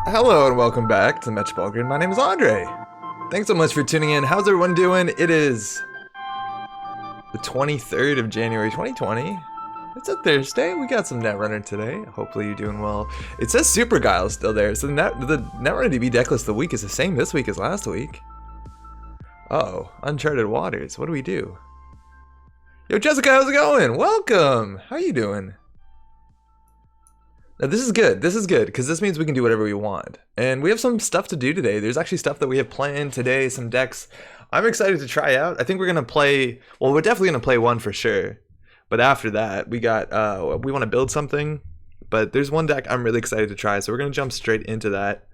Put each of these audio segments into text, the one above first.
Hello and welcome back to Metropolitan Grid. My name is Andre. Thanks so much for tuning in. How's everyone doing? It is the 23rd of January 2020. It's a Thursday. We got some Netrunner today. Hopefully you're doing well. It says Super Guile is still there. So the Netrunner DB decklist of the week is the same this week as last week. Oh, Uncharted Waters. What do we do? Yo, Jessica, how's it going? Welcome. How you doing? Now this is good. This is good because this means we can do whatever we want. And we have some stuff to do today. There's actually stuff that we have planned today, some decks I'm excited to try out. I think we're going to play, well, we're definitely going to play one for sure. But after that, we got, we want to build something. But there's one deck I'm really excited to try, so we're going to jump straight into that.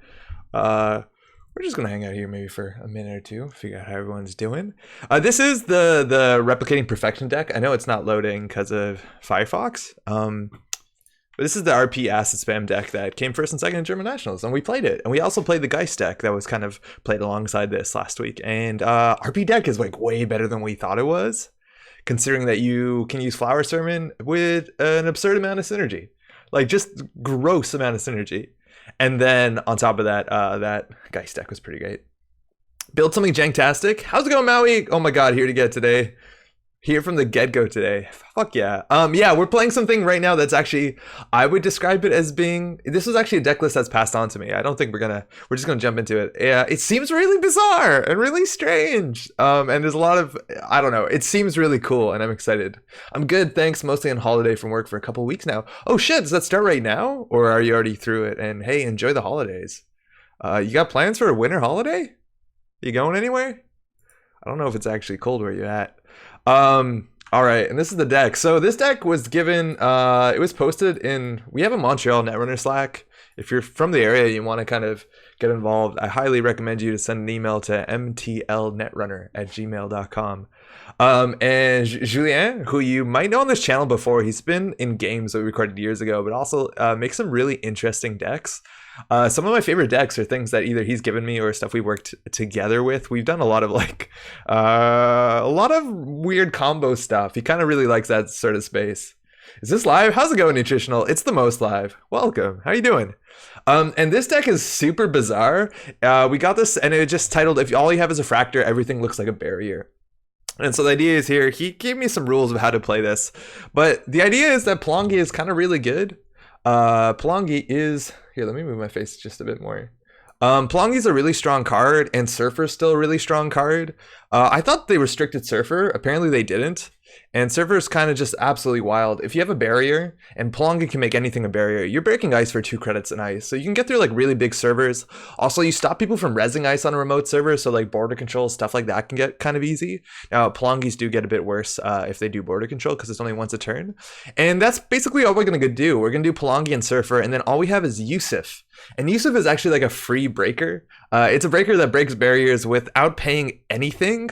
We're just going to hang out here maybe for a minute or two, figure out how everyone's doing. This is the Replicating Perfection deck. I know it's not loading because of Firefox. But this is the RP acid spam deck that came first and second in German Nationals, and we played it. And we also played the Geist deck that was kind of played alongside this last week. And RP deck is like way better than we thought it was, considering that you can use Flower Sermon with an absurd amount of synergy, like just gross amount of synergy. And then on top of that, that Geist deck was pretty great. Build something janktastic. How's it going, Maui? Oh my god, here to get today. Here from the get-go today. Fuck yeah. Yeah, we're playing something right now that's actually, I would describe it as being, this was actually a deck list that's passed on to me. I don't think we're just gonna jump into it. Yeah, it seems really bizarre and really strange. And there's a lot of, I don't know, it seems really cool and I'm excited. I'm good, thanks, mostly on holiday from work for a couple weeks now. Oh shit, does that start right now? Or are you already through it? And hey, enjoy the holidays. You got plans for a winter holiday? You going anywhere? I don't know if it's actually cold where you're at. All right, and this is the deck. So this deck was given, it was posted in, we have a Montreal Netrunner Slack. If you're from the area, you want to kind of get involved, I highly recommend you to send an email to mtlnetrunner@gmail.com. And Julien, who you might know on this channel before, he's been in games that we recorded years ago, but also makes some really interesting decks. Some of my favorite decks are things that either he's given me or stuff we worked together with. We've done a lot of like a lot of weird combo stuff. He kind of really likes that sort of space. Is this live? How's it going, Nutritional? It's the most live. Welcome. How you doing? And this deck is super bizarre. We got this and it just titled, if all you have is a Fractor, everything looks like a barrier. And so the idea is here, he gave me some rules of how to play this. But the idea is that Pelongi is kind of really good. Pelongi is, here, let me move my face just a bit more. Pelongi's a really strong card, and Surfer's still a really strong card. I thought they restricted Surfer. Apparently they didn't. And Surfer's kind of just absolutely wild. If you have a barrier, and Pelongi can make anything a barrier, you're breaking ice for 2 credits in ice. So you can get through like really big servers. Also, you stop people from rezzing ice on a remote server, so like border control, stuff like that can get kind of easy. Now, Pelongis do get a bit worse if they do border control, because it's only once a turn. And that's basically all we're going to do. We're going to do Pelongi and Surfer, and then all we have is Yusuf. And Yusuf is actually like a free breaker. It's a breaker that breaks barriers without paying anything,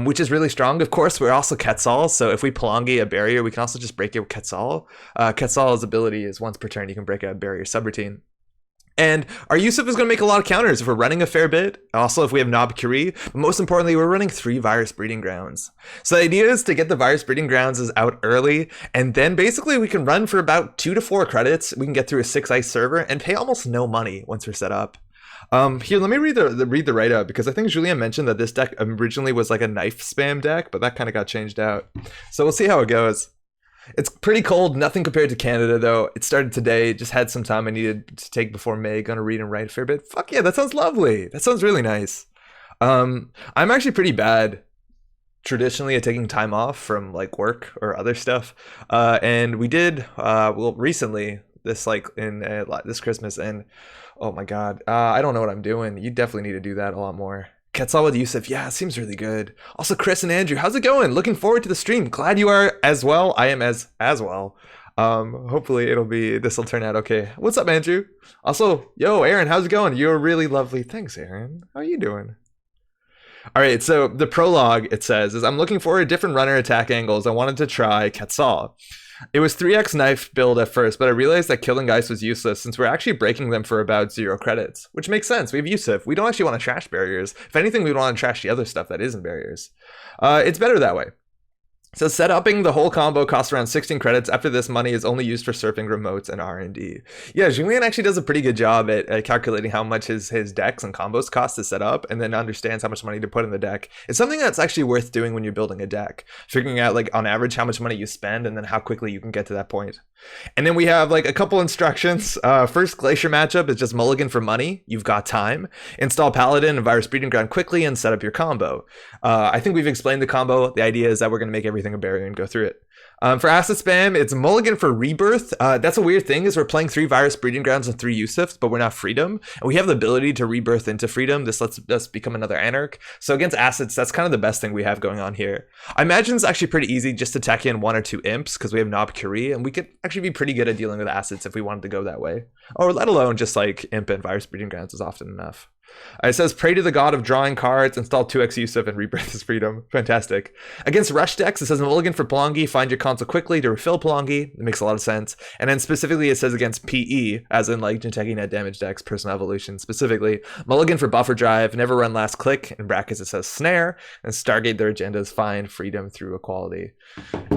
which is really strong. Of course, we're also Quetzal, so if we Pelongi a barrier, we can also just break it with Quetzal. Quetzal's ability is once per turn, you can break a barrier subroutine. And our Yusuf is going to make a lot of counters if we're running a fair bit. Also, if we have Nob Curie. But most importantly, we're running 3 Virus Breeding Grounds. So the idea is to get the Virus Breeding Grounds out early. And then basically we can run for about 2 to 4 credits. We can get through a 6 ice server and pay almost no money once we're set up. Here, let me read the write-up, because I think Julien mentioned that this deck originally was like a knife spam deck, but that kind of got changed out. So we'll see how it goes. It's pretty cold, nothing compared to Canada though. It started today, just had some time I needed to take before May. Gonna read and write a fair bit. Fuck yeah, that sounds lovely. That sounds really nice. I'm actually pretty bad traditionally at taking time off from like work or other stuff. And we did, well, recently, this like in this Christmas, and oh my god, I don't know what I'm doing. You definitely need to do that a lot more. Quetzal with Yusuf, yeah, it seems really good. Also, Chris and Andrew, how's it going? Looking forward to the stream. Glad you are as well. I am as well. Hopefully this will turn out okay. What's up, Andrew? Also, yo, Aaron, how's it going? You're really lovely. Thanks, Aaron. How are you doing? All right, so the prologue, it says, is I'm looking for different runner attack angles. I wanted to try Quetzal. It was 3x knife build at first, but I realized that killing ice was useless since we're actually breaking them for about 0 credits, which makes sense. We have Yusuf. We don't actually want to trash barriers. If anything, we want to trash the other stuff that isn't barriers. It's better that way. So setuping the whole combo costs around 16 credits. After this, money is only used for surfing remotes and R&D. Yeah, Julien actually does a pretty good job at calculating how much his decks and combos cost to set up, and then understands how much money to put in the deck. It's something that's actually worth doing when you're building a deck. Figuring out like on average how much money you spend and then how quickly you can get to that point. And then we have like a couple instructions. First Glacier matchup is just mulligan for money. You've got time. Install Paladin and Virus Breeding Ground quickly and set up your combo. I think we've explained the combo. The idea is that we're going to make everything a barrier and go through it. For acid spam, it's mulligan for rebirth. That's a weird thing, is we're playing 3 Virus Breeding Grounds and 3 Yusufs, but we're not freedom. And we have the ability to rebirth into freedom. This lets us become another Anarch. So against acids, that's kind of the best thing we have going on here. I imagine it's actually pretty easy just to tech in 1 or 2 imps, because we have Nob Curie, and we could actually be pretty good at dealing with acids if we wanted to go that way. Or let alone just like imp and Virus Breeding Grounds is often enough. It says, pray to the god of drawing cards, install 2x Yusuf, and rebirth his freedom. Fantastic. Against rush decks, it says, mulligan for Pelongi, find your console quickly to refill Pelongi. It makes a lot of sense. And then specifically, it says against PE, as in like Jinteki net damage decks, personal evolution specifically. Mulligan for buffer drive, never run last click. In brackets, it says snare. And Stargate their agendas, find freedom through equality.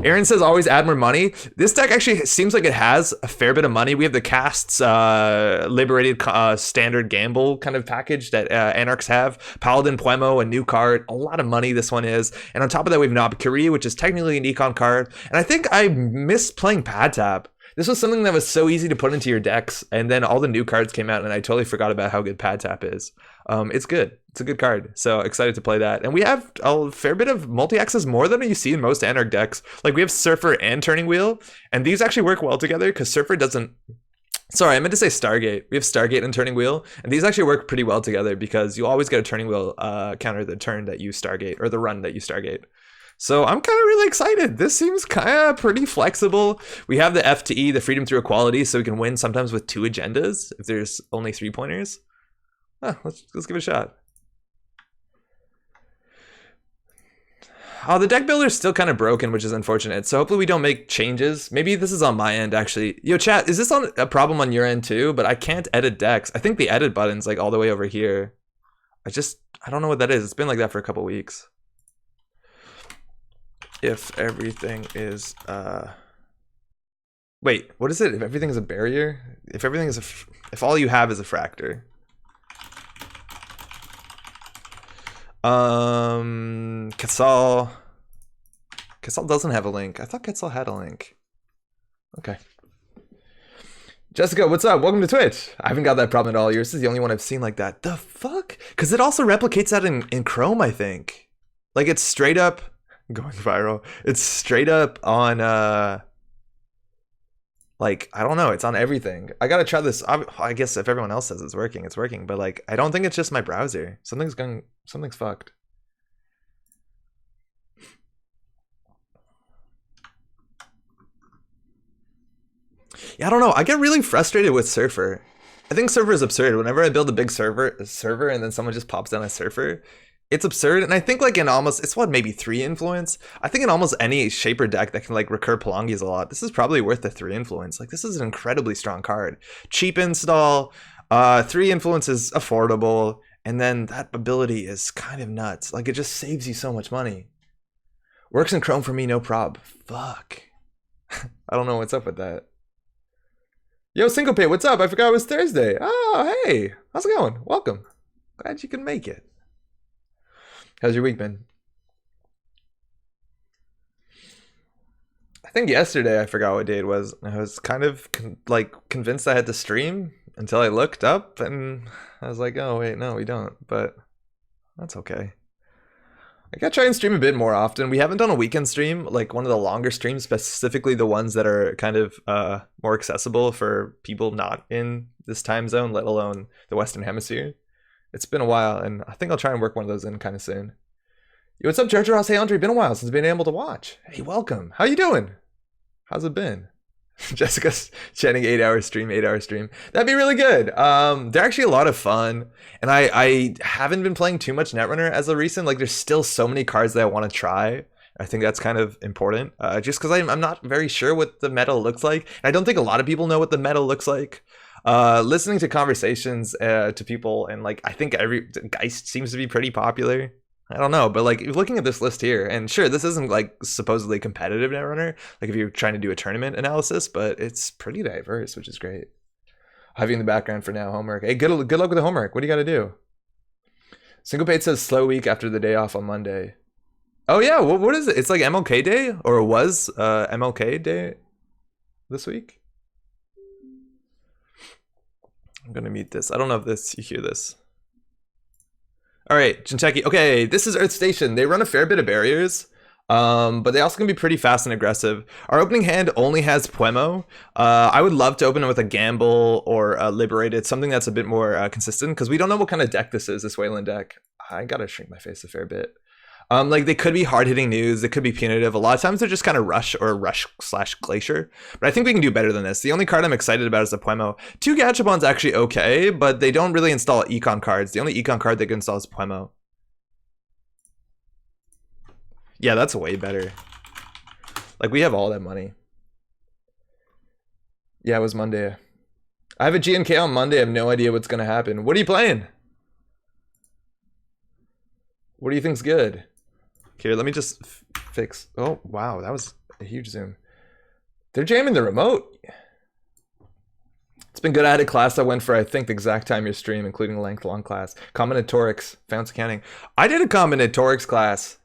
Aaron says, always add more money. This deck actually seems like it has a fair bit of money. We have the Cast's Liberated Standard Gamble kind of package that Anarchs have. Paladin Puemo, a new card. A lot of money this one is. And on top of that, we have Nabakiri, which is technically an econ card. And I think I missed playing Pad Tap. This was something that was so easy to put into your decks. And then all the new cards came out and I totally forgot about how good Pad Tap is. It's good. It's a good card. So excited to play that. And we have a fair bit of multi-access, more than you see in most Anarch decks. Like we have Surfer and Turning Wheel. And these actually work well together because Surfer doesn't... Sorry, I meant to say Stargate. We have Stargate and Turning Wheel, and these actually work pretty well together because you always get a Turning Wheel counter the turn that you Stargate, or the run that you Stargate. So I'm kind of really excited. This seems kind of pretty flexible. We have the FTE, the freedom through equality, so we can win sometimes with 2 agendas if there's only 3-pointers. Let's give it a shot. Oh, the deck builder is still kind of broken, which is unfortunate. So hopefully we don't make changes. Maybe this is on my end, actually. Yo, chat, is this on a problem on your end too? But I can't edit decks. I think the edit button's like all the way over here. I don't know what that is. It's been like that for a couple weeks. If everything is, wait, what is it? If everything is a barrier? If everything is if all you have is a fractor. Quetzal doesn't have a link. I thought Quetzal had a link. Okay. Jessica, what's up? Welcome to Twitch. I haven't got that problem at all. Yours is the only one I've seen like that. The fuck? Because it also replicates that in Chrome, I think. Like it's straight up going viral. It's straight up on like, I don't know, it's on everything. I gotta try this. I guess if everyone else says it's working, but like I don't think it's just my browser. Something's fucked. Yeah, I don't know. I get really frustrated with Surfer. I think Surfer is absurd. Whenever I build a big server and then someone just pops down a Surfer, it's absurd. And I think like in almost, it's what, maybe 3 influence? I think in almost any Shaper deck that can like recur Pelongis a lot, this is probably worth the 3 influence. Like this is an incredibly strong card. Cheap install, 3 influence is affordable, and then that ability is kind of nuts. Like it just saves you so much money. Works in Chrome for me, no prob. Fuck. I don't know what's up with that. Yo, Syncopate, what's up? I forgot it was Thursday. Oh, hey. How's it going? Welcome. Glad you can make it. How's your week been? I think yesterday I forgot what day it was. I was kind of convinced I had to stream until I looked up and I was like, oh, wait, no, we don't. But that's okay. I gotta try and stream a bit more often. We haven't done a weekend stream, like one of the longer streams, specifically the ones that are kind of more accessible for people not in this time zone, let alone the Western Hemisphere. It's been a while, and I think I'll try and work one of those in kind of soon. Yo, what's up, George Ross? Hey, Andre, been a while since being able to watch. Hey, welcome. How you doing? How's it been? Jessica's chatting 8-hour stream. That'd be really good. They're actually a lot of fun, and I haven't been playing too much Netrunner as of recent. Like there's still so many cards that I want to try. I think that's kind of important, just because I'm not very sure what the meta looks like. And I don't think a lot of people know what the meta looks like. Listening to conversations to people, and like I think Geist seems to be pretty popular. I don't know, but like looking at this list here, and sure, this isn't like supposedly competitive Netrunner, like if you're trying to do a tournament analysis, but it's pretty diverse, which is great. I'll have you in the background for now. Homework. Hey, good luck with the homework. What do you got to do? Syncopate says slow week after the day off on Monday. Oh yeah, what is it? It's like MLK Day, or it was MLK Day this week. I'm gonna mute this. I don't know if you hear this. All right, Jinteki. Okay, this is Earth Station. They run a fair bit of barriers, but they also can be pretty fast and aggressive. Our opening hand only has Puemo. I would love to open it with a Gamble or a Liberated, something that's a bit more consistent, because we don't know what kind of deck this is, this Wayland deck. I gotta shrink my face a fair bit. Like they could be hard-hitting news, they could be punitive. A lot of times they're just kind of rush or rush/glacier. But I think we can do better than this. The only card I'm excited about is the Puemo. 2 Gachapons actually okay, but they don't really install econ cards. The only econ card they can install is Puemo. Yeah, that's way better. Like we have all that money. Yeah, it was Monday. I have a GNK on Monday. I have no idea what's gonna happen. What are you playing? What do you think's good? Here, let me just fix. Oh, wow, that was a huge zoom. They're jamming the remote. It's been good. I had a class that went for, I think, the exact time your stream, including length-long class. Combinatorics, Founts Accounting. I did a combinatorics class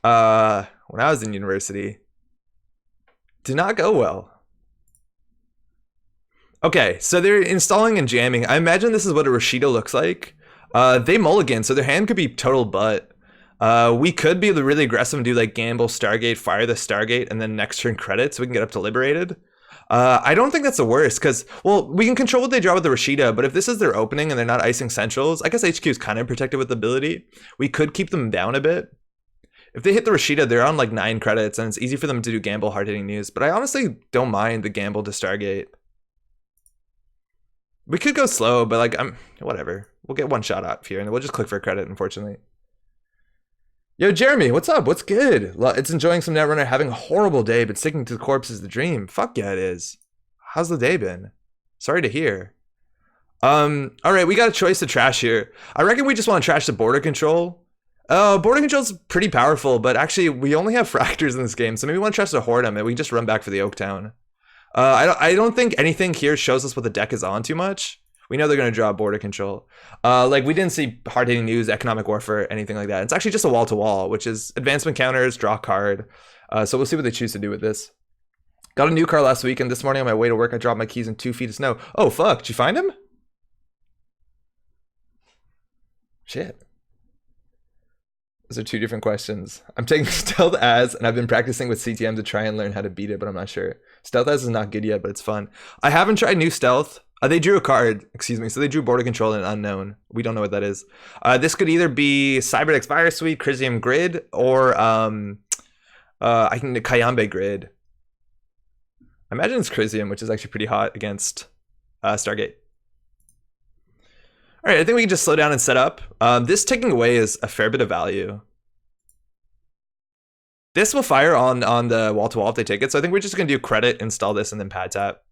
when I was in university. Did not go well. Okay, so they're installing and jamming. I imagine this is what a Rashida looks like. They mulligan, so their hand could be total butt. We could be really aggressive and do like gamble, Stargate, fire the Stargate, and then next turn credit so we can get up to Liberated. I don't think that's the worst because, well, we can control what they draw with the Rashida, but if this is their opening and they're not icing centrals, I guess HQ is kind of protected with ability. We could keep them down a bit. If they hit the Rashida, they're on like 9 credits and it's easy for them to do gamble, hard-hitting news, but I honestly don't mind the gamble to Stargate. We could go slow, but like, whatever. We'll get one shot up here and we'll just click for credit, unfortunately. Yo, Jeremy, what's up? What's good? It's enjoying some Netrunner, having a horrible day, but sticking to the corpse is the dream. Fuck yeah, it is. How's the day been? Sorry to hear. All right, we got a choice to trash here. I reckon we just want to trash the border control. Border control's pretty powerful, but actually we only have fractors in this game, so maybe we want to trash the Hordem and we can just run back for the Oaktown. I don't think anything here shows us what the deck is on too much. We know they're going to draw border control. Like, we didn't see hard-hitting news, economic warfare, anything like that. It's actually just a wall-to-wall, which is advancement counters, draw card. So we'll see what they choose to do with this. Got a new car last week, and this morning on my way to work, I dropped my keys in 2 feet of snow. Oh, fuck. Did you find him? Shit. Those are 2 different questions. I'm taking Stealth as, and I've been practicing with CTM to try and learn how to beat it, but I'm not sure. Stealth as is not good yet, but it's fun. I haven't tried new Stealth. They drew a card, excuse me, so they drew border control and unknown. We don't know what that is. This could either be Cyberdex Virus Suite, Crisium Grid, or I think the Kayambe Grid. I imagine it's Crisium, which is actually pretty hot against Stargate. All right, I think we can just slow down and set up. This taking away is a fair bit of value. This will fire on the wall-to-wall if they take it, so I think we're just going to do credit, install this, and then pad tap.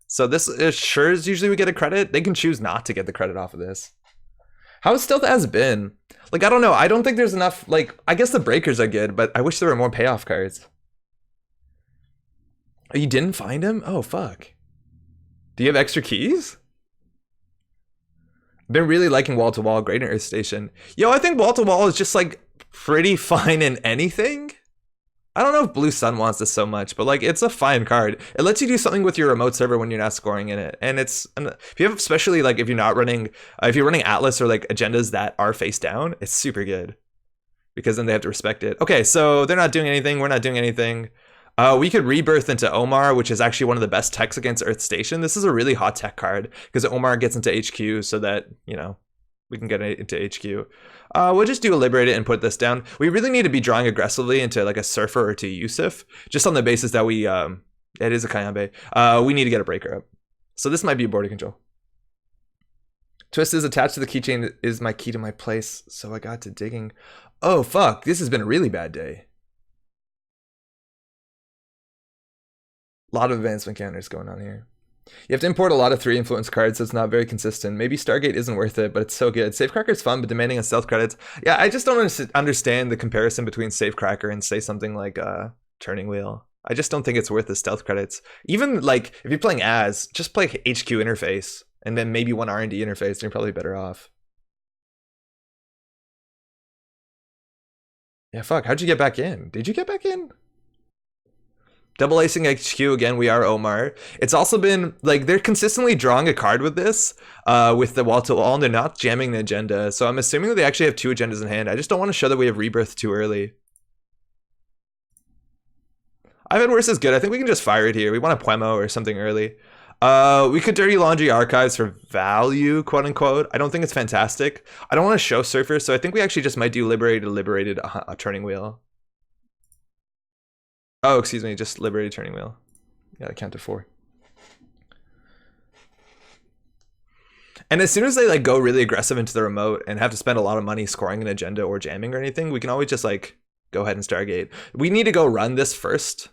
So this assures usually we get a credit. They can choose not to get the credit off of this. How has Stealth as been? Like, I don't know. I don't think there's enough, like, I guess the breakers are good, but I wish there were more payoff cards. Oh, you didn't find him? Oh, fuck. Do you have extra keys? Been really liking wall-to-wall, great in Earth Station. Yo, I think wall-to-wall is just, like, pretty fine in anything. I don't know if Blue Sun wants this so much, but like, it's a fine card. It lets you do something with your remote server when you're not scoring in it. And it's, if you have, especially like if you're not running, if you're running Atlas or like agendas that are face down, it's super good. Because then they have to respect it. Okay, so they're not doing anything, we're not doing anything. We could rebirth into Omar, which is actually one of the best techs against Earth Station. This is a really hot tech card, because Omar gets into HQ so that, you know, we can get it into HQ. We'll just do a Liberated and put this down. We really need to be drawing aggressively into like a Surfer or to Yusuf, just on the basis that we, it is a Kayambe. We need to get a breaker up. So this might be a border control. Twist is attached to the keychain is my key to my place, so I got to digging. Oh fuck, this has been a really bad day. A lot of advancement counters going on here. You have to import a lot of 3 influence cards, so it's not very consistent. Maybe Stargate isn't worth it, but it's so good. Safecracker's fun, but demanding on stealth credits. Yeah, I just don't understand the comparison between Safecracker and say something like Turning Wheel. I just don't think it's worth the stealth credits. Even like if you're playing as, just play HQ interface and then maybe one R&D interface, and you're probably better off. Yeah, fuck. How'd you get back in? Did you get back in? Double acing HQ again, we are Omar. It's also been like they're consistently drawing a card with this, with the wall to wall, and they're not jamming the agenda. So I'm assuming that they actually have 2 agendas in hand. I just don't want to show that we have rebirth too early. Ivan Worse is good. I think we can just fire it here. We want a Puemo or something early. We could dirty laundry archives for value, quote unquote. I don't think it's fantastic. I don't want to show surfer, so I think we actually just might do liberated a turning wheel. Oh, excuse me, just liberated turning wheel. Yeah, I count to 4. And as soon as they like go really aggressive into the remote and have to spend a lot of money scoring an agenda or jamming or anything, we can always just like go ahead and Stargate. We need to go run this first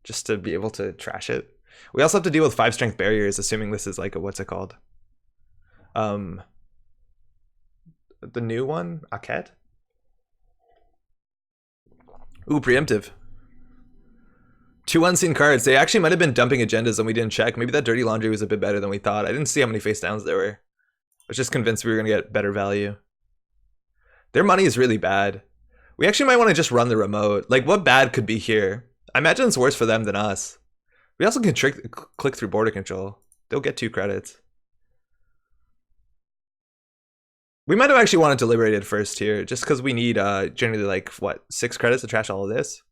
just to be able to trash it. We also have to deal with 5 strength barriers, assuming this is like a, what's it called? The new one, Aket? Ooh, preemptive. 2 unseen cards. They actually might have been dumping agendas and we didn't check. Maybe that dirty laundry was a bit better than we thought. I didn't see how many face downs there were. I was just convinced we were going to get better value. Their money is really bad. We actually might want to just run the remote. Like, what bad could be here? I imagine it's worse for them than us. We also can click through border control. They'll get 2 credits. We might have actually wanted to liberate it first here, just because we need generally like, what, 6 credits to trash all of this?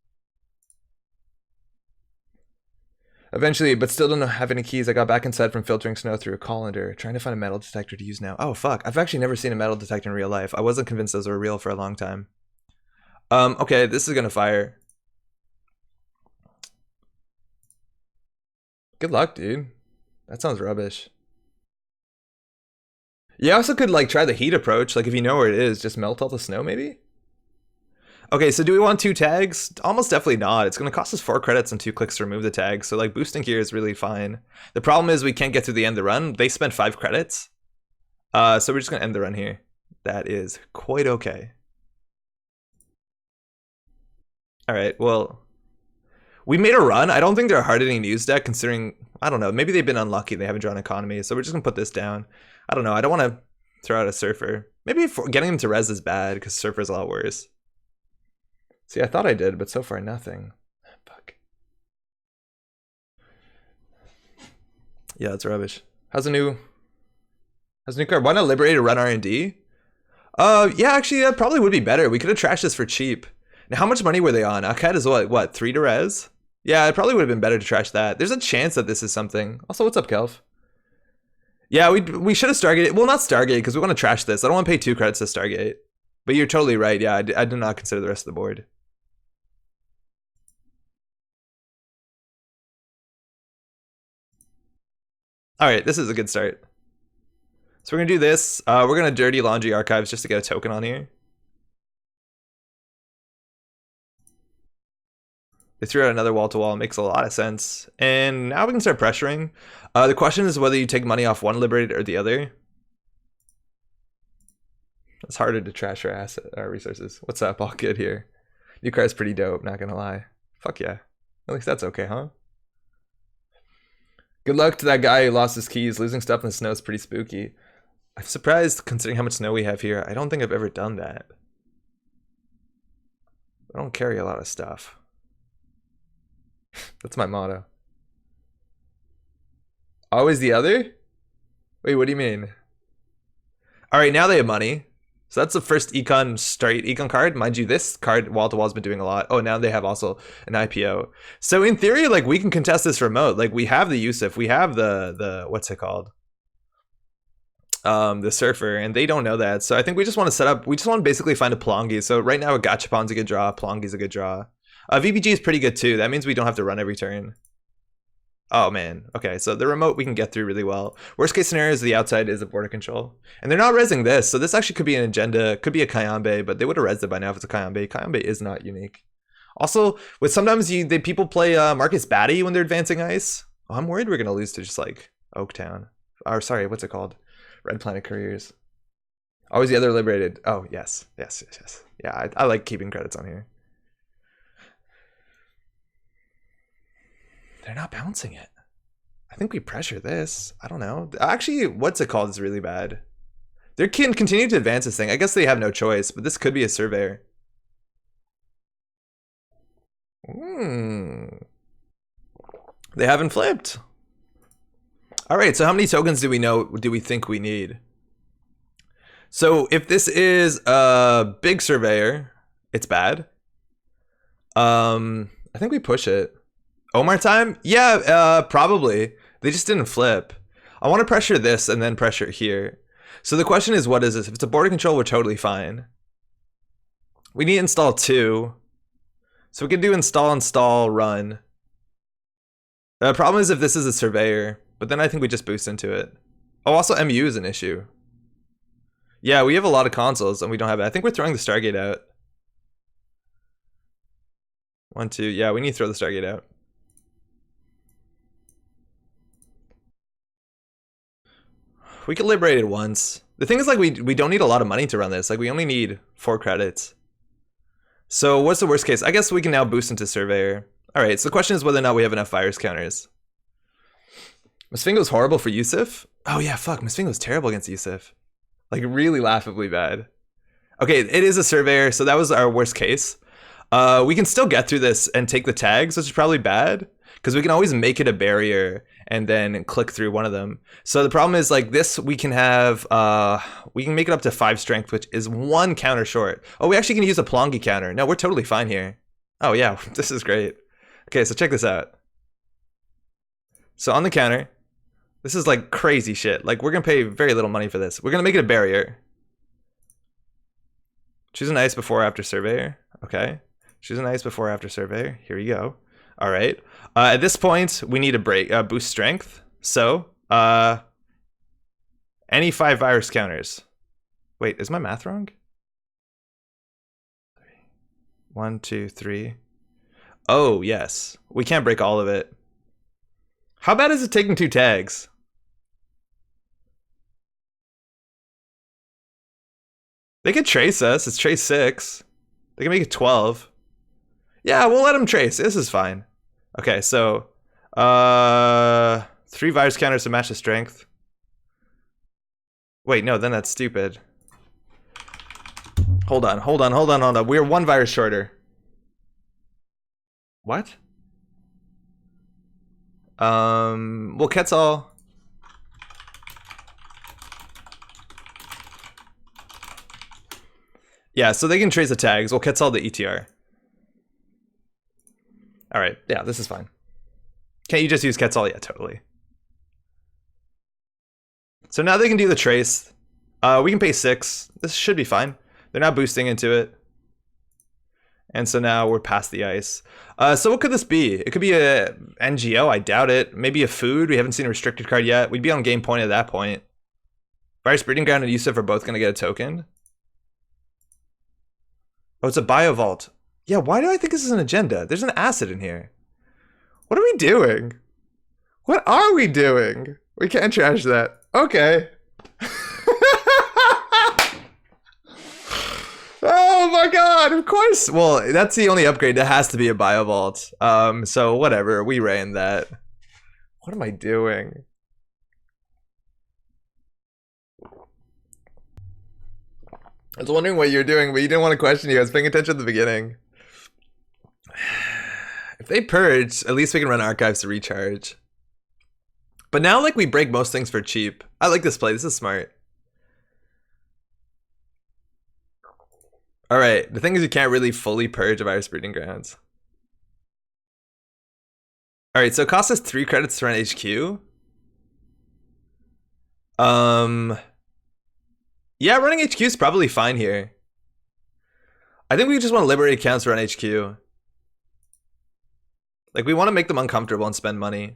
Eventually, but still don't have any keys. I got back inside from filtering snow through a colander, trying to find a metal detector to use now. Oh, fuck. I've actually never seen a metal detector in real life. I wasn't convinced those were real for a long time. Okay, this is gonna fire. Good luck, dude. That sounds rubbish. You also could like try the heat approach. Like if you know where it is, just melt all the snow maybe? Okay, so do we want 2 tags? Almost definitely not. It's going to cost us 4 credits and 2 clicks to remove the tag. So like boosting here is really fine. The problem is we can't get to the end of the run. They spent 5 credits. So we're just going to end the run here. That is quite okay. All right, well, we made a run. I don't think they're a hard-hitting news deck considering, I don't know, maybe they've been unlucky. They haven't drawn economy. So we're just going to put this down. I don't know. I don't want to throw out a surfer. Maybe getting him to res is bad because surfer's a lot worse. See, I thought I did, but so far nothing. Fuck. Yeah, that's rubbish. How's a new card? Why not liberate a run R&D? Yeah, actually, that probably would be better. We could have trashed this for cheap. Now, how much money were they on? Aket is what, 3 to res? Yeah, it probably would have been better to trash that. There's a chance that this is something. Also, what's up, Kelf? Yeah, we should have Stargate. Well, not Stargate, because we want to trash this. I don't want to pay 2 credits to Stargate. But you're totally right. Yeah, I did not consider the rest of the board. All right, this is a good start. So we're gonna do this. We're gonna dirty laundry archives just to get a token on here. They threw out another wall to wall. Makes a lot of sense. And now we can start pressuring. The question is whether you take money off one liberated or the other. It's harder to trash our resources. What's up? All good here. New card's pretty dope, not gonna lie. Fuck yeah. At least that's okay, huh? Good luck to that guy who lost his keys. Losing stuff in the snow is pretty spooky. I'm surprised considering how much snow we have here. I don't think I've ever done that. I don't carry a lot of stuff. That's my motto. Always the other? Wait, what do you mean? Alright, now they have money. So that's the first straight econ card. Mind you, this card wall to wall has been doing a lot. Oh, now they have also an IPO. So in theory, like we can contest this remote. Like we have the Yusuf, we have the what's it called? The surfer, and they don't know that. So I think we just want to set up. We just want to basically find a Plongi. So right now, a Gachapon's a good draw. Plongi's a good draw. VBG is pretty good too. That means we don't have to run every turn. Oh man. Okay, so the remote we can get through really well. Worst case scenario is the outside is a border control. And they're not resing this, so this actually could be an agenda, could be a Kayambe, but they would have resed it by now if it's a Kayambe. Kayambe is not unique. Also, with sometimes people play Marcus Batty when they're advancing ice. Oh, I'm worried we're gonna lose to just like Oaktown. Or sorry, what's it called? Red Planet Couriers. Always the other liberated. Oh, yes. Yes. Yeah, I like keeping credits on here. They're not bouncing it. I think we pressure this. I don't know. Actually, what's it called is really bad. They can continue to advance this thing. I guess they have no choice, but this could be a surveyor. They haven't flipped. All right, so how many tokens do we think we need? So if this is a big surveyor, it's bad. I think we push it. Omar time? Yeah, probably. They just didn't flip. I want to pressure this and then pressure here. So the question is, what is this? If it's a border control, we're totally fine. We need to install 2. So we can do install, run. The problem is if this is a surveyor, but then I think we just boost into it. Oh, also MU is an issue. Yeah, we have a lot of consoles and we don't have it. I think we're throwing the Stargate out. 1, 2, yeah, we need to throw the Stargate out. We can liberate it once. The thing is, like, we don't need a lot of money to run this. Like, we only need 4 credits. So what's the worst case? I guess we can now boost into Surveyor. Alright, so the question is whether or not we have enough virus counters. Misfingo's horrible for Yusuf? Oh yeah, fuck, Misfingo's terrible against Yusuf. Like, really laughably bad. Okay, it is a Surveyor, so that was our worst case. We can still get through this and take the tags, which is probably bad, because we can always make it a barrier and then click through one of them. So the problem is, like, this we can have, we can make it up to 5 strength, which is 1 counter short. Oh, we actually can use a Plongi counter. No, we're totally fine here. Oh yeah, this is great. Okay, so check this out. So on the counter, this is like crazy shit. Like, we're gonna pay very little money for this. We're gonna make it a barrier. Choose an ice before or after Surveyor. Okay. Choose an ice before or after Surveyor. Here we go. All right. At this point, we need a boost strength. So, any 5 virus counters. Wait, is my math wrong? 1, 2, 3. Oh, yes. We can't break all of it. How bad is it taking 2 tags? They could trace us. It's trace 6. They can make it 12. Yeah, we'll let them trace. This is fine. Okay, so 3 virus counters to match the strength. Wait, no, then that's stupid. Hold on. We're 1 virus shorter. What? Well, Quetzal. Yeah, so they can trace the tags. We'll Quetzal the ETR. All right, yeah, this is fine. Can't you just use Quetzal? Yeah, totally. So now they can do the trace. We can pay 6. This should be fine. They're not boosting into it. And so now we're past the ice. So what could this be? It could be a NGO, I doubt it. Maybe a food, we haven't seen a restricted card yet. We'd be on game point at that point. Virus Breeding Ground and Yusuf are both gonna get a token. Oh, it's a Biovault. Yeah, why do I think this is an agenda? There's an acid in here. What are we doing? What are we doing? We can't trash that. Okay. Oh my god, of course. Well, that's the only upgrade. That has to be a Biovault. So whatever, we ran that. What am I doing? I was wondering what you're doing, but you didn't want to question you. I was paying attention at the beginning. If they purge, at least we can run archives to recharge. But now, like, we break most things for cheap. I like this play. This is smart. Alright, the thing is you can't really fully purge a Virus Breeding Grounds. Alright, so it costs us 3 credits to run HQ. Yeah, running HQ is probably fine here. I think we just want to liberate accounts to run HQ. Like, we want to make them uncomfortable and spend money.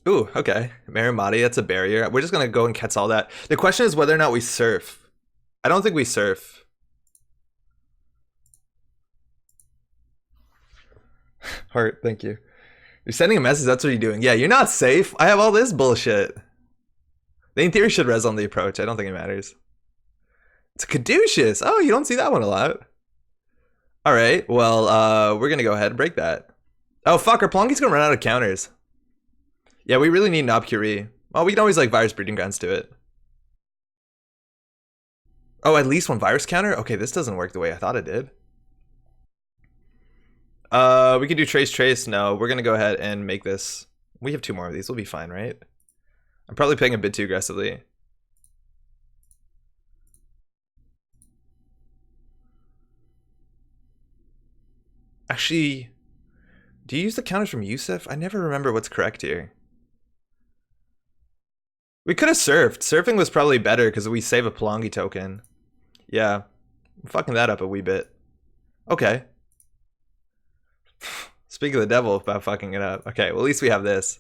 Ooh, okay. Marimati, that's a barrier. We're just gonna go and catch all that. The question is whether or not we surf. I don't think we surf. Heart, thank you. You're sending a message, that's what you're doing. Yeah, you're not safe. I have all this bullshit. They in theory should res on the approach. I don't think it matters. It's a caduceus. Oh, you don't see that one a lot. Alright, well, we're gonna go ahead and break that. Oh, fuck, our Plonki's gonna run out of counters. Yeah, we really need Knob Curie. Well, we can always, like, Virus Breeding Grounds to it. Oh, at least 1 virus counter? Okay, this doesn't work the way I thought it did. We can do trace. No, we're gonna go ahead and make this. We have 2 more of these. We'll be fine, right? I'm probably playing a bit too aggressively. Actually, do you use the counters from Yusuf? I never remember what's correct here. We could have surfed. Surfing was probably better because we save a Palongi token. Yeah, I'm fucking that up a wee bit. Okay. Speak of the devil about fucking it up. Okay, well at least we have this.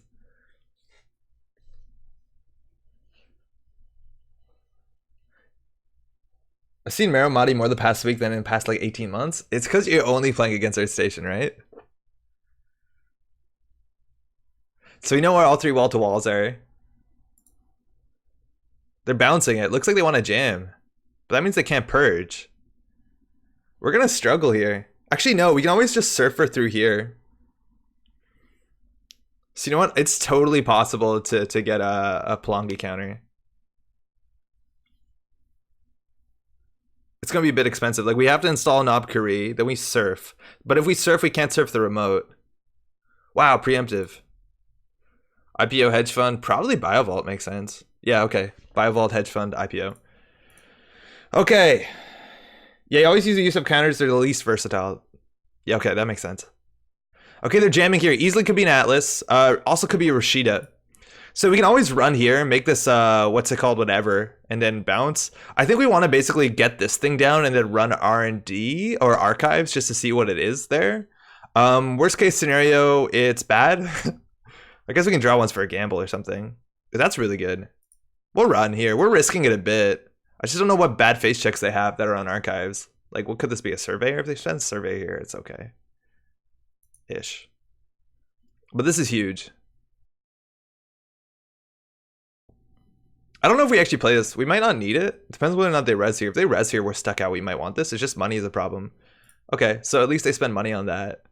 I've seen Mero Madi more the past week than in the past like 18 months. It's because you're only playing against our station, right? So we know where all three wall-to-walls are. They're bouncing it. Looks like they want to jam. But that means they can't purge. We're going to struggle here. Actually, no. We can always just surfer through here. So you know what? It's totally possible to get a Palongi counter. It's going to be a bit expensive. Like, we have to install Knob Curie. Then we surf. But if we surf, we can't surf the remote. Wow, preemptive. IPO hedge fund. Probably BioVault makes sense. Yeah, okay. BioVault hedge fund IPO. Okay. Yeah, you always use the use of counters. They're the least versatile. Yeah, okay, that makes sense. Okay, they're jamming here. Easily could be an Atlas. Also could be a Rashida. So we can always run here, make this, what's it called, whatever, and then bounce. I think we want to basically get this thing down and then run R&D or archives just to see what it is there. Worst case scenario, it's bad. I guess we can draw ones for a gamble or something. That's really good. We'll run here. We're risking it a bit. I just don't know what bad face checks they have that are on archives. Like, what could this be? A surveyor? If they spend survey here, it's okay. Ish. But this is huge. I don't know if we actually play this. We might not need it. Depends whether or not they res here. If they res here, we're stuck out. We might want this. It's just money is a problem. Okay, so at least they spend money on that.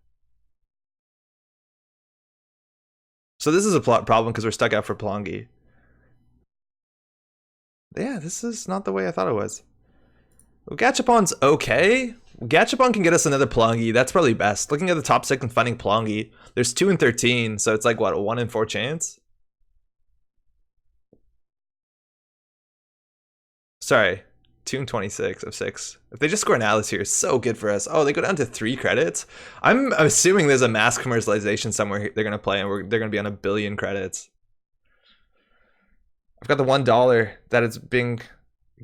So this is a problem because we're stuck out for Palongi. Yeah, this is not the way I thought it was. Well, Gachapon's okay. Gachapon can get us another Palongi. That's probably best. Looking at the top 6 and finding Palongi, there's 2 in 13, so it's like, what, a 1 in 4 chance? Sorry, 2 in 26 of 6. If they just score an Atlas here, it's so good for us. Oh, they go down to 3 credits? I'm assuming there's a mass commercialization somewhere they're going to play, and they're going to be on 1 billion credits. I've got the $1 that it's being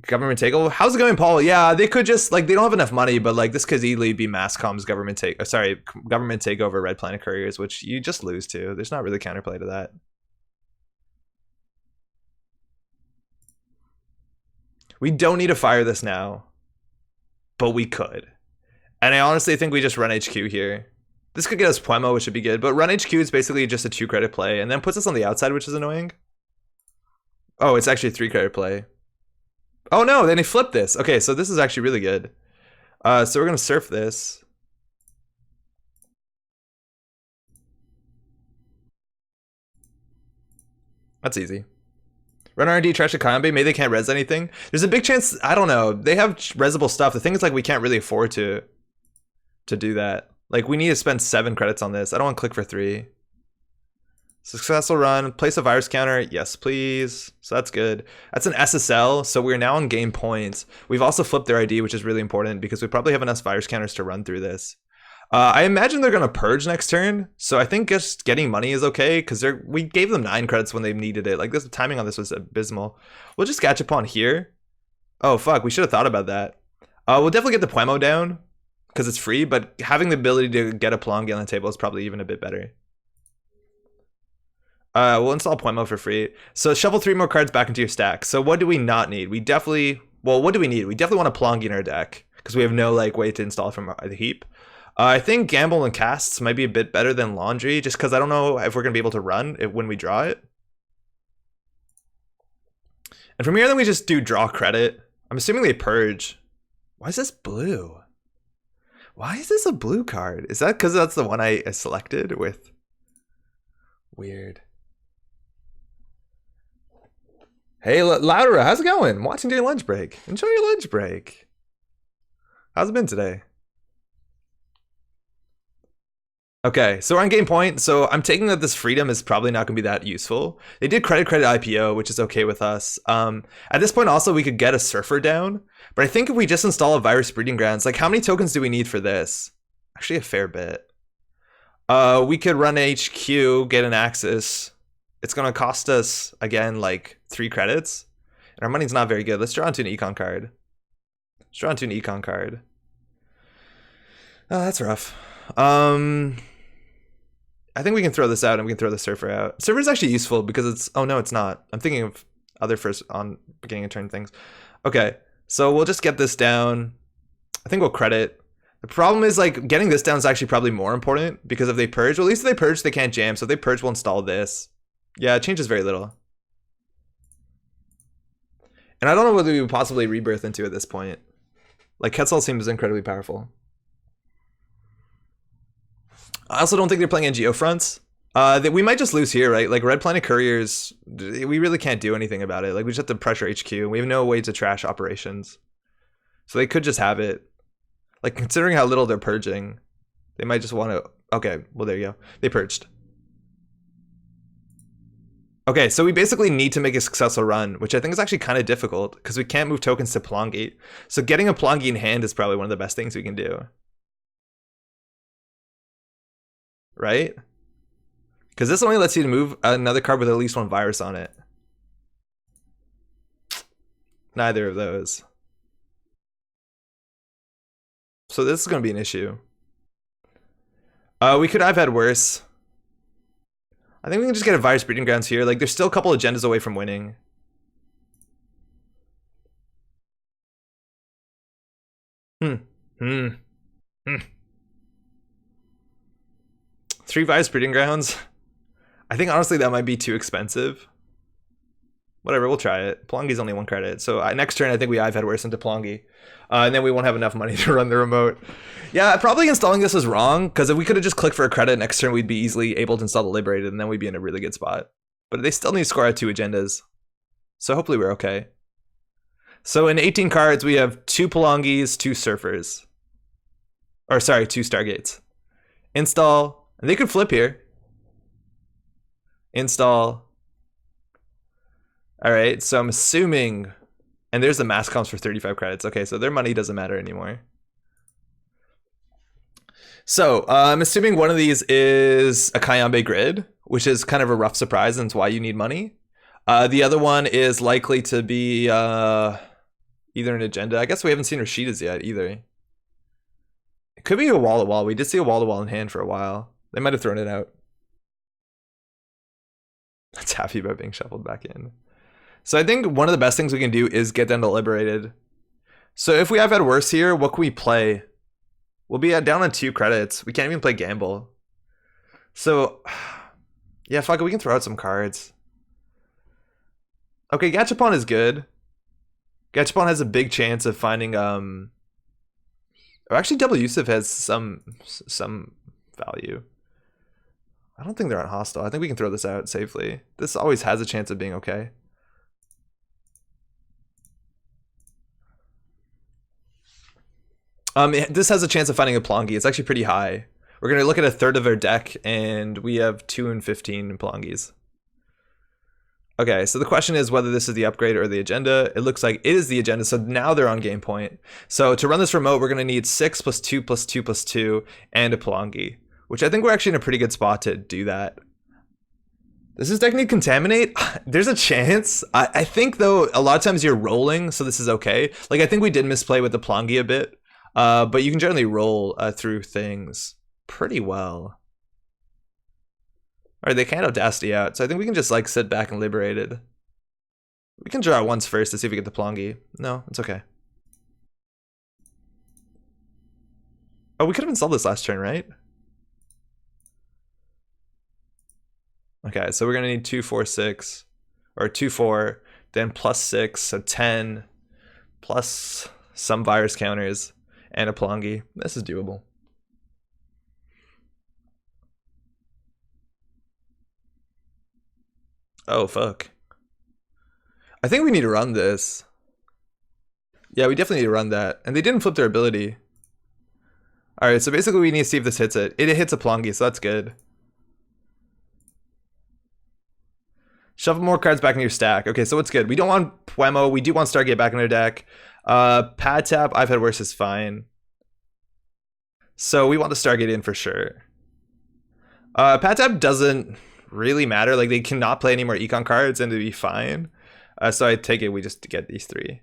government takeover. How's it going, Paul? Yeah, they could just, like, they don't have enough money, but like this could easily be Masscom's government takeover Red Planet Couriers, which you just lose to. There's not really counterplay to that. We don't need to fire this now, but we could. And I honestly think we just run HQ here. This could get us Puemo, which would be good, but run HQ is basically just a 2 credit play and then puts us on the outside, which is annoying. Oh, it's actually a 3 credit play. Oh no, then he flipped this. Okay, so this is actually really good. So we're gonna surf this. That's easy. Run R&D, trash a Kayambe, maybe they can't res anything. There's a big chance, I don't know, they have resable stuff. The thing is, like, we can't really afford to do that. Like, we need to spend 7 credits on this. I don't want to click for 3. Successful run, place a virus counter, yes please. So that's good. That's an SSL, so we're now on game points. We've also flipped their ID, which is really important because we probably have enough virus counters to run through this. I imagine they're gonna purge next turn, so I think just getting money is okay because we gave them 9 credits when they needed it. Like, this, the timing on this was abysmal. We'll just Gachapon here. Oh fuck, we should have thought about that. We'll definitely get the Puemo down because it's free, but having the ability to get a Palongi on the table is probably even a bit better. We'll install Puemo for free. So shuffle 3 more cards back into your stack. So what do we not need? We definitely, well, what do we need? We definitely want a Palongi in our deck because we have no like way to install from the heap. I think Gamble and Casts might be a bit better than Laundry just because I don't know if we're going to be able to run it when we draw it. And from here, then we just do draw credit. I'm assuming they purge. Why is this blue? Why is this a blue card? Is that because that's the one I selected with? Weird. Hey, Laura, how's it going? Watching your lunch break. Enjoy your lunch break. How's it been today? Okay, so we're on game point. So I'm taking that this freedom is probably not going to be that useful. They did credit IPO, which is okay with us. At this point, also, we could get a surfer down. But I think if we just install a virus breeding grounds, like how many tokens do we need for this? Actually, a fair bit. We could run HQ, get an Axis. It's gonna cost us, again, like 3 credits. And our money's not very good. Let's draw into an econ card. Let's draw into an econ card. Oh, that's rough. I think we can throw this out and we can throw the Surfer out. Surfer is actually useful because it's... Oh, no, it's not. I'm thinking of other first on beginning of turn things. Okay, so we'll just get this down. I think we'll credit. The problem is, like, getting this down is actually probably more important because if they purge, well, at least if they purge, they can't jam. So if they purge, we'll install this. Yeah, it changes very little. And I don't know whether we would possibly rebirth into at this point. Like, Quetzal seems incredibly powerful. I also don't think they're playing NGO fronts. That we might just lose here, right? Like, Red Planet Couriers, we really can't do anything about it. Like, we just have to pressure HQ. We have no way to trash operations. So they could just have it. Like, considering how little they're purging, they might just want to... Okay, well, there you go. They purged. Okay, so we basically need to make a successful run, which I think is actually kind of difficult because we can't move tokens to Plongi. So getting a Plongi in hand is probably one of the best things we can do. Right? Because this only lets you move another card with at least 1 virus on it. Neither of those. So this is going to be an issue. We could have had worse. I think we can just get a virus breeding grounds here. Like, there's still a couple agendas away from winning. Hmm. 3 virus breeding grounds. I think honestly that might be too expensive. Whatever, we'll try it. Plongi's only 1 credit. So next turn, I think we had worse into Plongi. And then we won't have enough money to run the remote. Yeah, probably installing this was wrong, because if we could have just clicked for a credit next turn, we'd be easily able to install the Liberated, and then we'd be in a really good spot. But they still need to score out 2 agendas. So hopefully we're okay. So in 18 cards, we have 2 Plongis, 2 Surfers. Or sorry, 2 Stargates. Install. And they could flip here. Install. All right, so I'm assuming, and there's the mass comps for 35 credits. Okay, so their money doesn't matter anymore. So I'm assuming one of these is a Kayambe grid, which is kind of a rough surprise and it's why you need money. The other one is likely to be either an agenda. I guess we haven't seen Rashida's yet either. It could be a wall-to-wall. We did see a wall-to-wall in hand for a while. They might have thrown it out. That's happy about being shuffled back in. So I think one of the best things we can do is get them to Liberated. So if we have had worse here, what can we play? We'll be down on 2 credits. We can't even play Gamble. So, yeah, fuck it. We can throw out some cards. Okay, Gachapon is good. Gachapon has a big chance of finding... Actually, Double Yusuf has some value. I don't think they're on hostile. I think we can throw this out safely. This always has a chance of being okay. This has a chance of finding a Plongi. It's actually pretty high. We're going to look at a third of our deck, and we have 2 and 15 Plongis. Okay, so the question is whether this is the upgrade or the agenda. It looks like it is the agenda, so now they're on game point. So to run this remote, we're going to need 6 plus 2 plus 2 plus 2 and a Plongi, which I think we're actually in a pretty good spot to do that. Does this deck need Contaminate? There's a chance. I think, though, a lot of times you're rolling, so this is okay. Like, I think we did misplay with the Plongi a bit. But you can generally roll through things pretty well. Alright, they can't Audacity out, so I think we can just like sit back and Liberated. We can draw once first to see if we get the Plongi. No, it's okay. Oh, we could have installed this last turn, right? Okay, so we're gonna need 2, 4, 6, or 2, 4, then plus 6, so 10, plus some virus counters. And a Plongi. This is doable. Oh, fuck. I think we need to run this. Yeah, we definitely need to run that. And they didn't flip their ability. Alright, so basically we need to see if this hits it. It hits a Plongi, so that's good. Shuffle more cards back in your stack. Okay, so what's good? We don't want Puemo. We do want Stargate back in our deck. Pad tap, I've had worse is fine. So we want the Stargate in for sure. Pat tab doesn't really matter. Like they cannot play any more econ cards and it'd be fine. So I take it we just get these 3.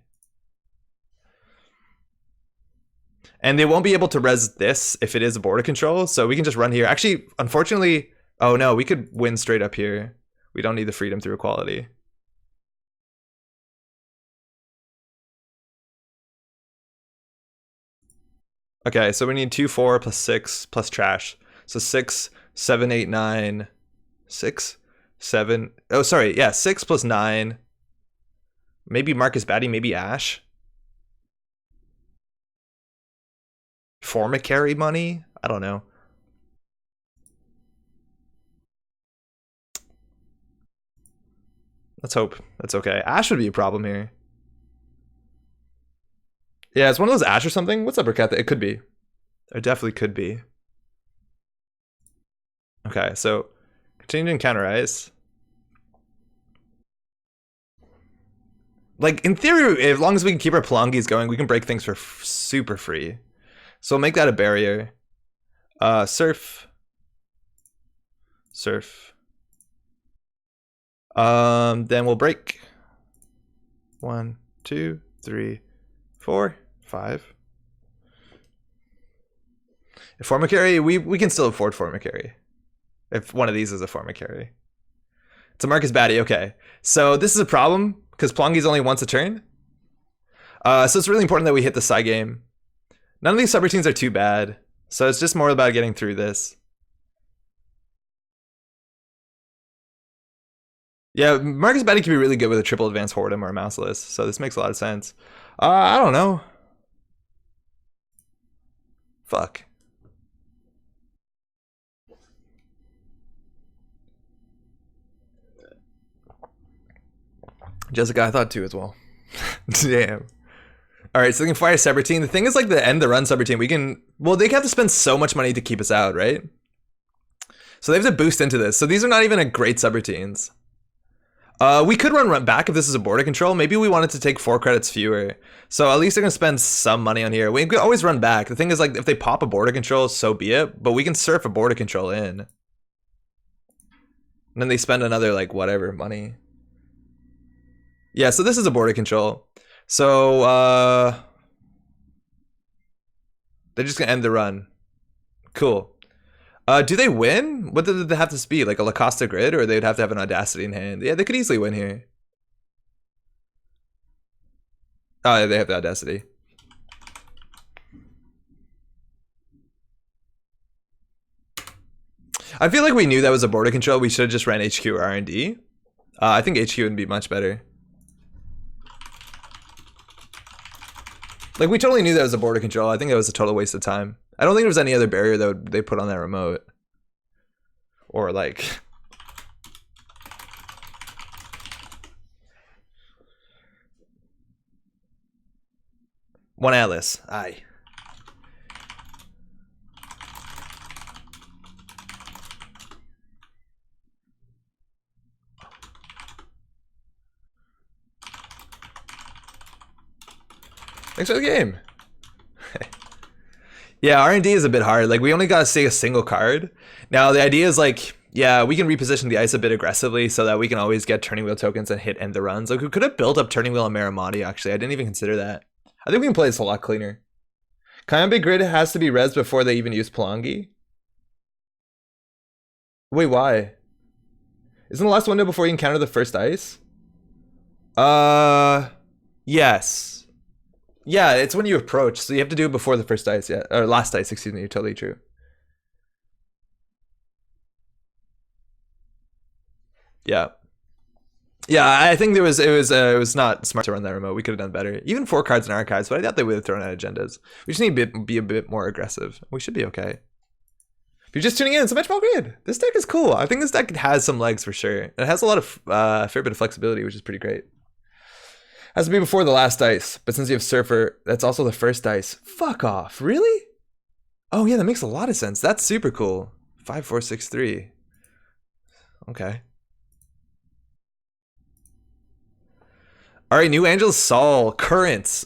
And they won't be able to res this if it is a border control, so we can just run here. Actually, unfortunately, oh no, we could win straight up here. We don't need the freedom through equality. Okay, so we need 2, 4 plus 6 plus trash. So 6, 7, 8, 9, 6, 7. Oh, sorry, yeah, 6 plus 9. Maybe Marcus Batty, maybe Ash. Forma carry money? I don't know. Let's hope that's okay. Ash would be a problem here. Yeah, it's one of those Ash or something. What's up, Ricatha? It could be. It definitely could be. Okay, so continue to encounter ice. Like, in theory, as long as we can keep our Pelongis going, we can break things for super free. So we'll make that a barrier. Surf. Surf. Then we'll break. 1, 2, 3, 4, 5. If Forma carry, we can still afford Forma carry. If one of these is a Forma carry. It's a Marcus Batty, okay. So this is a problem, because Pelongi's only once a turn. So it's really important that we hit the side game. None of these subroutines are too bad. So it's just more about getting through this. Yeah, Marcus Batty can be really good with a triple advance Hordem or a Mouseless, so this makes a lot of sense. I don't know. Fuck. Jessica, I thought too as well. Damn. All right, so they can fire subroutine. The thing is, like, the end the run subroutine, we can, well, they have to spend so much money to keep us out, right? So they have to boost into this. So these are not even a great subroutines. We could run back if this is a border control. Maybe we wanted to take 4 credits fewer. So at least they're gonna spend some money on here. We could always run back. The thing is, like, if they pop a border control, so be it. But we can surf a border control in. And then they spend another, like, whatever money. Yeah, so this is a border control. So they're just gonna end the run. Cool. Do they win? What did they have to be? Like a Lacosta grid, or they'd have to have an Audacity in hand? Yeah, they could easily win here. Oh, yeah, they have the Audacity. I feel like we knew that was a border control. We should have just ran HQ or R&D. I think HQ would be much better. Like, we totally knew that was a border control. I think that was a total waste of time. I don't think there was any other barrier that they put on that remote. Or, like... One Atlas. Aye. Thanks for the game. Yeah, R&D is a bit hard. Like, we only gotta say a single card. Now, the idea is, like, yeah, we can reposition the ice a bit aggressively so that we can always get turning wheel tokens and hit end the runs. Like, we could have built up turning wheel and Marimati, actually. I didn't even consider that. I think we can play this a lot cleaner. Kayambe grid has to be res before they even use Pelongi. Wait, why? Isn't the last window before you encounter the first ice? Yes. Yeah, it's when you approach, so you have to do it before the first ice, yeah. Or last ice, excuse me, you're totally true. Yeah. Yeah, I think it was not smart to run that remote. We could have done better. Even 4 cards in archives, but I doubt they would have thrown out agendas. We just need to be a bit more aggressive. We should be okay. If you're just tuning in, it's a Matchball Grid. This deck is cool. I think this deck has some legs for sure. It has a lot of fair bit of flexibility, which is pretty great. Has to be before the last dice, but since you have Surfer, that's also the first dice. Fuck off, really? Oh yeah, that makes a lot of sense. That's super cool. 5, 4, 6, 3. Okay. All right, New Angels Sol currents.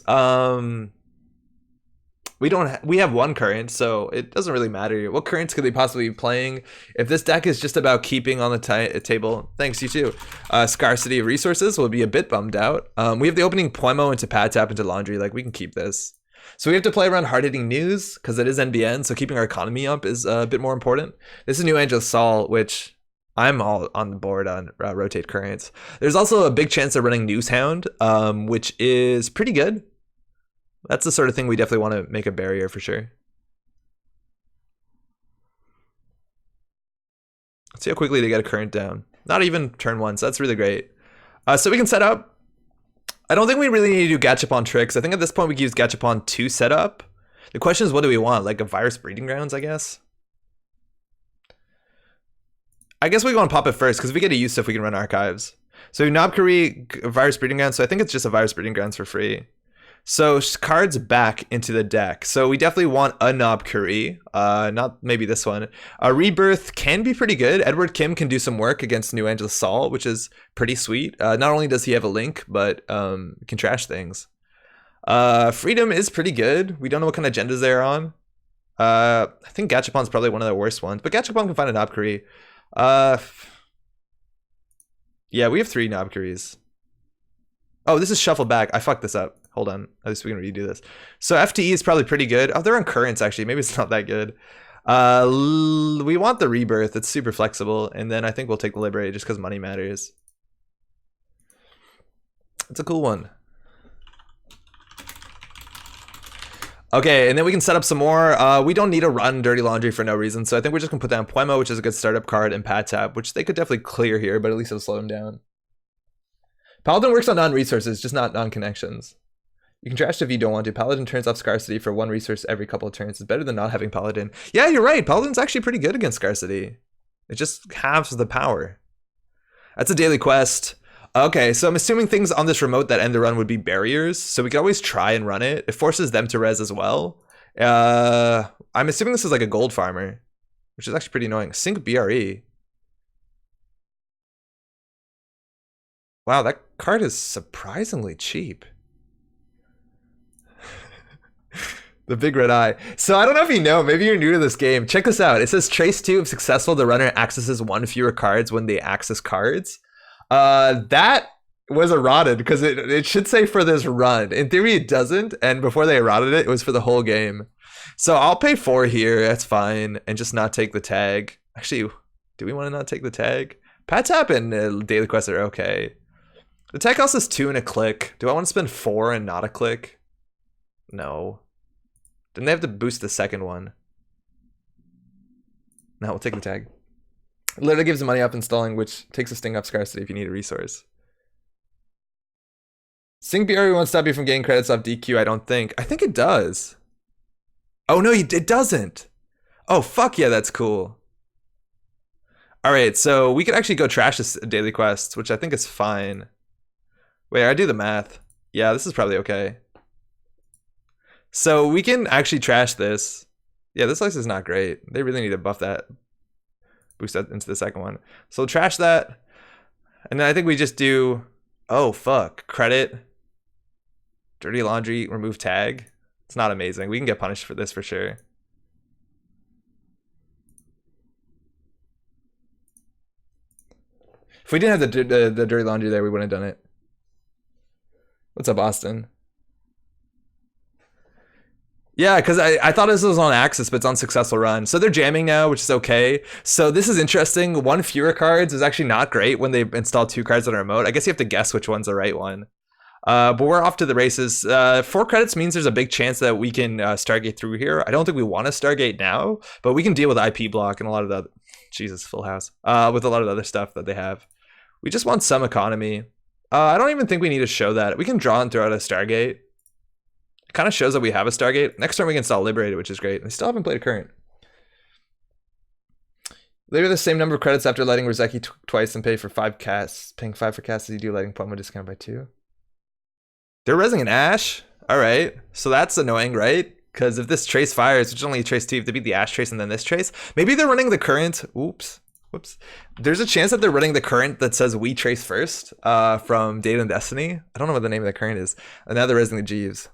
we have one current, so it doesn't really matter. What currents could they possibly be playing? If this deck is just about keeping on the table, thanks, you too. Scarcity of resources will be a bit bummed out. We have the opening Poemo into Pad Tap into Laundry, like we can keep this. So we have to play around hard-hitting news, because it is NBN, so keeping our economy up is a bit more important. This is New Angel Sol, which I'm all on the board on rotate currents. There's also a big chance of running Newshound, which is pretty good. That's the sort of thing we definitely want to make a barrier for sure. Let's see how quickly they get a current down. Not even turn one, so that's really great. So we can set up. I don't think we really need to do Gachapon tricks. I think at this point we can use Gachapon to set up. The question is, what do we want? Like a Virus Breeding Grounds, I guess? I guess we want to pop it first, because we get a use if we can run Archives. So Knobkery, Virus Breeding Grounds, so I think it's just a Virus Breeding Grounds for free. So cards back into the deck. So we definitely want a Knobkery, not maybe this one. Rebirth can be pretty good. Edward Kim can do some work against New Angel Sol, which is pretty sweet. Not only does he have a link, but can trash things. Freedom is pretty good. We don't know what kind of agendas they're on. I think Gachapon's probably one of the worst ones, but Gachapon can find a Knobkery. Yeah, we have 3 Knobkeries. Oh, this is shuffle back. I fucked this up. Hold on. At least we can redo this. So FTE is probably pretty good. Oh, they're on currents, actually. Maybe it's not that good. We want the Rebirth. It's super flexible. And then I think we'll take the Liberate just because money matters. It's a cool one. Okay, and then we can set up some more. We don't need to run Dirty Laundry for no reason. So I think we're just going to put down Poemo, which is a good startup card, and Pad Tap, which they could definitely clear here, but at least it'll slow them down. Paladin works on non-resources, just not non-connections. You can trash if you don't want to. Paladin turns off Scarcity for 1 resource every couple of turns. It's better than not having Paladin. Yeah, you're right. Paladin's actually pretty good against Scarcity. It just halves the power. That's a daily quest. Okay, so I'm assuming things on this remote that end the run would be barriers. So we can always try and run it. It forces them to res as well. I'm assuming this is like a gold farmer, which is actually pretty annoying. Sync BRE. Wow, that card is surprisingly cheap. The big red eye. So I don't know if you know, maybe you're new to this game. Check this out. It says trace 2 if successful, the runner accesses 1 fewer cards when they access cards. That was eroded because it should say for this run. In theory, it doesn't. And before they eroded it, it was for the whole game. So I'll pay 4 here. That's fine. And just not take the tag. Actually, do we want to not take the tag? Pad Tap and Daily Quest are okay. The tag costs us 2 and a click. Do I want to spend 4 and not a click? No. Then they have to boost the second one. No, we'll take the tag. It literally gives the money up installing, which takes a sting up Scarcity if you need a resource. Sync BRE won't stop you from getting credits off DQ, I don't think. I think it does. Oh no, it doesn't. Oh, fuck yeah, that's cool. Alright, so we could actually go trash this daily quest, which I think is fine. Wait, I do the math. Yeah, this is probably okay. So we can actually trash this. Yeah, this list is not great. They really need to buff that. Boost that into the second one. So we'll trash that. And then I think we just do, oh fuck, credit, Dirty Laundry, remove tag. It's not amazing. We can get punished for this for sure. If we didn't have the Dirty Laundry there, we wouldn't have done it. What's up, Austin? Yeah, because I thought this was on Axis, but it's on Successful Run. So they're jamming now, which is okay. So this is interesting. 1 fewer cards is actually not great when they install 2 cards on a remote. I guess you have to guess which one's the right one. But we're off to the races. 4 credits means there's a big chance that we can Stargate through here. I don't think we want to Stargate now, but we can deal with IP block and a lot of the other, Jesus, full house, with a lot of the other stuff that they have. We just want some economy. I don't even think we need to show that. We can draw and throw out a Stargate. It kind of shows that we have a Stargate. Next turn we can install Liberated, which is great. They still haven't played a current. Later the same number of credits after lighting Rozeki twice and pay for 5 casts. Paying 5 for casts as you do lighting Poemo discount by 2. They're resing an Ash. Alright. So that's annoying, right? Because if this trace fires, which is only a trace 2, you have to beat the Ash trace and then this trace. Maybe they're running the current. Oops. Whoops. There's a chance that they're running the current that says we trace first from Data and Destiny. I don't know what the name of the current is. And now they're resing the Jeeves.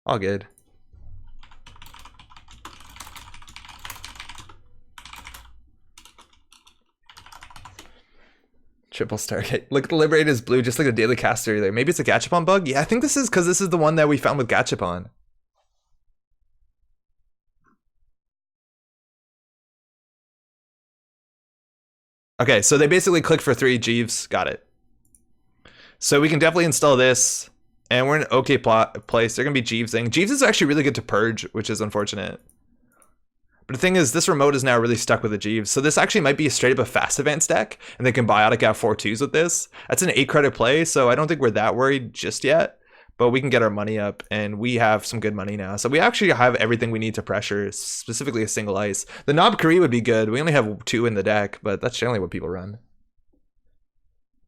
All good. Triple Stargate. Look at the Liberated is blue, just like the Daily Caster there. Maybe it's a Gachapon bug? Yeah, I think this is because this is the one that we found with Gachapon. Okay, so they basically click for 3 Jeeves. Got it. So we can definitely install this, and we're in an okay place. They're going to be Jeevesing. Jeeves is actually really good to purge, which is unfortunate. But the thing is, this remote is now really stuck with the Jeeves. So this actually might be a straight up a fast advance deck, and they can biotic out 4/2s with this. That's an 8 credit play, so I don't think we're that worried just yet. But we can get our money up, and we have some good money now. So we actually have everything we need to pressure, specifically a single ice. The Knob Kari would be good. We only have 2 in the deck, but that's generally what people run.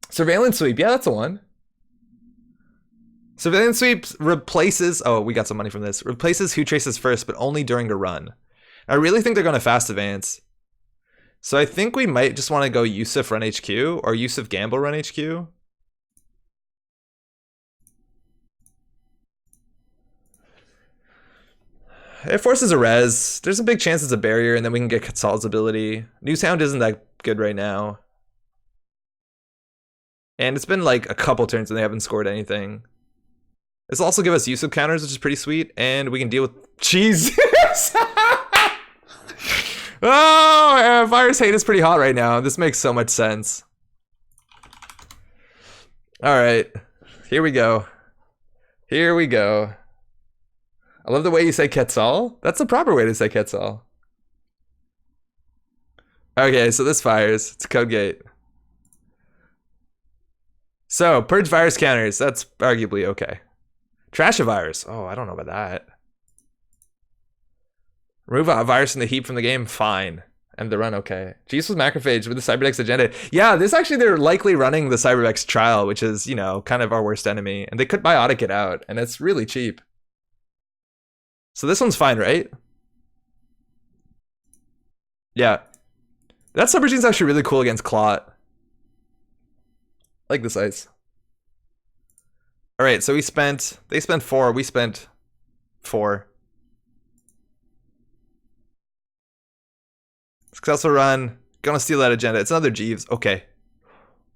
Surveillance Sweep, yeah, that's the one. Surveillance Sweep replaces, oh, we got some money from this. Replaces Who Traces first, but only during a run. I really think they're going to fast advance. So I think we might just want to go Yusuf run HQ or Yusuf Gamble run HQ. It forces a res. There's a big chance it's a barrier, and then we can get Quetzal's ability. Newshound isn't that good right now. And it's been like a couple turns and they haven't scored anything. This will also give us Yusuf counters, which is pretty sweet, and we can deal with cheese. Oh, Virus Hate is pretty hot right now. This makes so much sense. All right, here we go. Here we go. I love the way you say Quetzal. That's the proper way to say Quetzal. Okay, so this fires. It's Code Gate. So, purge virus counters. That's arguably okay. Trash a virus. Oh, I don't know about that. Remove a virus in the heap from the game. Fine. And the run, okay. Jesus was Macrophage with the Cyberdex agenda. Yeah, this actually, they're likely running the Cyberdex trial, which is, you know, kind of our worst enemy. And they could biotic it out, and it's really cheap. So this one's fine, right? Yeah. That subroutine's actually really cool against Clot. I like this ice. Alright, so they spent 4, we spent 4. Successful run. Gonna steal that agenda. It's another Jeeves. Okay.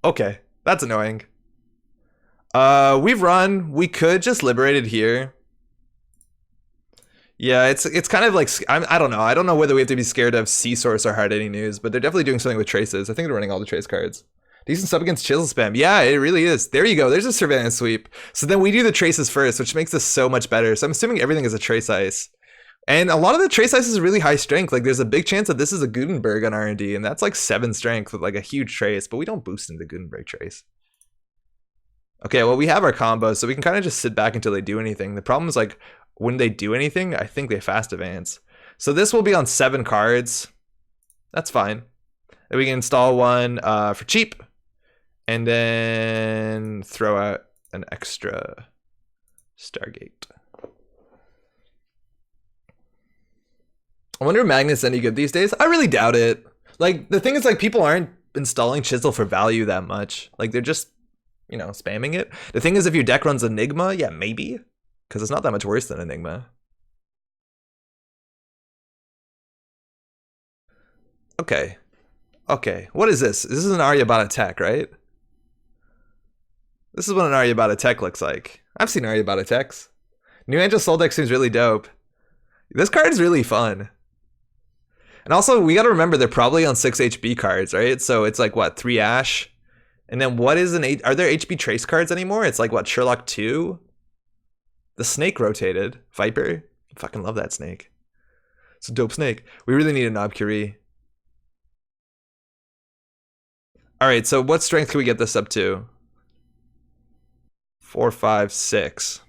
Okay. That's annoying. We've run. We could just liberate it here. Yeah, it's kind of like, I don't know. I don't know whether we have to be scared of C-Source or Hard Any News, but they're definitely doing something with traces. I think they're running all the trace cards. Decent sub against Chisel Spam. Yeah, it really is. There you go. There's a Surveillance Sweep. So then we do the traces first, which makes this so much better. So I'm assuming everything is a trace ice. And a lot of the trace ice is really high strength. Like there's a big chance that this is a Gutenberg on R&D, and that's like 7 strength with like a huge trace, but we don't boost into Gutenberg trace. Okay, well we have our combo, so we can kind of just sit back until they do anything. The problem is like when they do anything, I think they fast advance. So this will be on 7 cards. That's fine. And we can install one for cheap, and then throw out an extra Stargate. I wonder if Magnet's any good these days. I really doubt it. Like, the thing is, like, people aren't installing Chisel for value that much. Like, they're just, you know, spamming it. The thing is, if your deck runs Enigma, yeah, maybe. Because it's not that much worse than Enigma. Okay. Okay. What is this? This is an Aryabhata tech, right? This is what an Aryabhata tech looks like. I've seen Aryabhata techs. New Angel Soul deck seems really dope. This card is really fun. And also, we gotta remember they're probably on 6 HB cards, right? So it's like, what, 3 Ash? And then what is are there HB Trace cards anymore? It's like, what, Sherlock 2? The snake rotated. Viper? I fucking love that snake. It's a dope snake. We really need a Knob Kari. Alright, so what strength can we get this up to? 4, 5, 6.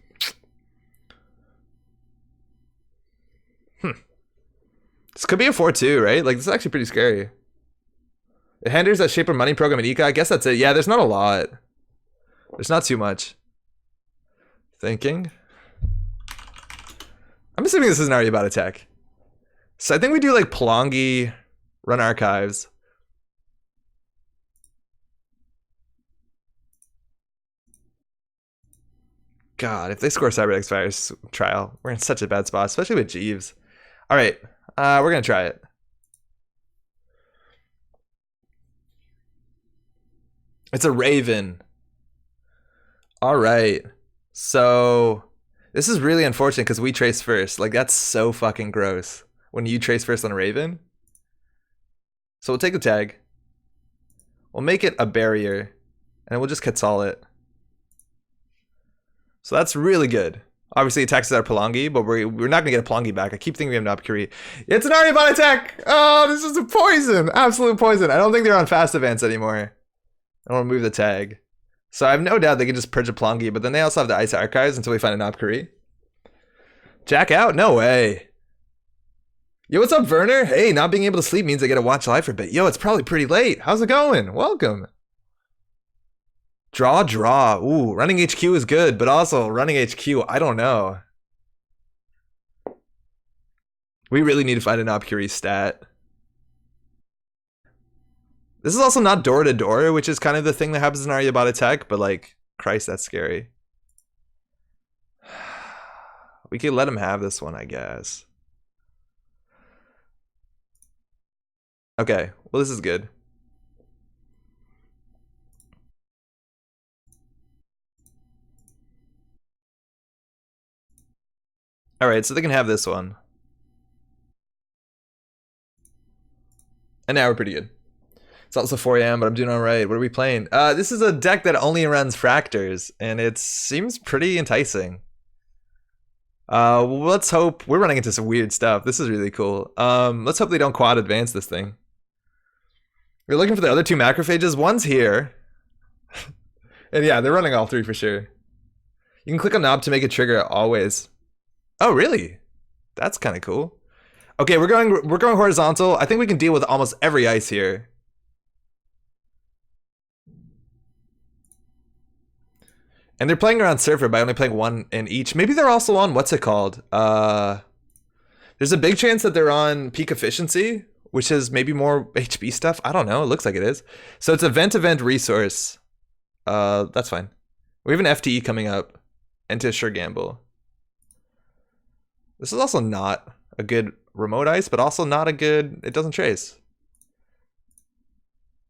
This could be a 4-2, right? Like, this is actually pretty scary. It hinders that Shaper Money program in Ika. I guess that's it. Yeah, there's not a lot. There's not too much. Thinking. I'm assuming this is an Aryabhata tech. So I think we do like Pelongi, run archives. God, if they score Cyberdex Virus Trial, we're in such a bad spot, especially with Jeeves. All right, we're gonna try it. It's a Raven. All right, so this is really unfortunate because we trace first. Like, that's so fucking gross when you trace first on a Raven. So we'll take the tag. We'll make it a barrier, and we'll just Quetzal it. So that's really good. Obviously, it taxes our Palangi, but we're not gonna get a Palangi back. I keep thinking we have an Opkiri. It's an Aryabot attack! Oh, this is a poison! Absolute poison. I don't think they're on fast advance anymore. I don't want to move the tag. So I have no doubt they can just purge a Palangi, but then they also have the Ice Archives until we find an Opkiri. Jack out? No way. Yo, what's up, Werner? Hey, not being able to sleep means I get to watch live for a bit. Yo, it's probably pretty late. How's it going? Welcome. Draw. Ooh, running HQ is good, but also running HQ, I don't know. We really need to find an Opkiri stat. This is also not door to door, which is kind of the thing that happens in Aryabot attack, but like, Christ, that's scary. We could let him have this one, I guess. Okay, well, this is good. All right, so they can have this one. And now we're pretty good. It's also 4 a.m., but I'm doing all right. What are we playing? This is a deck that only runs Fractors, and it seems pretty enticing. Let's hope we're running into some weird stuff. This is really cool. Let's hope they don't quad advance this thing. We're looking for the other two macrophages. One's here. And yeah, they're running all three for sure. You can click on knob to make a trigger always. Oh, really? That's kind of cool. Okay, we're going horizontal. I think we can deal with almost every ice here. And they're playing around Surfer by only playing one in each. Maybe they're also on, what's it called? There's a big chance that they're on Peak Efficiency, which is maybe more HB stuff. I don't know, it looks like it is. So it's event resource. That's fine. We have an FTE coming up. Into Sure Gamble. This is also not a good remote ice, but also not a good, it doesn't trace.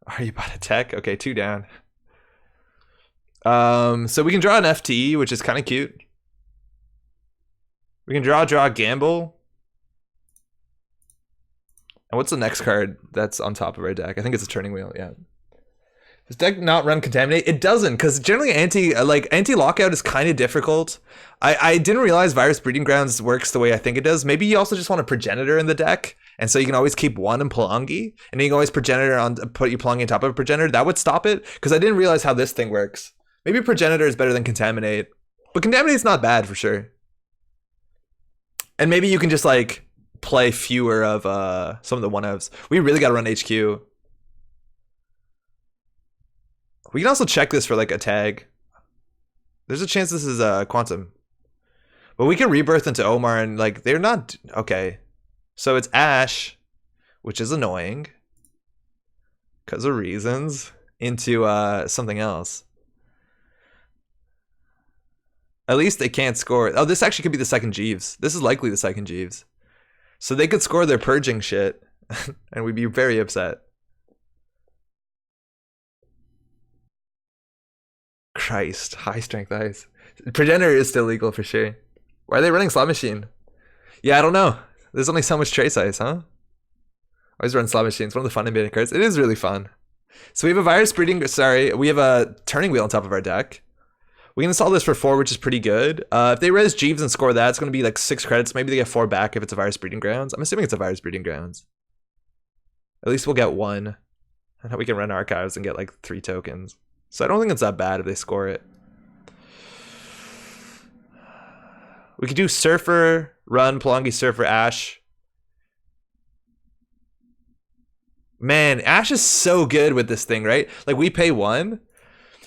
Are you about to tech? Okay, 2 down. So we can draw an FTE, which is kind of cute. We can draw, gamble. And what's the next card that's on top of our deck? I think it's a turning wheel, yeah. Does deck not run Contaminate? It doesn't, because generally anti-lockout is kind of difficult. I didn't realize Virus Breeding Grounds works the way I think it does. Maybe you also just want a Progenitor in the deck, and so you can always keep one in Palangi, and then you can always Progenitor on, put your Palangi on top of a Progenitor. That would stop it, because I didn't realize how this thing works. Maybe Progenitor is better than Contaminate, but Contaminate's not bad for sure. And maybe you can just like play fewer of some of the 1-ofs. We really got to run HQ. We can also check this for like a tag. There's a chance this is Quantum. But we can rebirth into Omar and like they're not okay. So it's Ash, which is annoying. Because of reasons. Into something else. At least they can't score. Oh, this actually could be the second Jeeves. This is likely the second Jeeves. So they could score their purging shit. And we'd be very upset. Christ, high strength ice. Progenitor is still legal for sure. Why are they running Slot Machine? Yeah, I don't know. There's only so much trace ice, huh? Always run Slot Machine. It's one of the fun animated cards. It is really fun. So we have a Virus Breeding, we have a Turning Wheel on top of our deck. We can install this for 4, which is pretty good. If they res Jeeves and score that, it's going to be like 6 credits. Maybe they get 4 back if it's a Virus Breeding Grounds. I'm assuming it's a Virus Breeding Grounds. At least we'll get 1. And we can run Archives and get like 3 tokens. So I don't think it's that bad if they score it. We could do Surfer, run, Palangi, Surfer, Ash. Man, Ash is so good with this thing, right? Like we pay 1.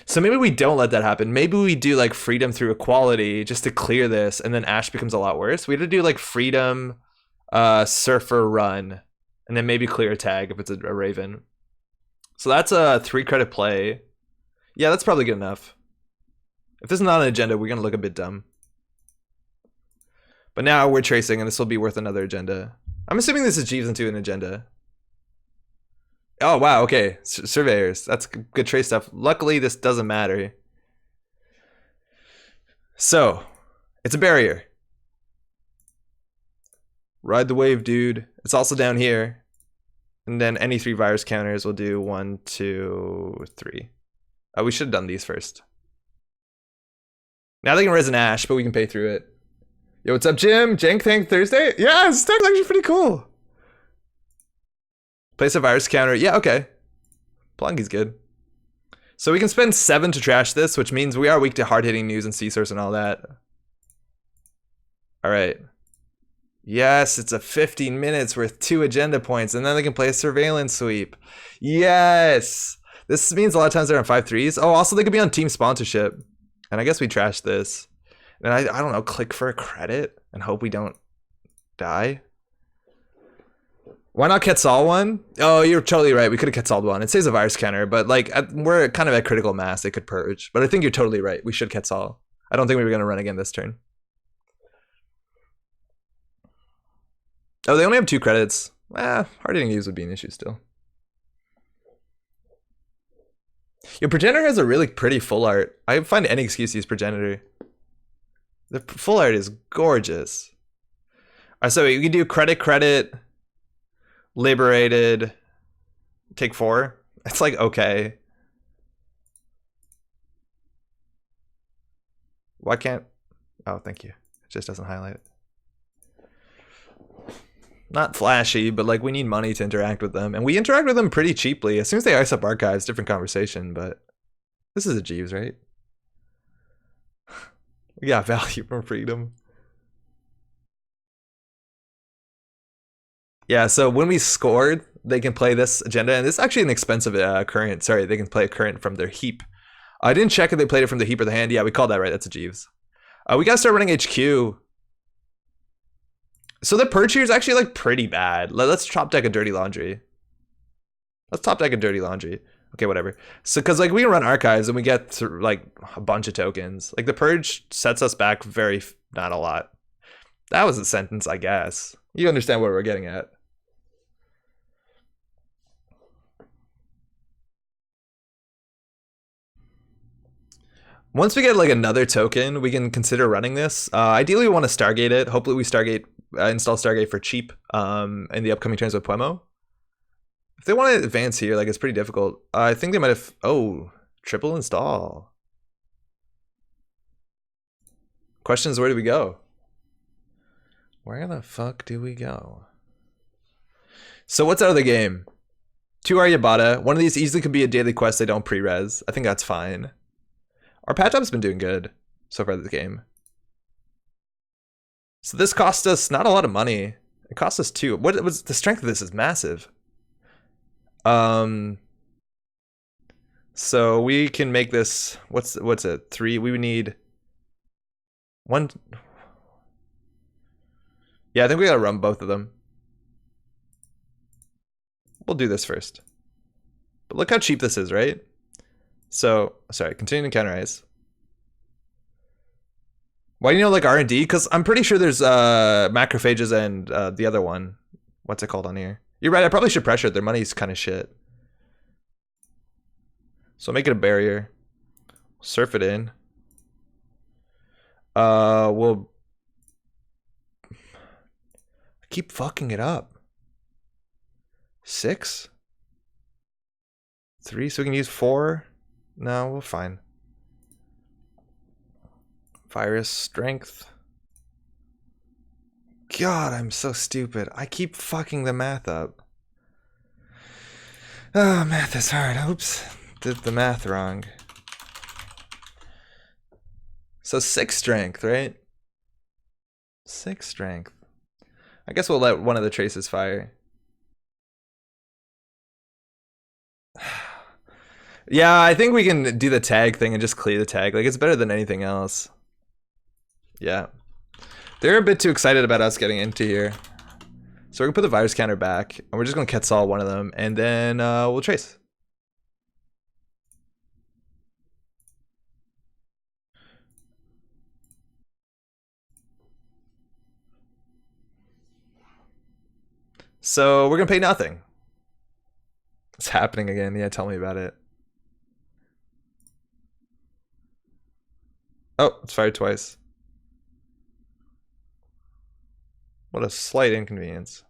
So maybe we don't let that happen. Maybe we do like Freedom through Equality just to clear this, and then Ash becomes a lot worse. We have to do like Freedom, Surfer, run, and then maybe clear a tag if it's a Raven. So that's a 3 credit play. Yeah, that's probably good enough. If this is not an agenda, we're gonna look a bit dumb. But now we're tracing, and this will be worth another agenda. I'm assuming this is Jeeves into an agenda. Oh, wow, okay. Surveyors. That's good trace stuff. Luckily, this doesn't matter. So, it's a barrier. Ride the wave, dude. It's also down here. And then any 3 virus counters will do 1, 2, 3. Oh, we should have done these first. Now they can res an Ash, but we can pay through it. Yo, what's up, Jim? Jank Thank Thursday? Yeah, this deck's actually pretty cool. Place a virus counter. Yeah, okay. Plunky's good. So we can spend 7 to trash this, which means we are weak to hard-hitting news and C-source and all that. Alright. Yes, it's a 15 minutes worth 2 agenda points, and then they can play a surveillance sweep. Yes! This means a lot of times they're on 5-3s. Oh, also they could be on team sponsorship. And I guess we trash this. And I don't know, click for a credit and hope we don't die. Why not Quetzal one? Oh, you're totally right. We could have Quetzal one. It saves a virus counter, but like we're kind of at critical mass. They could purge. But I think you're totally right. We should Quetzal. I don't think we were going to run again this turn. Oh, they only have 2 credits. Hard hitting use would be an issue still. Your Progenitor has a really pretty full art. I find any excuse to use Progenitor. The full art is gorgeous. Alright, so we can do credit, liberated, take 4. It's like okay. Why can't? Oh, thank you. It just doesn't highlight it. Not flashy, but like we need money to interact with them, and we interact with them pretty cheaply. As soon as they ice up archives, different conversation. But this is a Jeeves, right? We got value from freedom. Yeah, so when we scored, they can play this agenda, and this is actually an expensive current. Sorry, they can play a current from their heap. I didn't check if they played it from the heap or the hand. Yeah, we called that right. That's a Jeeves. We gotta start running HQ. So the purge here is actually like pretty bad. Let's top deck a dirty laundry. Let's top deck a dirty laundry. Okay, whatever. So because like we can run archives and we get to, like a bunch of tokens. Like the purge sets us back not a lot. That was a sentence, I guess. You understand what we're getting at. Once we get like another token, we can consider running this. Ideally, we want to Stargate it. Hopefully, we install Stargate for cheap in the upcoming turns with Puemo. If they want to advance here, like it's pretty difficult. I think they might have. Oh, triple install. Question is, where do we go? Where the fuck do we go? So what's out of the game? 2 Aryabhata. One of these easily could be a daily quest they don't pre-res. I think that's fine. Our patch up's been doing good so far this game. So this cost us not a lot of money. It cost us 2. What was the strength of this is massive. So we can make this what's it? 3. We would need 1. Yeah, I think we gotta run both of them. We'll do this first. But look how cheap this is, right? So, sorry, continue to counterize. Why do you know like R&D? Because I'm pretty sure there's macrophages and the other one. What's it called on here? You're right, I probably should pressure it. Their money's kind of shit. So make it a barrier. Surf it in. We'll... I keep fucking it up. 6? 3, so we can use 4? No, we're fine. Virus strength. God, I'm so stupid. I keep fucking the math up. Oh, math is hard. Oops. Did the math wrong. So 6 strength, right? 6 strength. I guess we'll let one of the traces fire. Yeah, I think we can do the tag thing and just clear the tag. Like, it's better than anything else. Yeah. They're a bit too excited about us getting into here. So we're going to put the virus counter back. And we're just going to Quetzal one of them. And then we'll trace. So we're gonna pay nothing. It's happening again. Yeah, tell me about it. Oh, it's fired twice. What a slight inconvenience.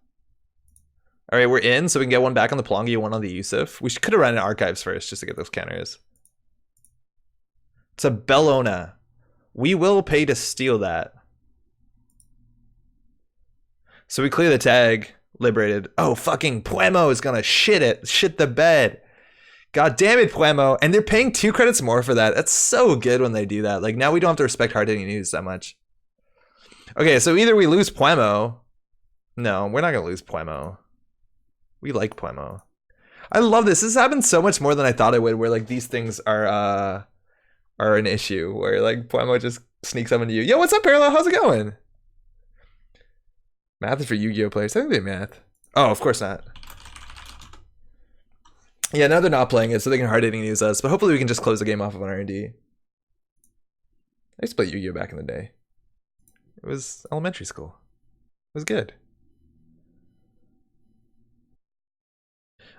All right, we're in, so we can get one back on the Plongi, one on the Yusuf. We could have run in archives first just to get those counters. It's a Bellona. We will pay to steal that. So we clear the tag. Liberated. Oh, fucking Puemo is gonna shit the bed. God damn it, Puemo. And they're paying 2 credits more for that. That's so good when they do that. Like, now we don't have to respect hard-hitting news that much. Okay, so either we lose Puemo. No, we're not gonna lose Puemo. We like Puemo. I love this. This happens so much more than I thought it would, where like these things are an issue, where like Puemo just sneaks up into you. Yo, what's up, Parallel? How's it going? Math is for Yu-Gi-Oh players. I think they math. Oh, of course not. Yeah, now they're not playing it, so they can hard-hitting use us. But hopefully we can just close the game off of an R&D. I used to play Yu-Gi-Oh back in the day. It was elementary school. It was good.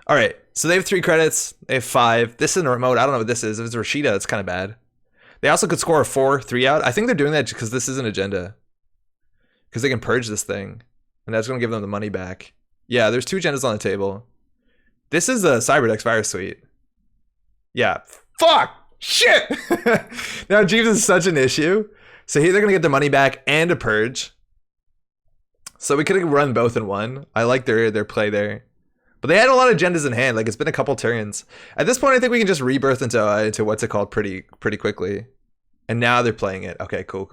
All right, so they have 3 credits. They have 5. This isn't a remote. I don't know what this is. If it's Rashida, it's kind of bad. They also could score a 4-3 out. I think they're doing that because this is an agenda. Because they can purge this thing. And that's going to give them the money back. Yeah, there's 2 agendas on the table. This is a Cyberdex Virus Suite. Yeah. Fuck! Shit! Now, Jeeves is such an issue. So here they're going to get their money back and a purge. So we could have run both in one. I like their play there. But they had a lot of agendas in hand. Like, it's been a couple turns. At this point, I think we can just rebirth into what's it called pretty quickly. And now they're playing it. Okay, cool.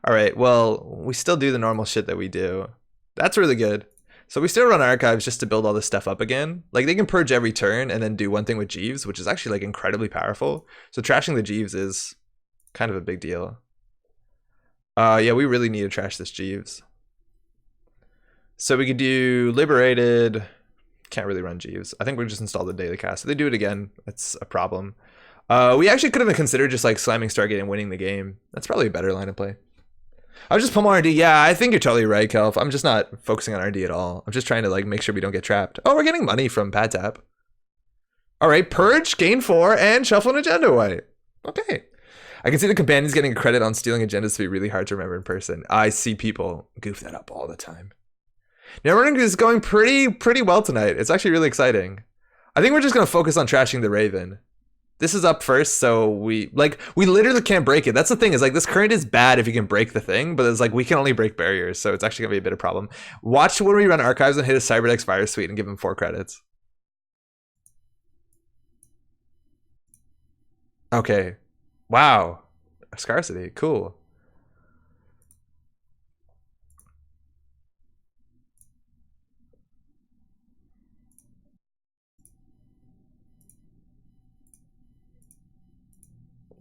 All right, well, we still do the normal shit that we do. That's really good. So we still run archives just to build all this stuff up again. Like, they can purge every turn and then do one thing with Jeeves, which is actually like incredibly powerful. So trashing the Jeeves is kind of a big deal. Yeah, we really need to trash this Jeeves. So we could do Liberated. Can't really run Jeeves. I think we just install the daily cast. If they do it again, that's a problem. We actually could have considered just like slamming Stargate and winning the game. That's probably a better line of play. I was just pulling R&D. Yeah, I think you're totally right, Kelf. I'm just not focusing on R&D at all. I'm just trying to like make sure we don't get trapped. Oh, we're getting money from Pad Tap. All right, purge, gain 4, and shuffle an agenda away. Okay. I can see the companions getting a credit on stealing agendas to be really hard to remember in person. I see people goof that up all the time. Netrunner is going pretty well tonight. It's actually really exciting. I think we're just gonna focus on trashing the Raven. This is up first, so we literally can't break it. That's the thing, is like this current is bad if you can break the thing, but it's like we can only break barriers, so it's actually gonna be a bit of a problem. Watch when we run archives and hit a Cyberdex Virus Suite and give him 4 credits. Okay. Wow. Scarcity. Cool.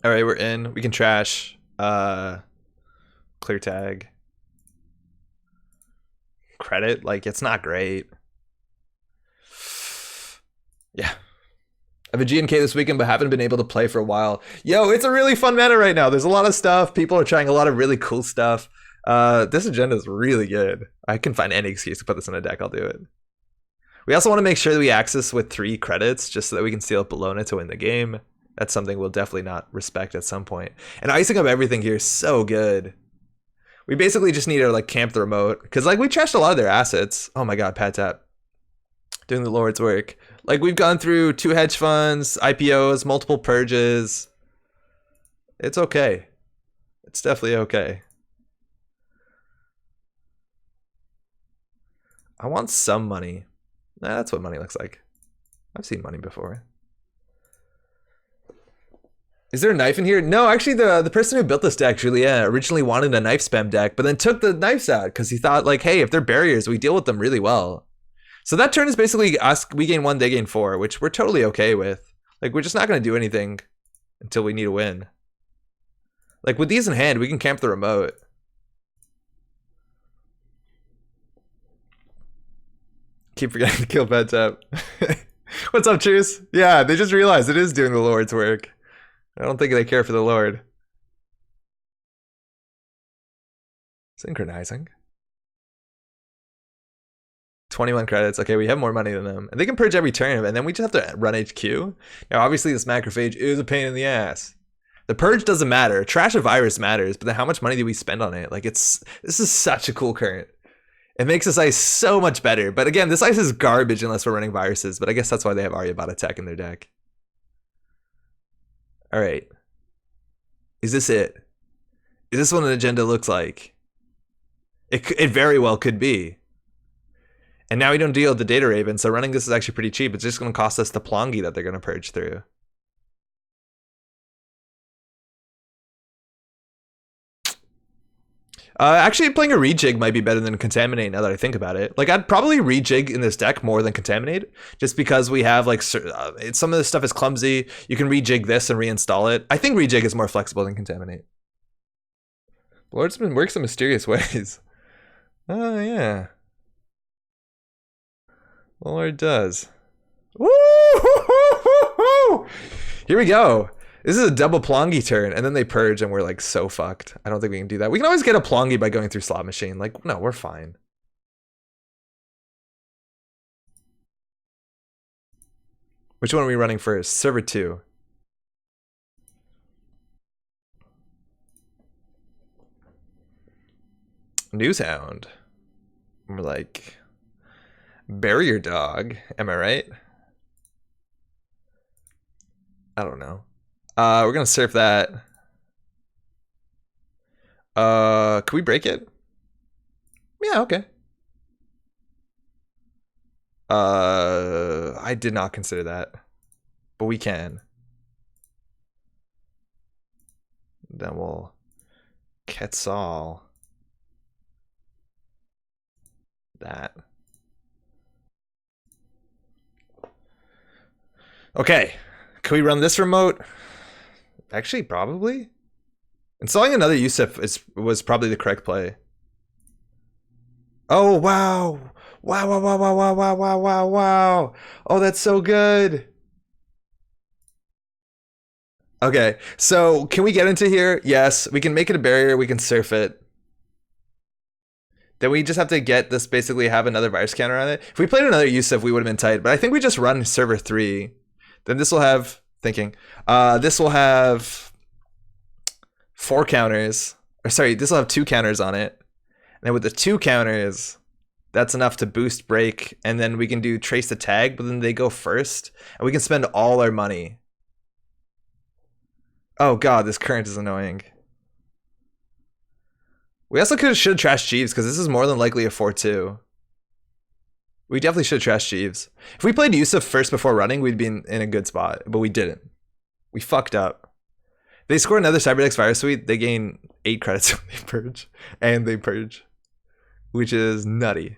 All right, we're in. We can trash. Clear tag. Credit, like, it's not great. Yeah. I have a GNK this weekend, but haven't been able to play for a while. Yo, it's a really fun meta right now. There's a lot of stuff. People are trying a lot of really cool stuff. This agenda is really good. I can find any excuse to put this in a deck. I'll do it. We also want to make sure that we access with 3 credits just so that we can steal up Bellona to win the game. That's something we'll definitely not respect at some point. And icing up everything here is so good. We basically just need to like camp the remote because like we trashed a lot of their assets. Oh my god, Pad Tap. Doing the Lord's work. Like we've gone through 2 hedge funds, IPOs, multiple purges. It's okay. It's definitely okay. I want some money. Nah, that's what money looks like. I've seen money before. Is there a knife in here? No, actually the person who built this deck, Julien, originally wanted a knife spam deck, but then took the knives out because he thought like, hey, if they're barriers, we deal with them really well. So that turn is basically us, we gain 1, they gain 4, which we're totally okay with. Like, we're just not going to do anything until we need a win. Like, with these in hand, we can camp the remote. Keep forgetting to kill Pad Tap. What's up, Truce? Yeah, they just realized it is doing the Lord's work. I don't think they care for the Lord. Synchronizing. 21 credits. Okay, we have more money than them. And they can purge every turn, and then we just have to run HQ. Now, obviously, this macrophage is a pain in the ass. The purge doesn't matter. Trash a virus matters, but then how much money do we spend on it? Like, this is such a cool current. It makes this ice so much better. But again, this ice is garbage unless we're running viruses. But I guess that's why they have Aryabhata Tech in their deck. All right. Is this it? Is this what an agenda looks like? It very well could be. And now we don't deal with the Data Raven, so running this is actually pretty cheap. It's just going to cost us the Plongi that they're going to purge through. Actually, playing a rejig might be better than Contaminate now that I think about it. Like, I'd probably rejig in this deck more than Contaminate, just because we have, like, some of this stuff is clumsy. You can rejig this and reinstall it. I think rejig is more flexible than Contaminate. Lord's been works in mysterious ways. Oh, yeah. The Lord does. Woo! Here we go. This is a double Plongi turn, and then they purge, and we're like so fucked. I don't think we can do that. We can always get a Plongi by going through Slot Machine. Like, no, we're fine. Which one are we running first? Server 2. Newshound. We're like, Barrier Dog. Am I right? I don't know. We're gonna surf that. Can we break it? Yeah, okay. I did not consider that, but we can. Then we'll Quetzal that. Okay, can we run this remote? Actually, probably. Installing another Yusuf was probably the correct play. Oh, wow. Wow, wow, wow, wow, wow, wow, wow, wow, wow. Oh, that's so good. Okay, so can we get into here? Yes, we can make it a barrier. We can surf it. Then we just have to get this, basically have another virus counter on it. If we played another Yusuf, we would have been tight. But I think we just run server 3. Then this will have... this will have 4 counters, or sorry, this will have 2 counters on it. And then with the 2 counters, that's enough to boost break, and then we can do trace the tag, but then they go first, and we can spend all our money. Oh god, this current is annoying. We also should trash Jeeves, because this is more than likely a 4-2. We definitely should trash Jeeves. If we played Yusuf first before running, we'd be in a good spot, but we didn't. We fucked up. They score another Cyberdex Virus Suite, they gain 8 credits when they purge. And they purge. Which is nutty.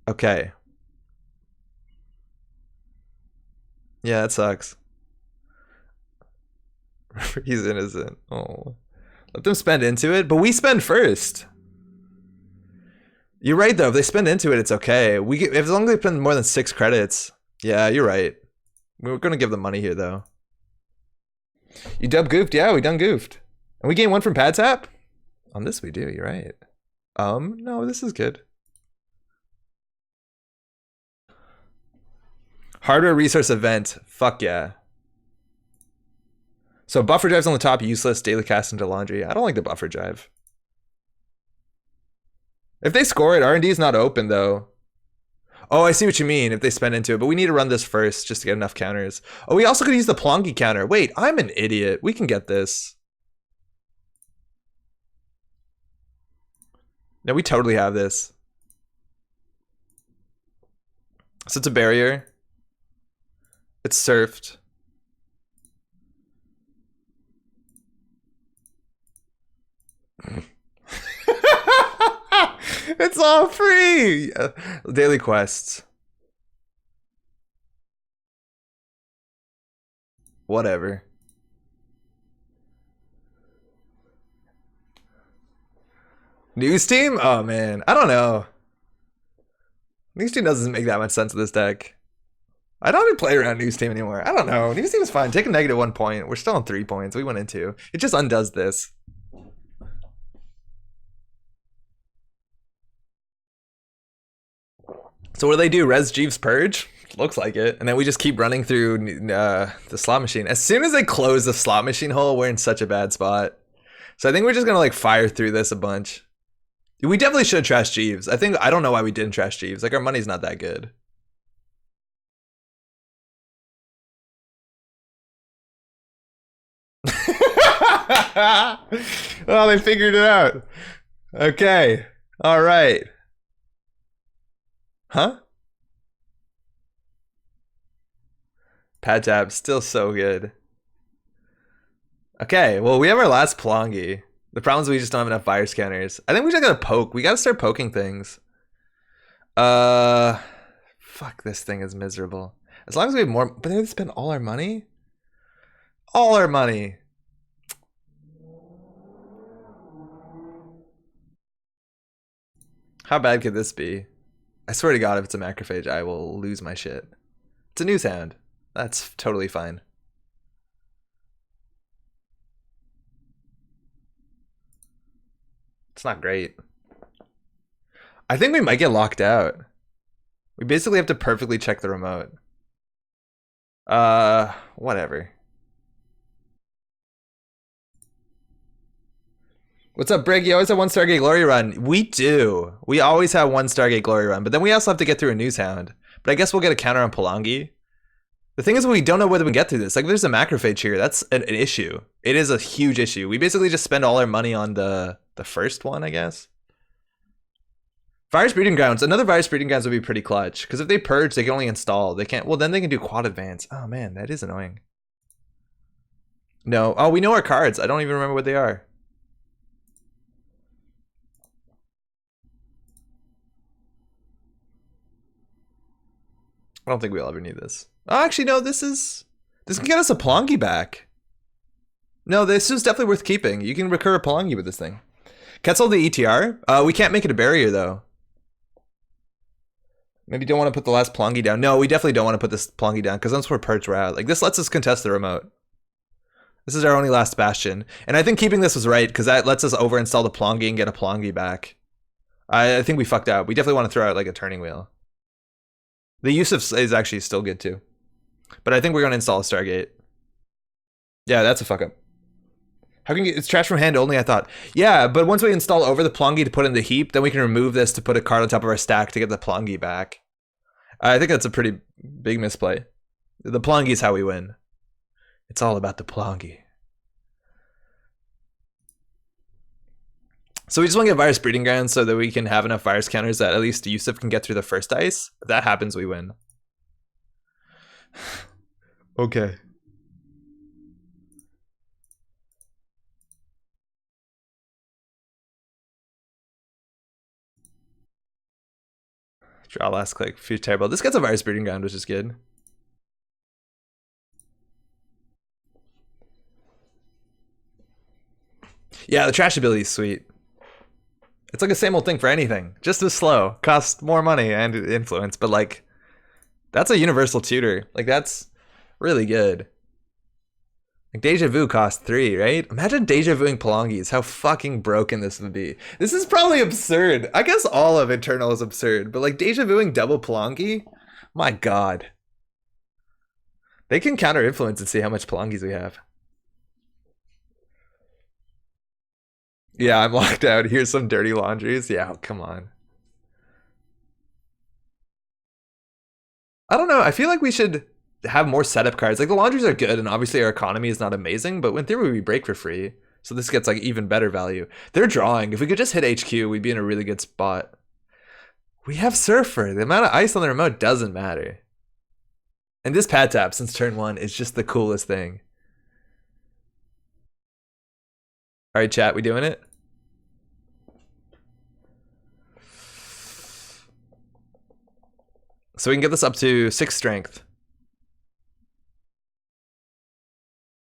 Okay. Yeah, that sucks. He's innocent. Oh. Let them spend into it, but we spend first. You're right though, if they spend into it, it's okay. As long as they spend more than 6 credits. Yeah, you're right. We're gonna give them money here though. You dub goofed? Yeah, we done goofed. And we gain 1 from pad tap? On this we do, you're right. No, this is good. Hardware resource event. Fuck yeah. So buffer drive's on the top, useless, daily cast into laundry. I don't like the buffer drive. If they score it, R&D is not open though. Oh, I see what you mean, if they spend into it, but we need to run this first just to get enough counters. Oh, we also could use the Plongi counter. Wait, I'm an idiot. We can get this. No, we totally have this. So it's a barrier. It's surfed. It's all free. Daily quests. Whatever. News team? Oh man, I don't know. News team doesn't make that much sense with this deck. I don't even play around news team anymore. I don't know. News team is fine. Take a -1 point. We're still on 3 points. We went into. It just undoes this. So what do they do? Res Jeeves Purge? Looks like it. And then we just keep running through the slot machine. As soon as they close the slot machine hole, we're in such a bad spot. So I think we're just gonna like fire through this a bunch. We definitely should trash Jeeves. I don't know why we didn't trash Jeeves. Like, our money's not that good. Well, they figured it out. Okay. All right. Huh? Pad tab, still so good. Okay, well, we have our last Plongi. The problem is we just don't have enough virus scanners. I think we just gotta poke. We gotta start poking things. Fuck, this thing is miserable. As long as we have more, but they spend all our money? All our money. How bad could this be? I swear to God, if it's a macrophage, I will lose my shit. It's a news hound. That's totally fine. It's not great. I think we might get locked out. We basically have to perfectly check the remote. Whatever. What's up, Brig? You always have one Stargate Glory run. We do. We always have one Stargate Glory run, but then we also have to get through a news hound. But I guess we'll get a counter on Palangi. The thing is, we don't know whether we can get through this. Like, there's a macrophage here. That's an issue. It is a huge issue. We basically just spend all our money on the first one, I guess. Virus Breeding Grounds. Another Virus Breeding Grounds would be pretty clutch. Because if they purge, they can only install. They can't. Well, then they can do quad advance. Oh, man, that is annoying. No. Oh, we know our cards. I don't even remember what they are. I don't think we'll ever need this. Oh, actually, no, this can get us a Plongi back. No, this is definitely worth keeping. You can recur a Plongi with this thing. Quetzal the ETR? We can't make it a barrier, though. Maybe you don't want to put the last Plongi down. No, we definitely don't want to put this Plongi down, because once we're purged, we're out. Like, this lets us contest the remote. This is our only last bastion. And I think keeping this was right, because that lets us overinstall the Plongi and get a Plongi back. I think we fucked out. We definitely want to throw out, like, a turning wheel. The Yusuf is actually still good too. But I think we're going to install a Stargate. Yeah, that's a fuck up. How can you, it's trash from hand only, I thought. Yeah, but once we install over the Plongi to put in the heap, then we can remove this to put a card on top of our stack to get the Plongi back. I think that's a pretty big misplay. The Plongi is how we win. It's all about the Plongi. So we just want to get Virus Breeding Grounds so that we can have enough virus counters that at least Yusuf can get through the first ice. If that happens, we win. Okay. Draw last click. Few terrible. This gets a Virus Breeding Ground, which is good. Yeah, the trash ability is sweet. It's like the same old thing for anything. Just as slow. Costs more money and influence, but like, that's a universal tutor. Like, that's really good. Like, Deja Vu costs 3, right? Imagine Deja Vuing Palongis. How fucking broken this would be. This is probably absurd. I guess all of Eternal is absurd, but like Deja Vuing double Palongi? My god. They can counter influence and see how much Palongis we have. Yeah, I'm locked out. Here's some dirty laundries. Yeah, come on. I don't know. I feel like we should have more setup cards. Like, the laundries are good, and obviously our economy is not amazing, but in theory we break for free. So this gets like even better value. They're drawing. If we could just hit HQ, we'd be in a really good spot. We have Surfer. The amount of ice on the remote doesn't matter. And this pad tap since turn 1 is just the coolest thing. All right, chat, we doing it? So we can get this up to 6 strength.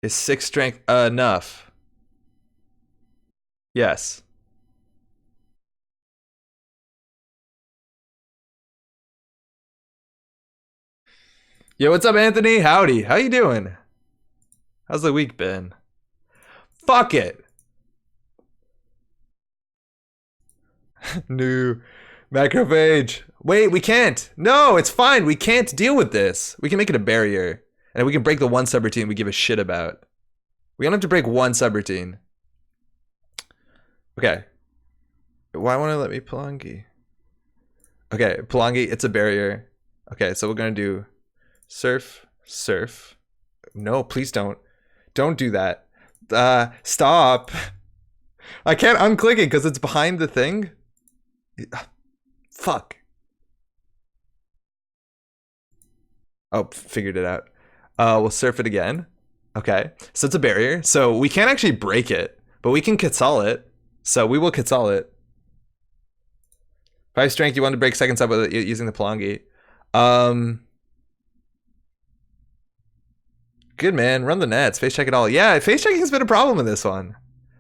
Is 6 strength enough? Yes. Yo, what's up, Anthony? Howdy. How you doing? How's the week been? Fuck it. New macrophage. Wait, we can't. No, it's fine. We can't deal with this. We can make it a barrier. And we can break the one subroutine we give a shit about. We don't have to break one subroutine. Okay. Why won't it let me Palangi? Okay, Palangi, it's a barrier. Okay, so we're gonna do surf, surf. No, please don't. Don't do that. Stop. I can't unclick it because it's behind the thing. Fuck. Oh, figured it out. We'll surf it again. Okay, so it's a barrier. So we can't actually break it, but we can Quetzal it. So we will Quetzal it. 5 strength, you want to break second sub with it using the Palangi. Good, man. Run the nets. Face check it all. Yeah, face checking has been a problem in this one.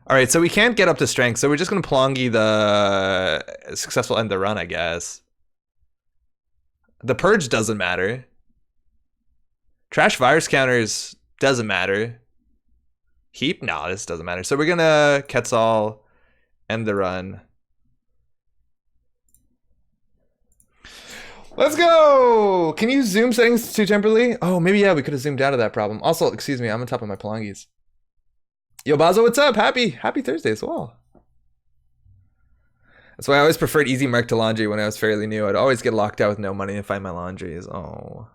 All right, so we can't get up to strength, so we're just going to Palangi the successful end the run, I guess. The purge doesn't matter. Trash virus counters doesn't matter. Heap? No, this doesn't matter. So we're going to Quetzal end the run. Let's go! Can you zoom settings too temporarily? Oh, maybe, yeah, we could have zoomed out of that problem. Also, excuse me, I'm on top of my Palangis. Yo, Bazo, what's up? Happy Thursday as well. That's why I always preferred easy mark to laundry when I was fairly new. I'd always get locked out with no money and find my laundries. Oh.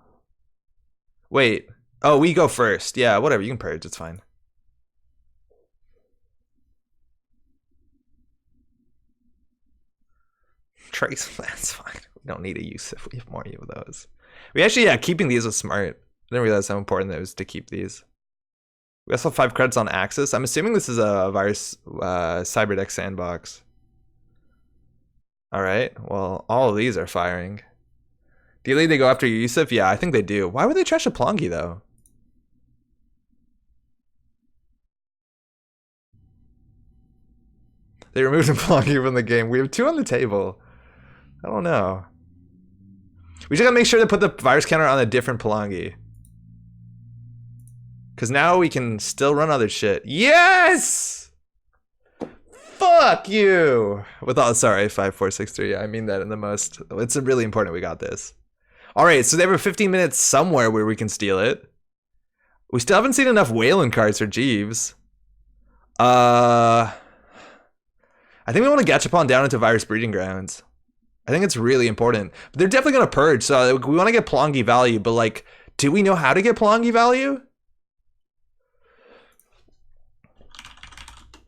Wait. Oh, we go first. Yeah, whatever. You can purge. It's fine. Trace, that's fine. We don't need a Yusuf. We have more of those. We actually, yeah, keeping these was smart. I didn't realize how important it was to keep these. We also have 5 credits on Axis. I'm assuming this is a virus Cyberdeck sandbox. Alright, well, all of these are firing. Do you think they go after Yusuf? Yeah, I think they do. Why would they trash a Plongi, though? They removed a Plongi from the game. We have 2 on the table. I don't know. We just gotta make sure to put the virus counter on a different Palangi. Because now we can still run other shit. Yes! Fuck you! With all, sorry, 5, 4, 6, 3. I mean that in the most. It's really important we got this. Alright, so they have a 15 minutes somewhere where we can steal it. We still haven't seen enough Whalen cards for Jeeves. I think we want to Gachapon down into Virus Breeding Grounds. I think it's really important. But they're definitely going to purge, so we want to get Plongi value, but like, do we know how to get Plongi value?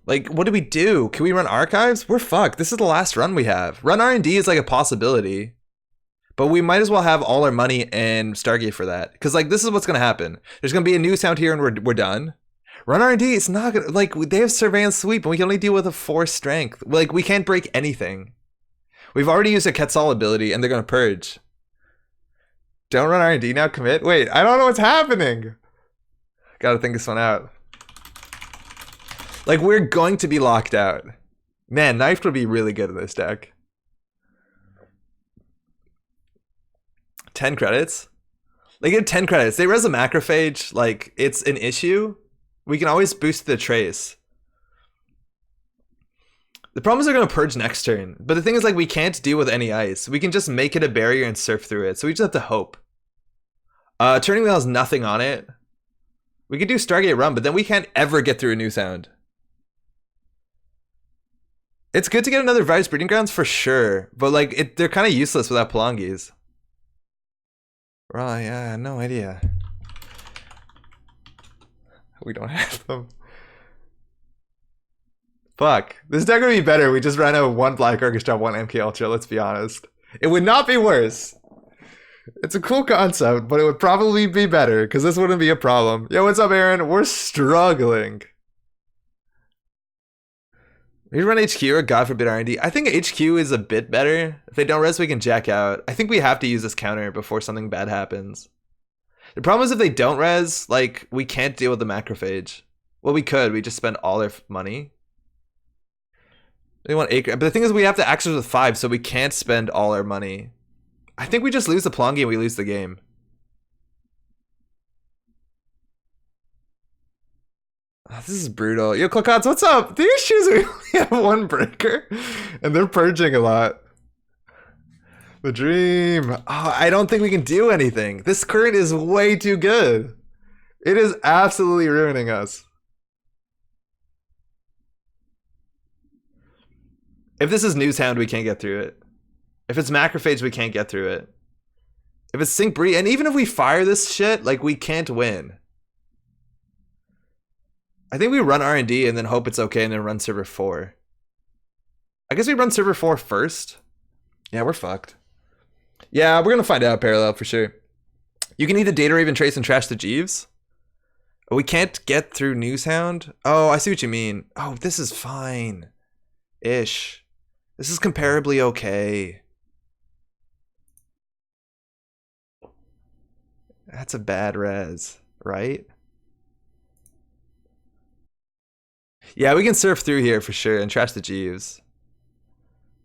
Like, what do we do? Can we run archives? We're fucked. This is the last run we have. Run R&D is like a possibility. But we might as well have all our money and Stargate for that. Because like, this is what's going to happen. There's going to be a new sound here and we're done. Run R&D, it's not gonna, like, they have Surveillance Sweep and we can only deal with a 4 strength. Like, we can't break anything. We've already used a Quetzal ability and they're gonna purge. Don't run R&D now, commit? Wait, I don't know what's happening. Gotta think this one out. Like, we're going to be locked out. Man, Knifed would be really good in this deck. 10 credits? They get 10 credits. They res a Macrophage, like, it's an issue. We can always boost the trace. The problem is they're going to purge next turn. But the thing is, like, we can't deal with any ice. We can just make it a barrier and surf through it. So we just have to hope. Turning Wheel has nothing on it. We could do Stargate Run, but then we can't ever get through a new sound. It's good to get another Virus Breeding Grounds for sure. But, like, they're kind of useless without Palangis. Right, yeah, no idea. We don't have them. Fuck. This deck would be better. We just ran a 1 Black Orchestra, 1 MK Ultra, let's be honest. It would not be worse. It's a cool concept, but it would probably be better, because this wouldn't be a problem. Yo, what's up, Aaron? We're struggling. We run HQ or God forbid R&D. I think HQ is a bit better. If they don't res, we can jack out. I think we have to use this counter before something bad happens. The problem is if they don't res, like, we can't deal with the Macrophage. Well, we could. We just spend all their money. We want Acre. But the thing is, we have to access with 5, so we can't spend all our money. I think we just lose the Plongi and we lose the game. Oh, this is brutal. Yo, Clacots, what's up? The issue is we only have 1 breaker, and they're purging a lot. The dream. Oh, I don't think we can do anything. This current is way too good. It is absolutely ruining us. If this is Newshound, we can't get through it. If it's Macrophage, we can't get through it. If it's Sync Bree, and even if we fire this shit, like, we can't win. I think we run R&D and then hope it's okay and then run server 4. I guess we run server 4 first. Yeah, we're fucked. Yeah, we're gonna find out parallel for sure. You can either data Raven Trace and trash the Jeeves. We can't get through Newshound. Oh, I see what you mean. Oh, this is fine. Ish. This is comparably okay. That's a bad res, right? Yeah, we can surf through here for sure and trash the Jeeves.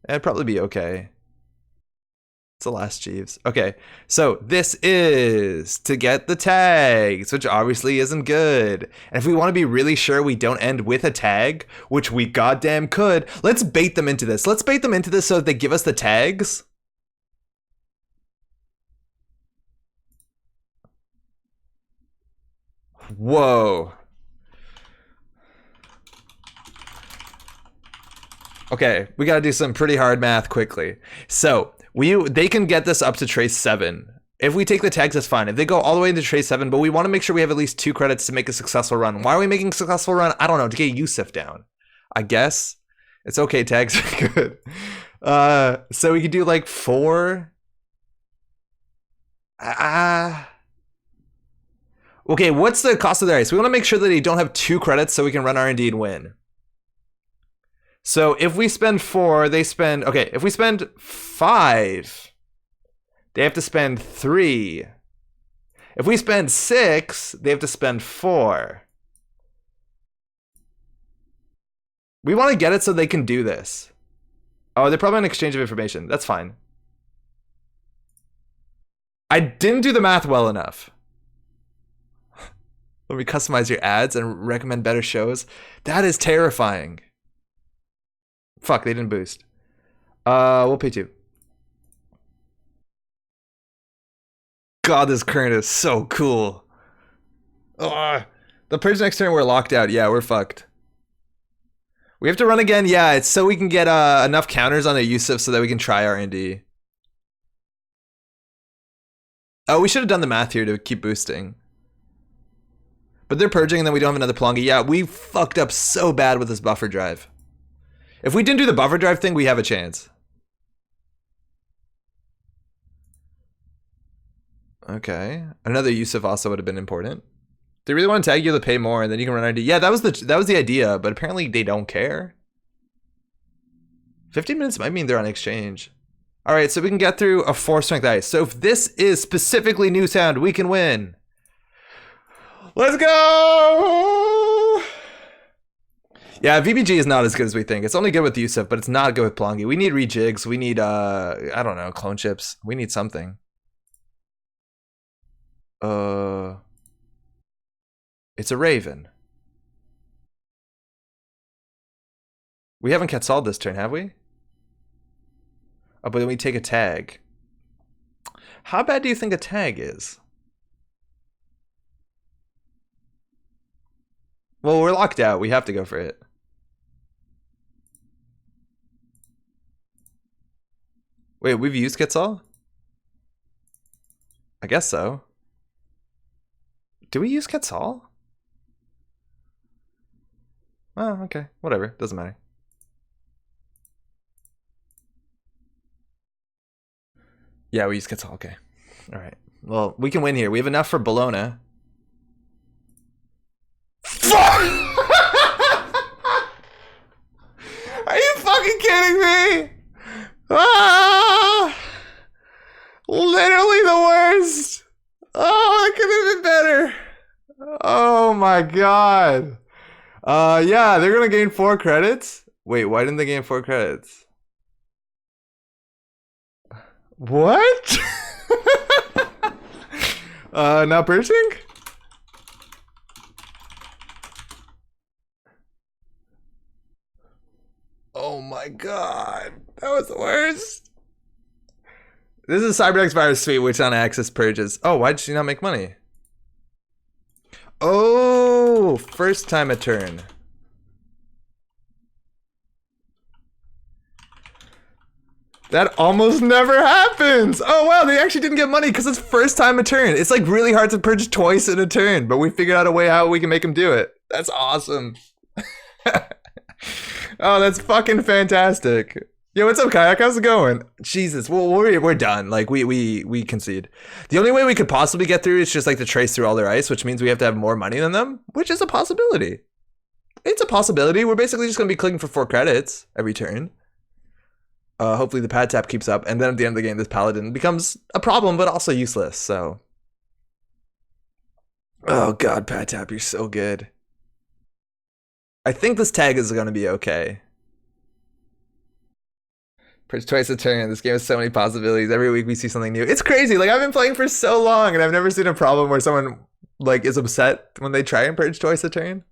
It'd probably be okay. It's the last Jeeves. Okay, so this is to get the tags, which obviously isn't good. And if we want to be really sure we don't end with a tag, which we goddamn could, let's bait them into this. Let's bait them into this so that they give us the tags. Whoa. Okay, we gotta do some pretty hard math quickly. So they can get this up to trace 7. If we take the tags, that's fine. If they go all the way into trace 7, but we want to make sure we have at least 2 credits to make a successful run. Why are we making a successful run? I don't know, to get Yusuf down. I guess. It's okay, tags are good. So we could do like 4. Okay, what's the cost of the ice? We want to make sure that they don't have 2 credits so we can run R&D and win. So if we spend 4, they spend... Okay, if we spend 5, they have to spend 3. If we spend 6, they have to spend 4. We want to get it so they can do this. Oh, they're probably an exchange of information. That's fine. I didn't do the math well enough. Let me customize your ads and recommend better shows. That is terrifying. Fuck, they didn't boost. We'll pay 2. God, this current is so cool. Ugh. The person next turn, we're locked out. Yeah, we're fucked. We have to run again. Yeah, it's so we can get enough counters on the Yusuf so that we can try R&D. Oh, we should have done the math here to keep boosting. But they're purging and then we don't have another Plongi. Yeah, we fucked up so bad with this buffer drive. If we didn't do the buffer drive thing, we have a chance. Okay. Another Yusuf also would have been important. They really want to tag you to pay more and then you can run ID. Yeah, that was the idea, but apparently they don't care. 15 minutes might mean they're on exchange. All right, so we can get through a 4 strength ice. So if this is specifically Newshound, we can win. Let's go! Yeah, VBG is not as good as we think. It's only good with Yusuf, but it's not good with Plongi. We need rejigs. We need, I don't know, clone chips. We need something. It's a Raven. We haven't Quetzal this turn, have we? Oh, but then we take a tag. How bad do you think a tag is? Well, we're locked out. We have to go for it. Wait, we've used Quetzal? I guess so. Do we use Quetzal? Oh, okay. Whatever. Doesn't matter. Yeah, we use Quetzal. Okay. All right. Well, we can win here. We have enough for Bologna. Fuck! Are you fucking kidding me? Ah! Literally the worst. Oh, it could have been better. Oh my god. Yeah, they're gonna gain 4 credits. Wait, why didn't they gain 4 credits? What? Not purging? Oh my god. That was the worst. This is a Cyberdex virus suite, which on Axis purges. Oh, why did she not make money? Oh, first time a turn. That almost never happens. Oh wow, they actually didn't get money because it's first time a turn. It's like really hard to purge twice in a turn, but we figured out a way how we can make them do it. That's awesome. Oh, that's fucking fantastic. Yo, what's up, Kayak? How's it going? Jesus, well, we're done. Like we concede. The only way we could possibly get through is just like to trace through all their ice, which means we have to have more money than them, which is a possibility. It's a possibility. We're basically just gonna be clicking for 4 credits every turn. Hopefully the pad tap keeps up, and then at the end of the game, this paladin becomes a problem, but also useless. So, oh god, pad tap, you're so good. I think this tag is gonna be okay. Purge twice a turn. This game has so many possibilities. Every week we see something new. It's crazy. Like I've been playing for so long, and I've never seen a problem where someone like is upset when they try and purge twice a turn.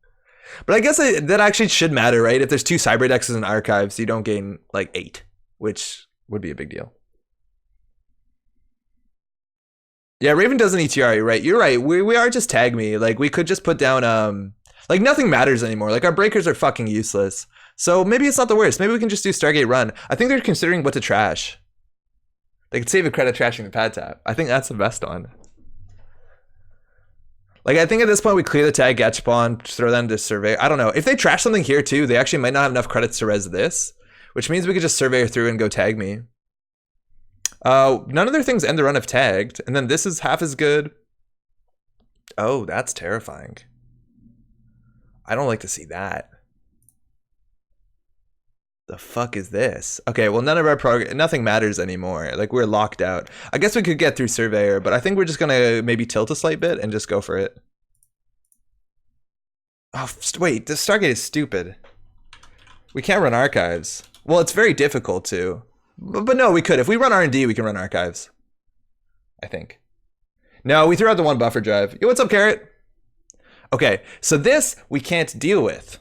But I guess that actually should matter, right? If there's 2 Cyberdexes in archives, you don't gain like 8. Which would be a big deal. Yeah, Raven doesn't ETR, you're right. You're right. We are just tag me. Like we could just put down like nothing matters anymore. Like our breakers are fucking useless. So maybe it's not the worst. Maybe we can just do Stargate Run. I think they're considering what to trash. They could save a credit trashing the pad tap. I think that's the best one. Like I think at this point we clear the tag, get spawn, throw that into survey. I don't know. If they trash something here too, they actually might not have enough credits to res this. Which means we could just survey through and go tag me. None of their things end the run if tagged. And then this is half as good. Oh, that's terrifying. I don't like to see that. The fuck is this? Okay, well none of our nothing matters anymore. Like we're locked out. I guess we could get through Surveyor, but I think we're just gonna maybe tilt a slight bit and just go for it. Oh, wait, this Stargate is stupid. We can't run archives. Well, it's very difficult to. But no, we could. If we run R&D, we can run archives. I think. No, we threw out the 1 buffer drive. Yo, what's up, Carrot? Okay, so this we can't deal with.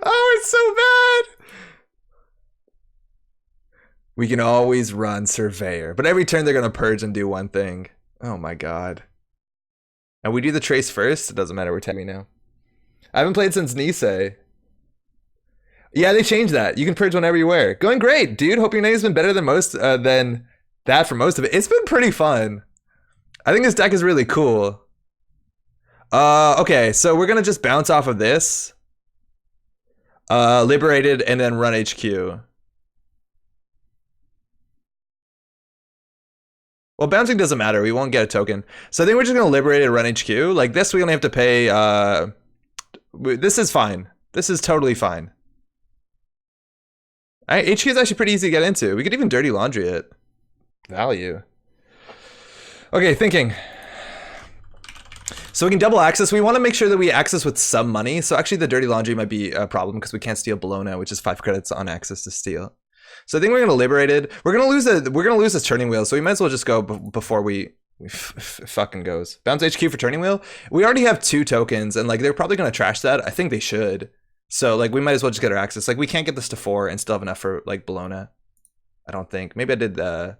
Oh, it's so bad. We can always run Surveyor. But every turn they're going to purge and do one thing. Oh my god. And we do the trace first. It doesn't matter. We're tagging now. I haven't played since Nisei. Yeah, they changed that. You can purge whenever you wear. Going great, dude. Hope your night's been better than that for most of it. It's been pretty fun. I think this deck is really cool. Okay, so we're gonna just bounce off of this. Liberated and then run HQ. Well, bouncing doesn't matter. We won't get a token. So I think we're just going to liberate it and run HQ. Like this, we only have to pay... this is fine. This is totally fine. HQ is actually pretty easy to get into. We could even dirty laundry it. Value. Okay, thinking. So we can double access. We want to make sure that we access with some money. So actually the dirty laundry might be a problem because we can't steal Bologna, which is 5 credits on access to steal. So I think we're gonna liberate it. We're gonna lose this turning wheel, so we might as well just go before we fucking goes. Bounce HQ for turning wheel. We already have 2 tokens, and like they're probably gonna trash that. I think they should. So like we might as well just get our access. Like we can't get this to 4 and still have enough for like Bologna. I don't think. Maybe I did the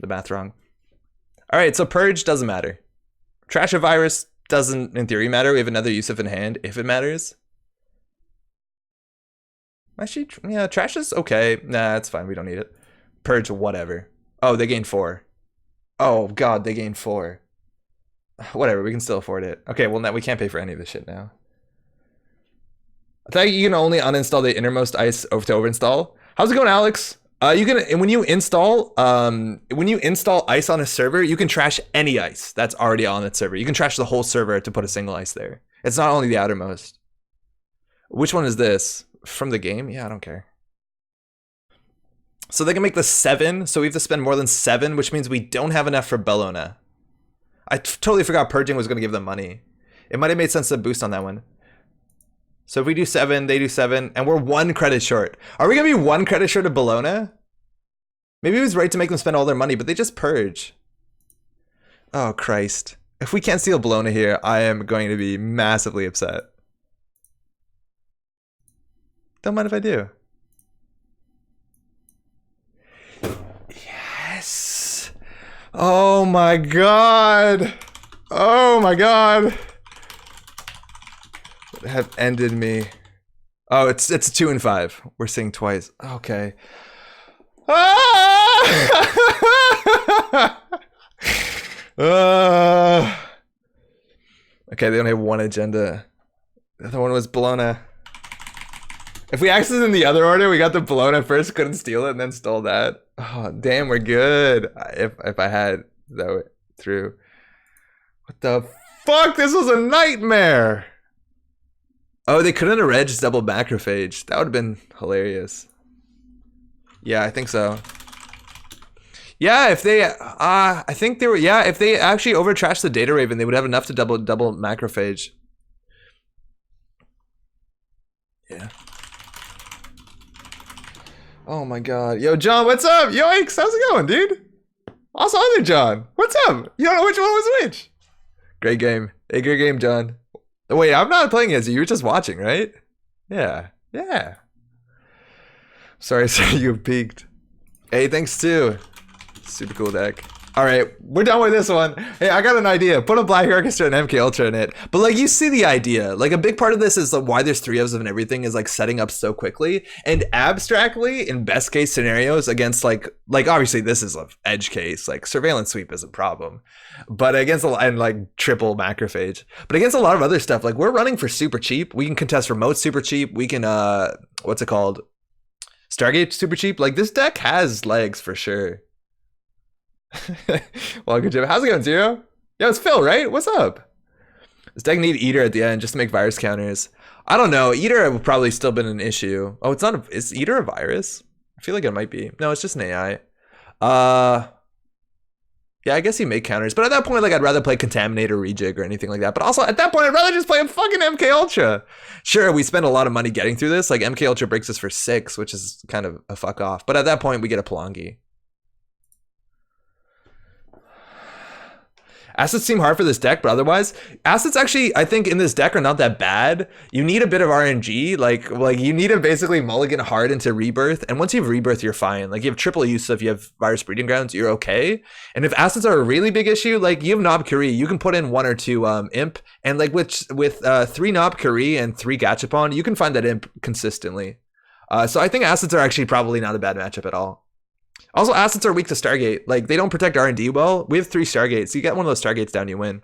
math wrong. All right, so purge doesn't matter. Trash a virus doesn't in theory matter. We have another Yusuf in hand if it matters. Actually, yeah, trash is okay. Nah, it's fine. We don't need it. Purge, whatever. Oh, they gained 4. Oh, God, they gained 4. Whatever, we can still afford it. Okay, well, now we can't pay for any of this shit now. I thought you can only uninstall the innermost ice over to overinstall. How's it going, Alex? You can when you install ice on a server, you can trash any ice that's already on that server. You can trash the whole server to put a single ice there. It's not only the outermost. Which one is this? From the game? Yeah, I don't care. So they can make the 7, so we have to spend more than 7, which means we don't have enough for Bellona. I totally forgot purging was going to give them money. It might have made sense to boost on that one. So if we do 7, they do 7, and we're 1 credit short. Are we going to be 1 credit short of Bellona? Maybe it was right to make them spend all their money, but they just purge. Oh, Christ. If we can't steal Bellona here, I am going to be massively upset. Don't mind if I do. Yes. Oh my god. Oh my god. Would have ended me. Oh, it's 2 and 5. We're seeing twice. Okay. Ah! Okay, they only have one agenda. The other one was Bologna. If we accessed in the other order, we got the Bologna first, couldn't steal it, and then stole that. Oh, damn, we're good. If I had that through. What the fuck? This was a nightmare. Oh, they couldn't have regged double macrophage. That would have been hilarious. Yeah, I think so. Yeah, if they, I think they were, yeah, if they actually overtrashed the data raven, they would have enough to double macrophage. Yeah. Oh my god. Yo, John, what's up? Yoinks, how's it going, dude? Also, other John, what's up? You don't know which one was which? Great game. Hey, great game, John. Wait, I'm not playing as you. You were just watching, right? Yeah. Yeah. Sorry, sorry, you peaked. Hey, thanks too. Super cool deck. All right, we're done with this one. Hey, I got an idea. Put a Black Orchestra and MK Ultra in it. But like, you see the idea. Like, a big part of this is like, why there's 3 ofs and everything is like setting up so quickly. And abstractly, in best case scenarios, against like obviously this is an edge case. Like surveillance sweep is a problem, but against and like triple macrophage. But against a lot of other stuff, like we're running for super cheap. We can contest remote super cheap. We can what's it called? Stargate super cheap. Like this deck has legs for sure. Welcome, Jim. How's it going, Zero? Yo, it's Phil, right? What's up? This deck need Eater at the end just to make virus counters. I don't know. Eater would probably still been an issue. Oh, it's not. Is Eater a virus? I feel like it might be. No, it's just an AI. Yeah, I guess he make counters. But at that point, like, I'd rather play Contaminate or Rejig or anything like that. But also, at that point, I'd rather just play a fucking MK Ultra. Sure, we spend a lot of money getting through this. Like, MK Ultra breaks us for 6, which is kind of a fuck off. But at that point, we get a Pelongi. Assets seem hard for this deck, but otherwise, assets actually, I think, in this deck are not that bad. You need a bit of RNG, like you need to basically mulligan hard into Rebirth, and once you have Rebirth, you're fine. Like, you have triple use, so if you have Virus Breeding Grounds, you're okay. And if assets are a really big issue, like, you have Nob Kuri, you can put in 1 or 2 Imp, and like with 3 Nob Kuri and 3 Gachapon, you can find that Imp consistently. So I think assets are actually probably not a bad matchup at all. Also, assets are weak to Stargate. Like, they don't protect R&D well. We have 3 Stargates. So you get one of those Stargates down, you win.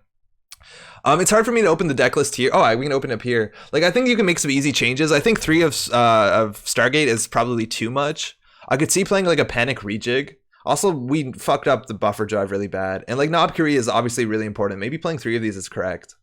It's hard for me to open the deck list here. Oh, we can open it up here. Like, I think you can make some easy changes. I think 3 of Stargate is probably too much. I could see playing like a Panic Rejig. Also, we fucked up the buffer drive really bad. And like, Nob Kuri is obviously really important. Maybe playing 3 of these is correct.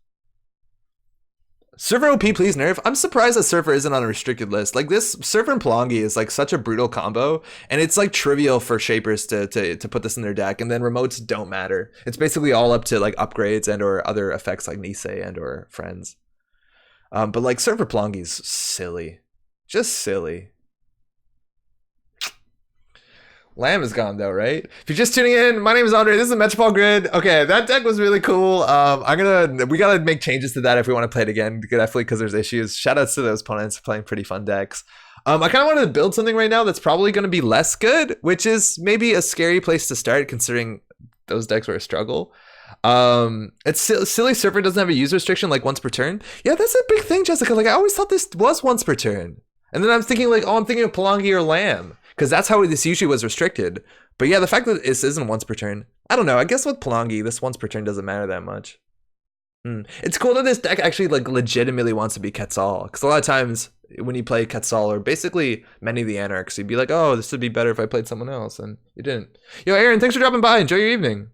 Surfer OP, please nerf. I'm surprised that Surfer isn't on a restricted list. Like, this Surfer and Pelongi is like such a brutal combo, and it's like trivial for shapers to put this in their deck, and then remotes don't matter. It's basically all up to like upgrades and or other effects like Nisei and or friends. But like Surfer Pelongi's silly. Just silly. Lamb is gone though, right? If you're just tuning in, my name is Andre. This is Metropole Grid. Okay, that deck was really cool. We gotta make changes to that if we want to play it again, definitely, because there's issues. Shout outs to those opponents playing pretty fun decks. I kind of wanted to build something right now that's probably going to be less good, which is maybe a scary place to start considering those decks were a struggle. It's silly. Surfer doesn't have a use restriction like once per turn. Yeah, that's a big thing, Jessica. Like, I always thought this was once per turn, and then I'm thinking like, oh, I'm thinking of Pelongi or Lamb, because that's how this usually was restricted. But yeah, the fact that this isn't once per turn, I don't know. I guess with Pelongi, this once per turn doesn't matter that much. It's cool that this deck actually like legitimately wants to be Quetzal, because a lot of times when you play Quetzal or basically many of the Anarchs, you'd be like, oh, this would be better if I played someone else, and you didn't. Yo, Aaron, thanks for dropping by. Enjoy your evening.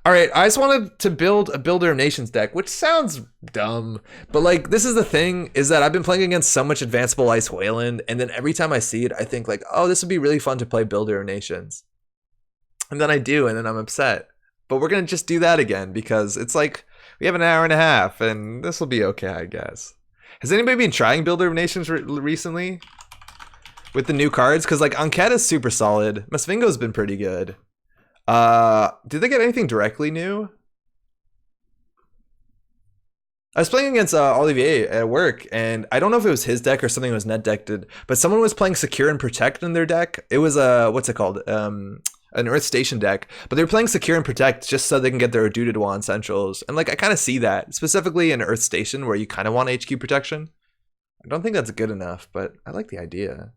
All right, I just wanted to build a Builder of Nations deck, which sounds dumb, but like, this is the thing, is that I've been playing against so much Advanceable Ice Wayland, and then every time I see it, I think like, oh, this would be really fun to play Builder of Nations. And then I do, and then I'm upset. But we're gonna just do that again, because it's like, we have an hour and a half, and this will be okay, I guess. Has anybody been trying Builder of Nations recently? With the new cards? Because like, Anket is super solid. Masvingo's been pretty good. Did they get anything directly new? I was playing against Olivier at work, and I don't know if it was his deck or something that was net decked, but someone was playing Secure and Protect in their deck. It was what's it called? An Earth Station deck, but they were playing Secure and Protect just so they can get their Dude on Centrals. And like I kind of see that, specifically in Earth Station where you kind of want HQ protection. I don't think that's good enough, but I like the idea.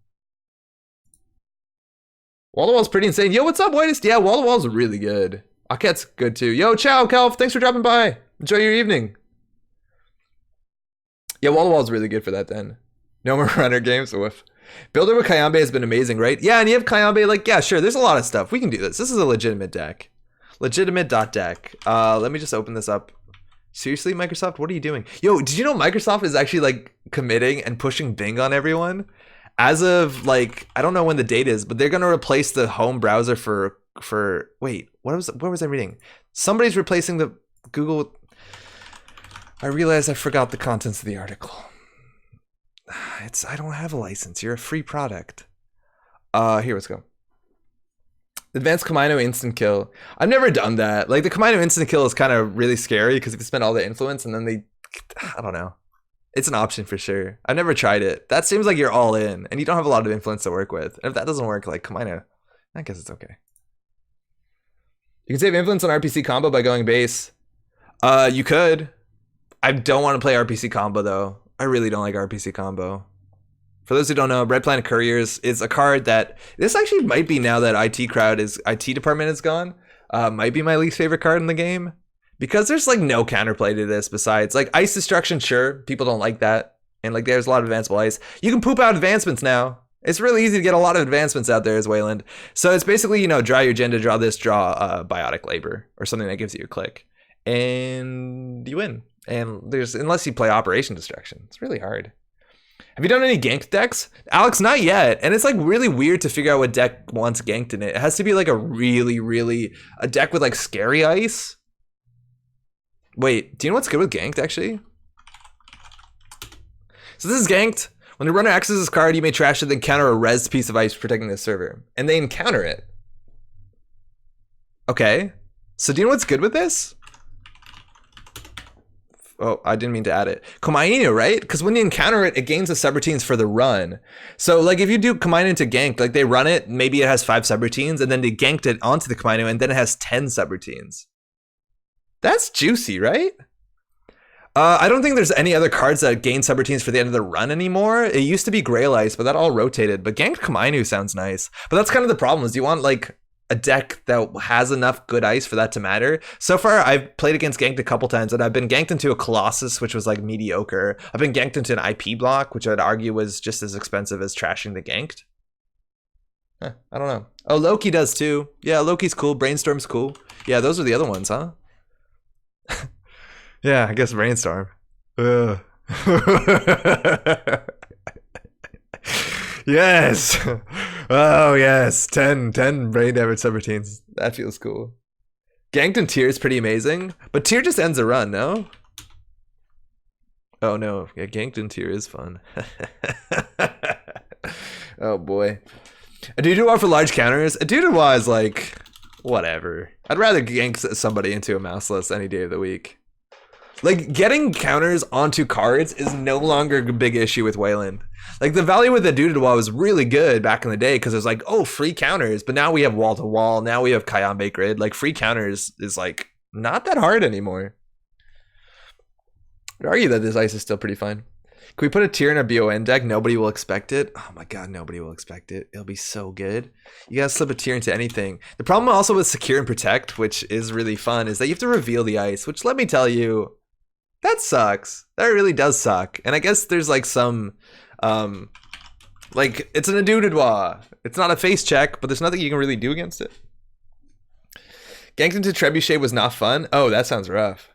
Wall to Wall's pretty insane. Yo, what's up, Whitest? Yeah, Wall to Wall's really good. Aket's good too. Yo, ciao, Kelf. Thanks for dropping by. Enjoy your evening. Yeah, Wall to Wall's really good for that then. No more runner games. Woof. Builder with Kayambe has been amazing, right? Yeah, and you have Kayambe, like, yeah, sure, there's a lot of stuff. We can do this. This is a legitimate deck. Legitimate.deck. Let me just open this up. Seriously, Microsoft, what are you doing? Yo, did you know Microsoft is actually, like, committing and pushing Bing on everyone? As of, like, I don't know when the date is, but they're going to replace the home browser for wait, what was I reading? Somebody's replacing the Google. I realized I forgot the contents of the article. I don't have a license. You're a free product. Here, let's go. Advanced Kamino instant kill. I've never done that. Like the Kamino instant kill is kind of really scary because if you spend all the influence and then I don't know. It's an option for sure. I've never tried it. That seems like you're all in and you don't have a lot of influence to work with. And if that doesn't work, like Kamino, I guess it's okay. You can save influence on RPC combo by going base. You could. I don't want to play RPC combo though. I really don't like RPC combo. For those who don't know, Red Planet Couriers is a card that this actually might be now that IT department is gone. Might be my least favorite card in the game because there's like no counterplay to this besides like ice destruction. Sure, people don't like that, and like there's a lot of advanceable ice. You can poop out advancements now. It's really easy to get a lot of advancements out there as Wayland. So it's basically, you know, draw your agenda, draw this, draw biotic labor or something that gives you a click, and you win. And unless you play Operation Destruction, it's really hard. Have you done any ganked decks? Alex, not yet. And it's like really weird to figure out what deck wants ganked in it. It has to be like a deck with like scary ice. Wait, do you know what's good with ganked actually? So this is ganked. When the runner accesses this card, you may trash it, then counter a res piece of ice protecting the server. And they encounter it. Okay. So do you know what's good with this? Oh, I didn't mean to add it. Komainu, right? Because when you encounter it, it gains the subroutines for the run. So like if you do Komainu to gank, like they run it, maybe it has 5 subroutines, and then they ganked it onto the Komainu, and then it has 10 subroutines. That's juicy, right? I don't think there's any other cards that gain subroutines for the end of the run anymore. It used to be Grail Ice, but that all rotated. But ganked Komainu sounds nice. But that's kind of the problem is you want like a deck that has enough good ice for that to matter. So far, I've played against ganked a couple times, and I've been ganked into a Colossus, which was like mediocre. I've been ganked into an IP block, which I'd argue was just as expensive as trashing the ganked. I don't know. Oh, Loki does too. Yeah, Loki's cool. Brainstorm's cool. Yeah, those are the other ones, huh? Yeah, I guess Brainstorm. Ugh. Yes. Oh yes, 10 brain damage subroutines. That feels cool. Ganked in Tier is pretty amazing, but Tier just ends a run, no? Oh no, yeah, ganked in Tier is fun. Oh boy. A Duduwa for large counters. A Duduwa is like, whatever. I'd rather gank somebody into a mouseless any day of the week. Like, getting counters onto cards is no longer a big issue with Wayland. Like, the value with the Duduwa was really good back in the day because it was like, oh, free counters. But now we have wall to wall. Now we have Kayambe grid. Like, free counters is like not that hard anymore. I'd argue that this ice is still pretty fun. Can we put a Tier in a BON deck? Nobody will expect it. Oh my god, nobody will expect it. It'll be so good. You gotta slip a Tier into anything. The problem also with Secure and Protect, which is really fun, is that you have to reveal the ice, which let me tell you, that sucks. That really does suck. And I guess there's like some, like it's an Aduduwa. It's not a face check, but there's nothing you can really do against it. Ganked into Trebuchet was not fun. Oh, that sounds rough.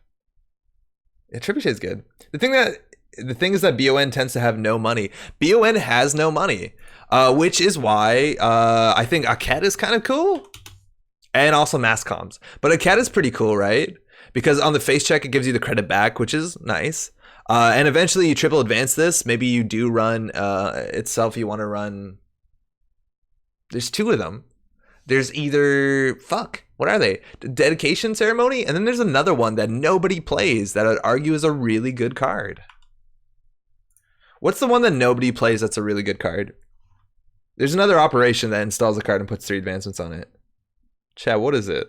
Yeah, Trebuchet's good. The thing is that BON tends to have no money. BON has no money, which is why I think Aket is kind of cool, and also mass comms. But Aket is pretty cool, right? Because on the face check, it gives you the credit back, which is nice. And eventually you triple advance this. Maybe you do run itself. You want to run. There's 2 of them. There's either, fuck. What are they? Dedication Ceremony? And then there's another one that nobody plays that I'd argue is a really good card. What's the one that nobody plays that's a really good card? There's another operation that installs a card and puts 3 advancements on it. Chat, what is it?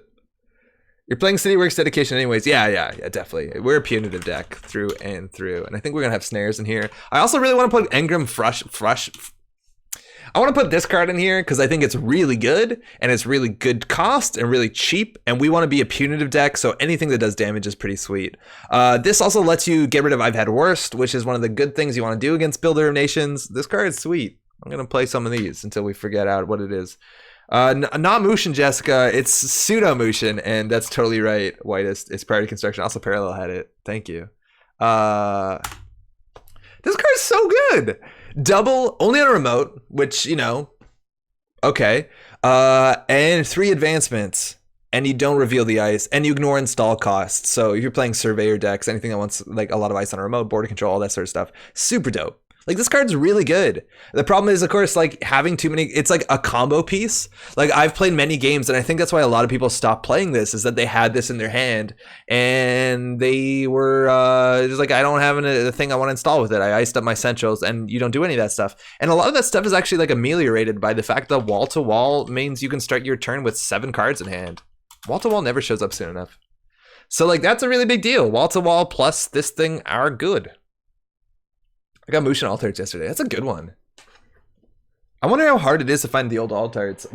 You're playing City Works Dedication anyways. Yeah, definitely. We're a punitive deck through and through. And I think we're going to have snares in here. I also really want to put Engram Frush. I want to put this card in here because I think it's really good. And it's really good cost and really cheap. And we want to be a punitive deck. So anything that does damage is pretty sweet. This also lets you get rid of I've Had Worst, which is one of the good things you want to do against Builder of Nations. This card is sweet. I'm going to play some of these until we forget out what it is. Not Motion, Jessica. It's Pseudo Motion, and that's totally right. Whitest. It's Priority Construction. Also, Parallel had it. Thank you. This card is so good. Double, only on a remote, which, you know, okay. And 3 advancements, and you don't reveal the ice, and you ignore install costs. So if you're playing Surveyor decks, anything that wants like a lot of ice on a remote, border control, all that sort of stuff, super dope. Like, this card's really good. The problem is, of course, like, having too many, it's like a combo piece. Like, I've played many games, and I think that's why a lot of people stopped playing this, is that they had this in their hand, and they were just like, I don't have a thing I want to install with it. I iced up my centrals, and you don't do any of that stuff. And a lot of that stuff is actually, like, ameliorated by the fact that wall-to-wall means you can start your turn with 7 cards in hand. Wall-to-wall never shows up soon enough. So, like, that's a really big deal. Wall-to-wall plus this thing are good. I got Motion Altarts yesterday. That's a good one. I wonder how hard it is to find the old Altarts.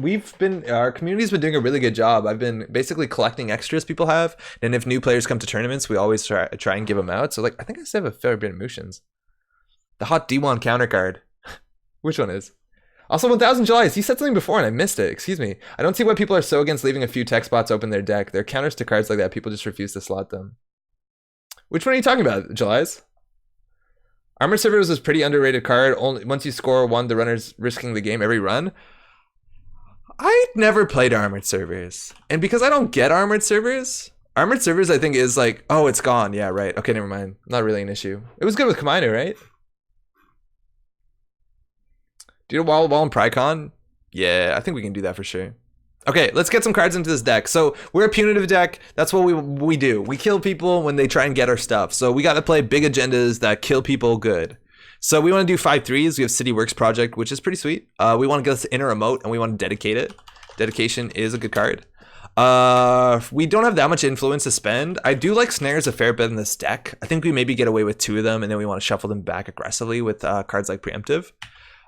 Our community's been doing a really good job. I've been basically collecting extras people have, and if new players come to tournaments, we always try and give them out. So, like, I think I still have a fair bit of Motions. The hot D1 counter card. Which one is? Also, 1000 Julys. You said something before and I missed it. Excuse me. I don't see why people are so against leaving a few tech spots open in their deck. There are counters to cards like that. People just refuse to slot them. Which one are you talking about, Julys? Armored Servers is a pretty underrated card. Only once you score 1, the runner's risking the game every run. I never played Armored Servers. And because I don't get Armored Servers I think is like, oh, it's gone. Yeah, right. Okay, never mind. Not really an issue. It was good with Kamino, right? Do you know Wall and Prycon? Yeah, I think we can do that for sure. Okay, let's get some cards into this deck. So we're a punitive deck. That's what we do. We kill people when they try and get our stuff. So we got to play big agendas that kill people good. So we want to do 5/3s. We have City Works Project, which is pretty sweet. We want to get this inner remote and we want to dedicate it. Dedication is a good card. We don't have that much influence to spend. I do like snares a fair bit in this deck. I think we maybe get away with 2 of them and then we want to shuffle them back aggressively with cards like Preemptive.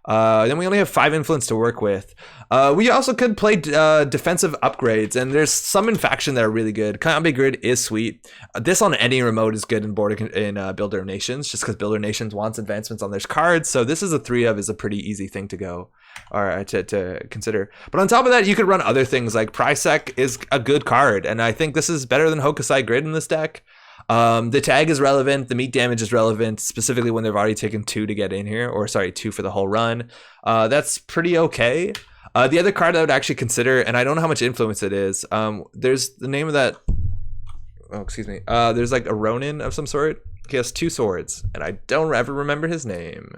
Then we only have 5 influence to work with. We also could play defensive upgrades, and there's some in faction that are really good. Combat Grid is sweet. This on any remote is good in Builder of Nations, just because Builder of Nations wants advancements on their cards. So this is a 3 of is a pretty easy thing to go or to consider. But on top of that, you could run other things like Prysac is a good card, and I think this is better than Hokusai Grid in this deck. The tag is relevant, the meat damage is relevant, specifically when they've already taken 2 to get in here, or sorry, 2 for the whole run. That's pretty okay. The other card I would actually consider, and I don't know how much influence it is, there's the name of that, oh, excuse me, there's like a Ronin of some sort. He has 2 swords, and I don't ever remember his name.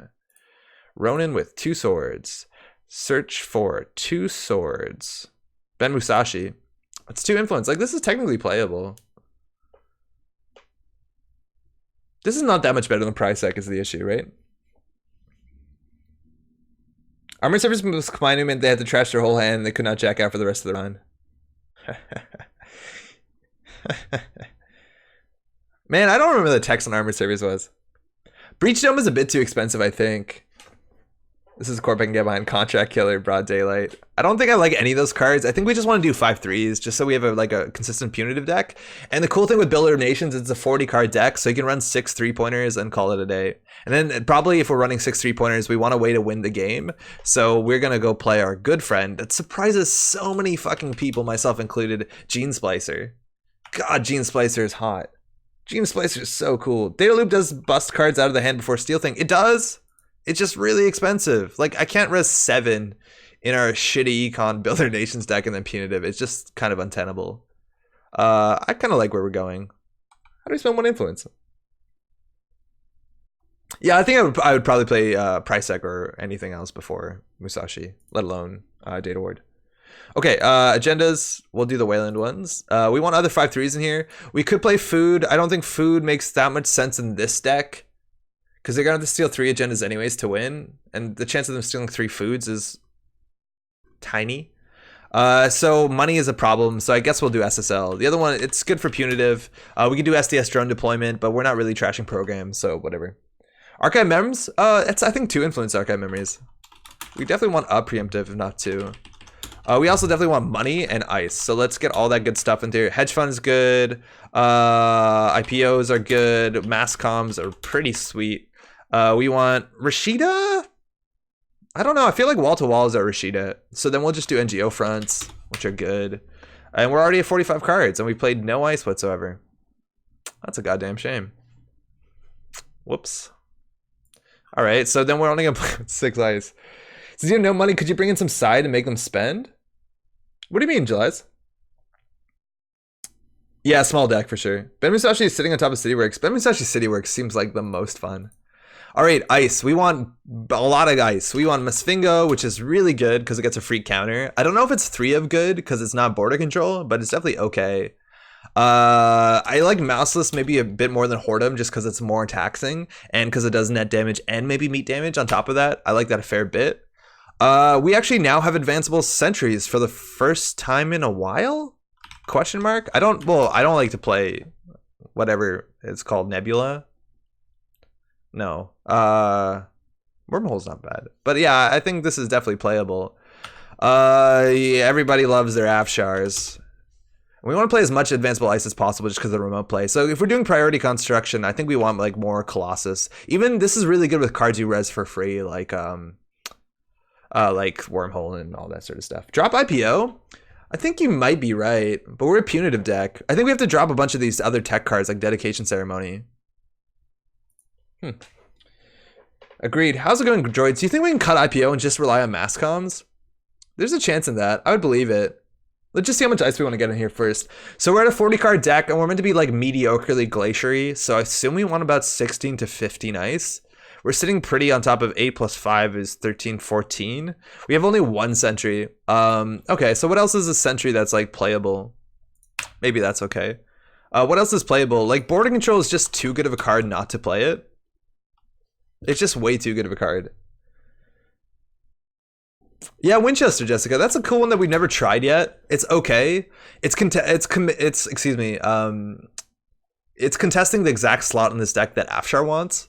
Ronin with 2 swords. Search for 2 swords. Ben Musashi. It's 2 influence. Like, this is technically playable. This is not that much better than Prysac is the issue, right? Armored Servers was Kamino meant they had to trash their whole hand and they could not jack out for the rest of the run. Man, I don't remember the text on Armored Servers was. Breach Dome is a bit too expensive, I think. This is a Corp I can get behind. Contract Killer, Broad Daylight. I don't think I like any of those cards. I think we just want to do 5/3s just so we have a consistent punitive deck. And the cool thing with Builder of Nations is it's a 40 card deck, so you can run 6 3-pointers and call it a day. And then probably if we're running 6 3-pointers, we want a way to win the game. So we're going to go play our good friend that surprises so many fucking people, myself included, Gene Splicer. God, Gene Splicer is hot. Gene Splicer is so cool. Data Loop does bust cards out of the hand before Steel Thing. It does. It's just really expensive. Like, I can't res 7 in our shitty Econ Builder Nations deck and then punitive. It's just kind of untenable. I kind of like where we're going. How do we spend 1 influence? Yeah, I think I would probably play Prysac or anything else before Musashi, let alone Data Ward. Okay, agendas. We'll do the Wayland ones. We want other 5/3s in here. We could play food. I don't think food makes that much sense in this deck because they're gonna have to steal 3 agendas anyways to win, and the chance of them stealing 3 foods is tiny. So money is a problem. So I guess we'll do SSL. The other one, it's good for punitive. We can do SDS drone deployment, but we're not really trashing programs, so whatever. Archive mems. It's I think 2 influence archive memories. We definitely want a preemptive, if not 2. We also definitely want money and ice. So let's get all that good stuff into here. Hedge funds good. IPOs are good. Mass comms are pretty sweet. We want Rashida. I don't know. I feel like wall to walls are Rashida. So then we'll just do NGO fronts, which are good. And we're already at 45 cards, and we played no ice whatsoever. That's a goddamn shame. Whoops. All right. So then we're only gonna play 6 ice. Since you have no money, could you bring in some side and make them spend? What do you mean, Julius? Yeah, small deck for sure. Ben Musashi is sitting on top of Cityworks. Ben Musashi Cityworks seems like the most fun. All right, ice. We want a lot of ice. We want Masfingo, which is really good because it gets a free counter. I don't know if it's 3 of good because it's not border control, but it's definitely okay. I like Mouseless maybe a bit more than Whoredom just because it's more taxing and because it does net damage and maybe meat damage on top of that. I like that a fair bit. We actually now have advanceable sentries for the first time in a while? Question mark? I don't like to play whatever it's called, Nebula. No. Wormhole's not bad. But yeah, I think this is definitely playable. Yeah, everybody loves their Afshars. We want to play as much advanceable ice as possible just because of the remote play. So if we're doing priority construction, I think we want like more Colossus. Even this is really good with cards you res for free, like Wormhole and all that sort of stuff. Drop IPO? I think you might be right, but we're a punitive deck. I think we have to drop a bunch of these other tech cards like Dedication Ceremony. Agreed. How's it going, droids? Do you think we can cut IPO and just rely on mass comms? There's a chance in that. I would believe it. Let's just see how much ice we want to get in here first. So we're at a 40 card deck and we're meant to be like mediocrely glaciary. So I assume we want about 16 to 15 ice. We're sitting pretty on top of 8 plus 5 is 13, 14. We have only 1 sentry. Okay, so what else is a sentry that's like playable? Maybe that's okay. What else is playable? Like border control is just too good of a card not to play it. It's just way too good of a card. Yeah, Winchester, Jessica. That's a cool one that we've never tried yet. It's okay. It's excuse me. It's contesting the exact slot in this deck that Afshar wants.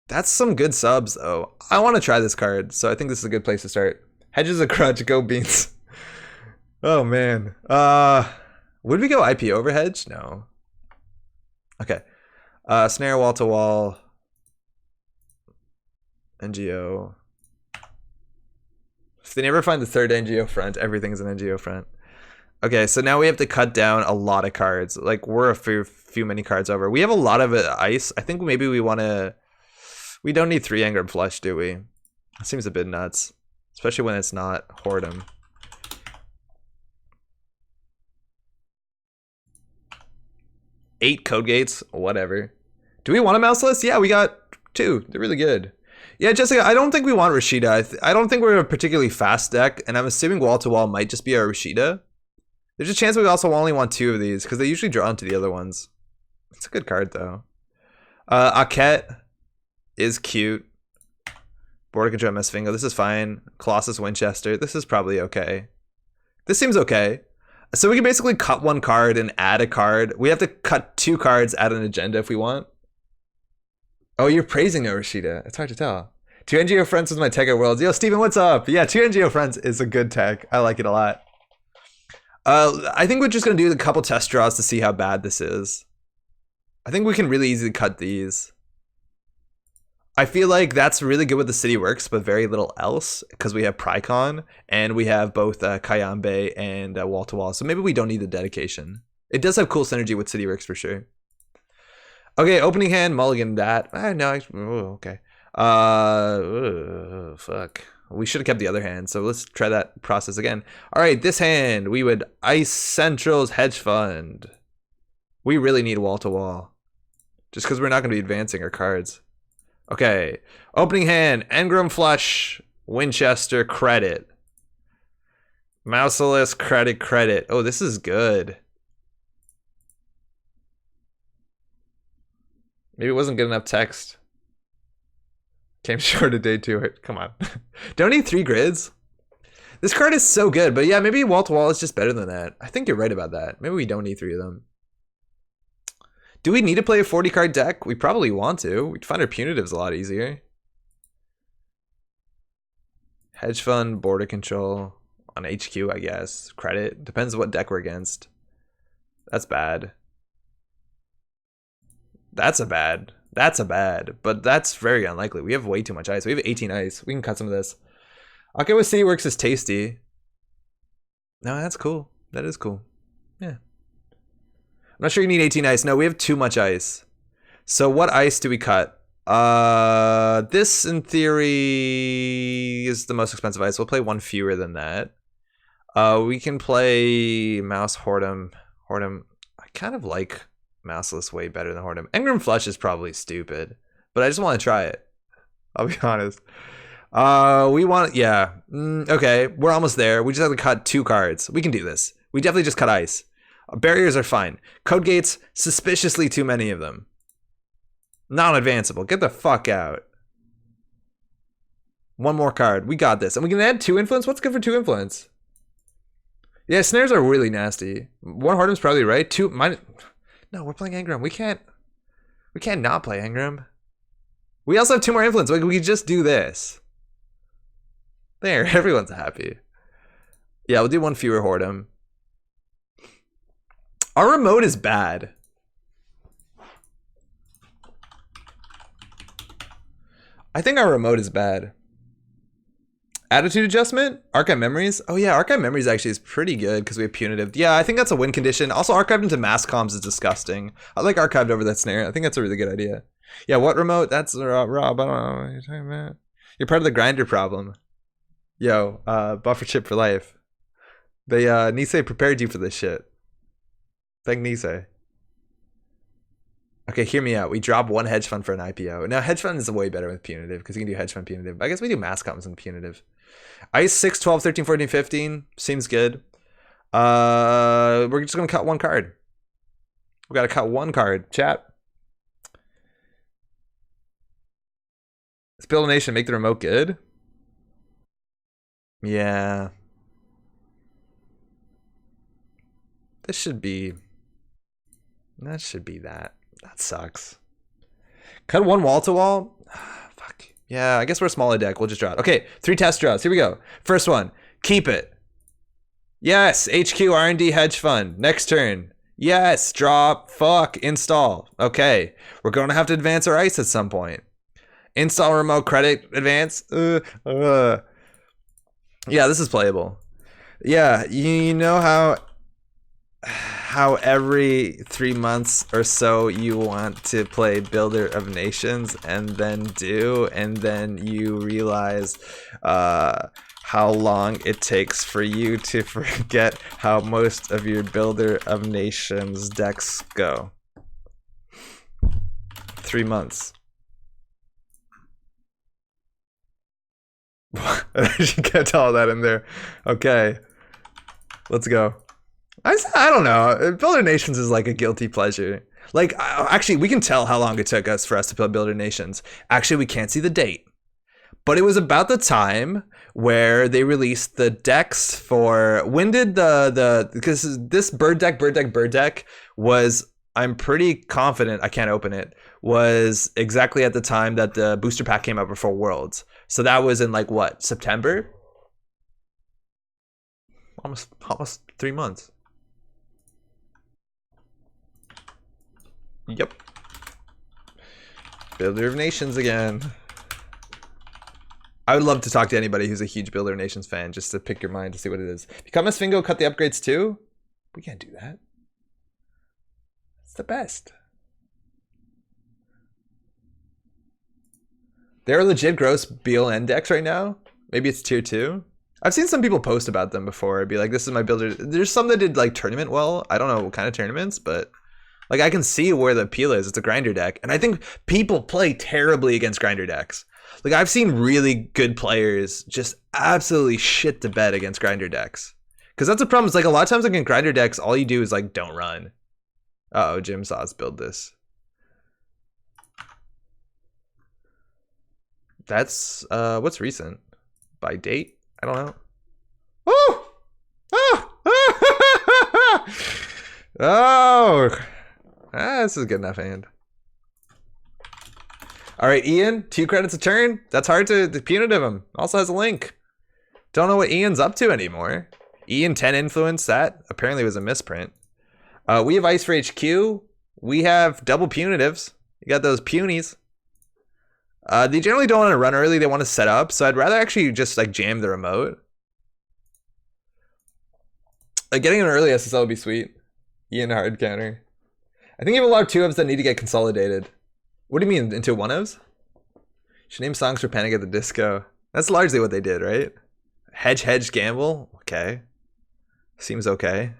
That's some good subs, though. I want to try this card, so I think this is a good place to start. Hedges a crutch, go beans. Oh man. Would we go IP over hedge? No. Okay. Snare wall to wall. NGO. If they never find the 3rd NGO front, everything's an NGO front. Okay, so now we have to cut down a lot of cards. Like we're a few many cards over. We have a lot of ice. I think maybe we want to. We don't need 3 Engram Flush, do we? It seems a bit nuts, especially when it's not Whoredom. Eight code gates, whatever. Do we want a Mouseless? Yeah, we got 2. They're really good. Yeah, Jessica, I don't think we want Rashida. I don't think we're a particularly fast deck, and I'm assuming wall to wall might just be our Rashida. There's a chance we also only want 2 of these because they usually draw into the other ones. It's a good card though. Aket is cute. Border control Mesfingo. This is fine. Colossus Winchester. This is probably okay. This seems okay. So we can basically cut 1 card and add a card. We have to cut 2 cards, add an agenda if we want. Oh, you're praising Rashida. It's hard to tell. 2 NGO Friends is my tech at Worlds. Yo, Steven, what's up? Yeah, 2 NGO Friends is a good tech. I like it a lot. I think we're just going to do a couple test draws to see how bad this is. I think we can really easily cut these. I feel like that's really good with the City Works, but very little else because we have Prycon and we have both Kayambe and Wall to Wall. So maybe we don't need the dedication. It does have cool synergy with City Works for sure. Okay, opening hand, mulligan that. No, okay. Fuck. We should have kept the other hand, so let's try that process again. All right, this hand, we would Ice Central's Hedge Fund. We really need wall to wall, just because we're not going to be advancing our cards. Okay, opening hand, Engram Flush, Winchester Credit. Mouseless credit. Oh, this is good. Maybe it wasn't good enough text. Came short of day 2. Come on. Don't need 3 grids. This card is so good, but yeah, maybe wall to wall is just better than that. I think you're right about that. Maybe we don't need 3 of them. Do we need to play a 40 card deck? We probably want to. We'd find our punitives a lot easier. Hedge fund, border control on HQ, I guess. Credit. Depends what deck we're against. That's bad. That's a bad. But that's very unlikely. We have way too much ice. We have 18 ice. We can cut some of this. Okay, with City Works is tasty. No, that's cool. That is cool. Yeah. I'm not sure you need 18 ice. No, we have too much ice. So what ice do we cut? This in theory is the most expensive ice. We'll play 1 fewer than that. We can play Mouse Whoredom. I kind of like Mouseless way better than Whoredom. Engram Flush is probably stupid, but I just want to try it. I'll be honest. We want, yeah. Okay, we're almost there. We just have to cut 2 cards. We can do this. We definitely just cut ice. Barriers are fine. Code gates, suspiciously too many of them. Non-advanceable. Get the fuck out. 1 more card. We got this. And we can add 2 influence. What's good for 2 influence? Yeah, snares are really nasty. 1 Whoredom's probably right. 2 mine. No, we're playing Engram. We can't not play Engram. We also have 2 more influence. Like, we could just do this. There, everyone's happy. Yeah, we'll do 1 fewer Whoredom. Our remote is bad. I think our remote is bad. Attitude adjustment? Archive memories? Oh yeah, archive memories actually is pretty good because we have punitive. Yeah, I think that's a win condition. Also, archived into mass comms is disgusting. I like archived over that snare. I think that's a really good idea. Yeah, what remote? That's Rob. I don't know what you're talking about. You're part of the grinder problem. Yo, buffer chip for life. They Nisei prepared you for this shit. Thank Nisei. Okay, hear me out. We drop 1 hedge fund for an IPO. Now, hedge fund is way better with punitive because you can do hedge fund punitive. I guess we do mass comms and punitive. Ice 6, 12, 13, 14, 15. Seems good. We're just going to cut 1 card. We got to cut 1 card. Chat. Let's build a nation. Make the remote good. Yeah. This should be... That should be that. That sucks. Cut 1 wall to wall. Fuck. Yeah, I guess we're a smaller deck. We'll just draw it. Okay, 3 test draws. Here we go. First one. Keep it. Yes. HQ R&D hedge fund. Next turn. Yes. Drop. Fuck. Install. Okay. We're going to have to advance our ice at some point. Install remote credit advance. Yeah, this is playable. Yeah, you know how every 3 months or so you want to play Builder of Nations and then you realize how long it takes for you to forget how most of your Builder of Nations decks go. 3 months. I should get all that in there. Okay, let's go. I don't know. Builder Nations is like a guilty pleasure. Like, actually, we can tell how long it took us for us to build Builder Nations. Actually, we can't see the date. But it was about the time where they released the decks for... When did because this bird deck was... I'm pretty confident, I can't open it, was exactly at the time that the booster pack came out before Worlds. So that was in like, what, September? Almost 3 months. Yep. Builder of Nations again. I would love to talk to anybody who's a huge Builder of Nations fan just to pick your mind to see what it is. Become a Sfingo, cut the upgrades too? We can't do that. It's the best. There are legit gross BLN decks right now. Maybe it's tier 2. I've seen some people post about them before. I'd be like, this is my builder. There's some that did like tournament well. I don't know what kind of tournaments, but like I can see where the appeal is. It's a grinder deck. And I think people play terribly against grinder decks. Like I've seen really good players just absolutely shit the bed against grinder decks. Because that's the problem. It's like a lot of times like in grinder decks, all you do is like don't run. Uh-oh, Jim saw us build this. That's what's recent? By date? I don't know. Oh! Oh! Oh! This is a good enough hand. All right, Ian, 2 credits a turn. That's hard to punitive him. Also has a link. Don't know what Ian's up to anymore. Ian 10 influence, that apparently was a misprint. We have ice for HQ. We have double punitives. You got those punies. They generally don't want to run early. They want to set up. So I'd rather actually just like jam the remote. Like getting an early SSL would be sweet. Ian hard counter. I think you have a lot of 2-ofs that need to get consolidated. What do you mean, into 1-ofs? Should name songs for Panic at the Disco. That's largely what they did, right? Hedge, gamble. Okay. Seems okay.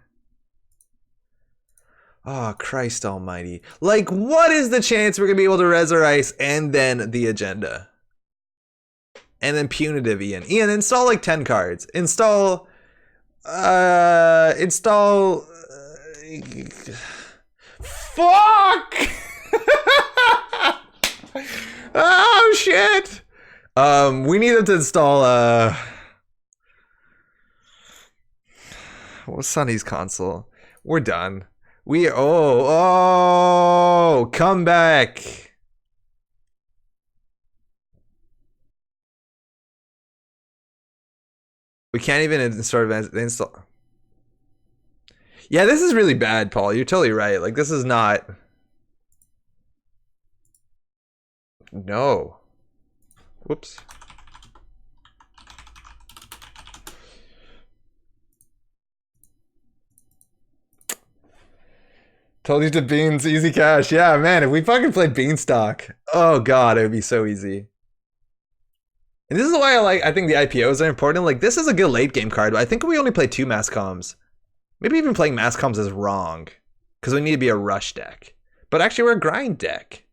Oh, Christ almighty. Like, what is the chance we're going to be able to res our ice and then the agenda? And then punitive, Ian. Ian, install like 10 cards. Install... Fuck! Oh, shit! We need them to install, what's Sonny's console? We're done. Come back. We can't even start install. Yeah, this is really bad, Paul. You're totally right. Like, this is not. No. Whoops. Told you to beans, easy cash. Yeah, man, if we fucking played Beanstalk, oh god, it would be so easy. And this is why I think the IPOs are important. Like, this is a good late game card, but I think we only play 2 mass comms. Maybe even playing mass comms is wrong, because we need to be a rush deck. But actually, we're a grind deck.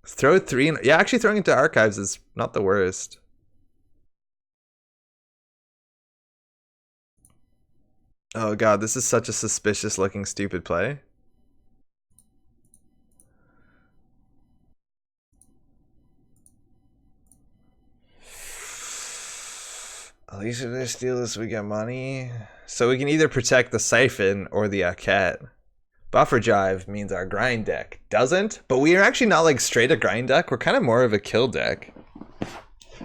Throw 3 in, yeah, actually throwing into archives is not the worst. Oh god, this is such a suspicious looking stupid play. At least if they steal this, we get money. So we can either protect the Siphon or the cat. Buffer Jive means our grind deck doesn't, but we are actually not like straight a grind deck. We're kind of more of a kill deck.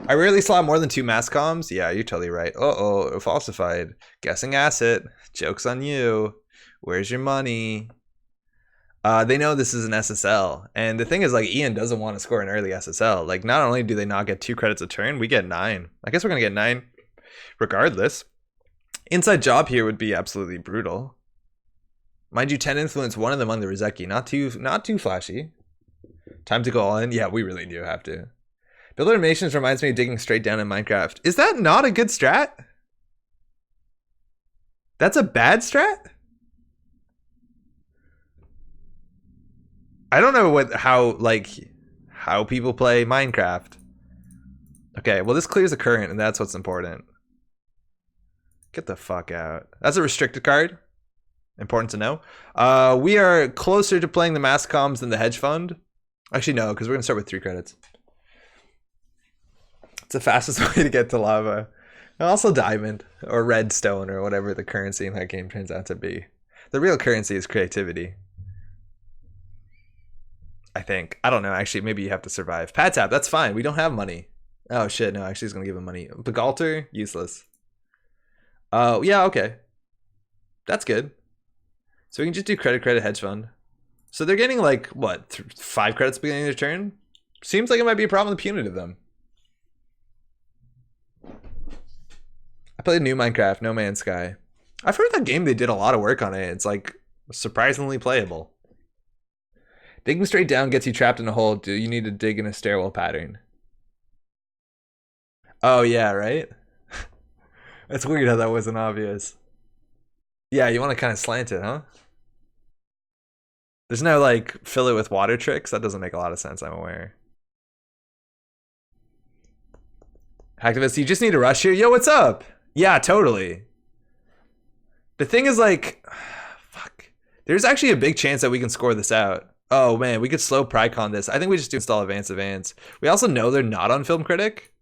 I rarely slot more than 2 mass comms. Yeah, you're totally right. Uh-oh, falsified. Guessing asset. Joke's on you. Where's your money? They know this is an SSL. And the thing is, like, Ian doesn't want to score an early SSL. Like, not only do they not get 2 credits a turn, we get 9. I guess we're going to get 9 regardless. Inside job here would be absolutely brutal. Mind you, 10 influence, one of them on the Rizeki. Not too flashy. Time to go all in. Yeah, we really do have to. Builder animations reminds me of digging straight down in Minecraft. Is that not a good strat? That's a bad strat? I don't know how people play Minecraft. Okay, well this clears the current and that's what's important. Get the fuck out. That's a restricted card. Important to know. We are closer to playing the mass comms than the hedge fund. Actually no, because we're gonna start with 3 credits. It's the fastest way to get to lava. And also diamond or redstone or whatever the currency in that game turns out to be. The real currency is creativity. I think. I don't know. Actually, maybe you have to survive. Pad tap, that's fine. We don't have money. Oh shit, no, actually he's gonna give him money. Begalter, useless. Oh, yeah, okay. That's good. So we can just do credit, hedge fund. So they're getting like, what, 5 credits beginning of their turn? Seems like it might be a problem with punitive them. I played new Minecraft, No Man's Sky. I've heard that game, they did a lot of work on it. It's like surprisingly playable. Digging straight down gets you trapped in a hole. Do you need to dig in a stairwell pattern? Oh yeah, right? That's weird how that wasn't obvious. Yeah, you want to kind of slant it, huh? There's no like fill it with water tricks. That doesn't make a lot of sense, I'm aware. Hacktivist, you just need to rush here. Yo, what's up? Yeah, totally. The thing is, like, fuck. There's actually a big chance that we can score this out. Oh man, we could slow Prycon this. I think we just do install advance. We also know they're not on Film Critic.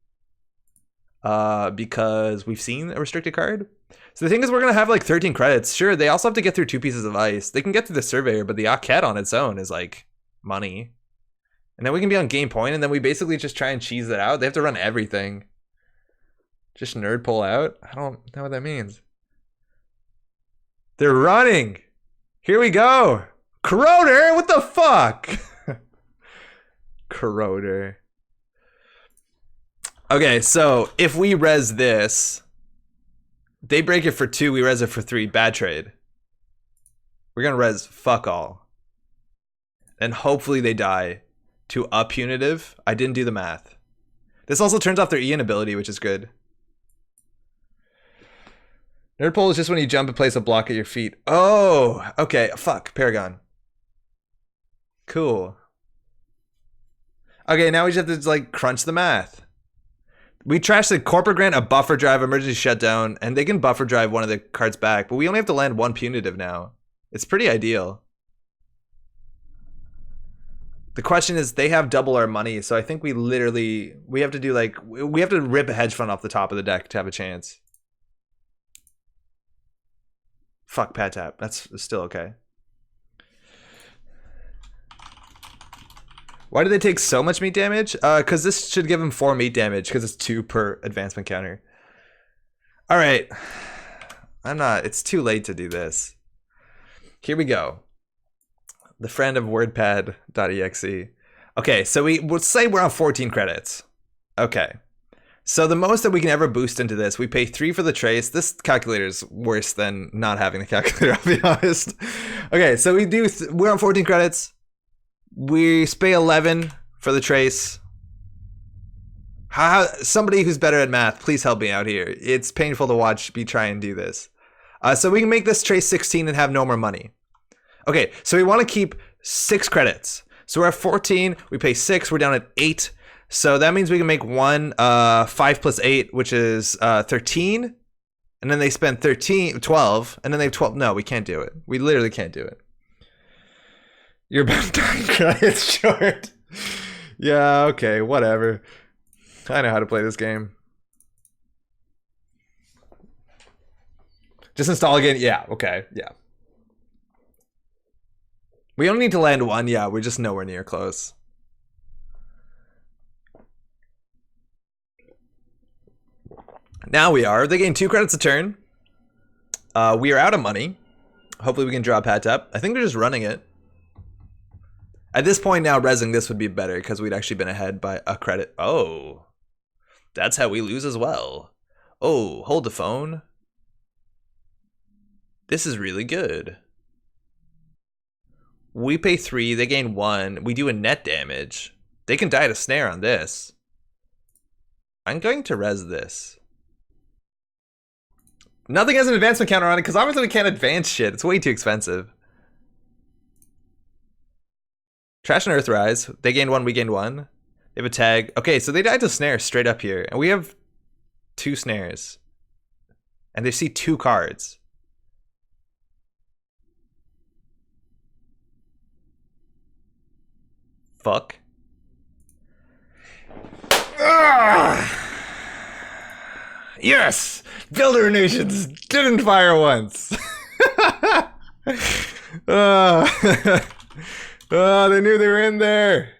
Because we've seen a restricted card. So the thing is, we're gonna have like 13 credits. Sure, they also have to get through 2 pieces of ice. They can get through the Surveyor, but the Akhet on its own is like money. And then we can be on game point, and then we basically just try and cheese it out. They have to run everything. Just nerd pull out? I don't know what that means. They're running. Here we go. Corroder, what the fuck? Corroder. Okay, so if we res this, they break it for 2, we res it for 3. Bad trade. We're gonna res fuck all. And hopefully they die to a punitive. I didn't do the math. This also turns off their Ian ability, which is good. Nerd pull is just when you jump and place a block at your feet. Oh, okay, fuck, Paragon. Cool. Okay, now we just have to like crunch the math. We trashed the corporate grant, a buffer drive, emergency shutdown, and they can buffer drive one of the cards back, but we only have to land 1 punitive now. It's pretty ideal. The question is, they have double our money, so I think we have to do like, we have to rip a hedge fund off the top of the deck to have a chance. Fuck pad tap, that's still okay. Why do they take so much meat damage? Because this should give them 4 meat damage because it's 2 per advancement counter. All right. It's too late to do this. Here we go. The friend of wordpad.exe. Okay, so we'll say we're on 14 credits. Okay. So the most that we can ever boost into this, we pay 3 for the trace. This calculator is worse than not having a calculator, I'll be honest. Okay, so we're on 14 credits. We pay 11 for the trace. Somebody who's better at math, please help me out here. It's painful to watch me try and do this. So we can make this trace 16 and have no more money. Okay, so we want to keep 6 credits. So we're at 14, we pay 6, we're down at 8. So that means we can make 5 plus 8, which is 13. And then they spend 12, and then they have 12. No, we can't do it. We literally can't do it. You're about 9 credits short. Yeah, okay, whatever. I know how to play this game. Just install again? Yeah, okay, yeah. We only need to land 1, yeah, we're just nowhere near close. Now we are. They gain 2 credits a turn. We are out of money. Hopefully we can draw Pat Tap. I think they're just running it. At this point now, resing this would be better because we'd actually been ahead by a credit. Oh, that's how we lose as well. Oh, hold the phone. This is really good. We pay 3, they gain 1. We do a net damage. They can die to snare on this. I'm going to res this. Nothing has an advancement counter on it because obviously we can't advance shit. It's way too expensive. Trash and Earthrise. They gain 1, we gain 1. They have a tag. Okay, so they died to snare straight up here. And we have 2 snares. And they see 2 cards. Fuck. Yes! Builder Nations didn't fire once. Oh, they knew they were in there.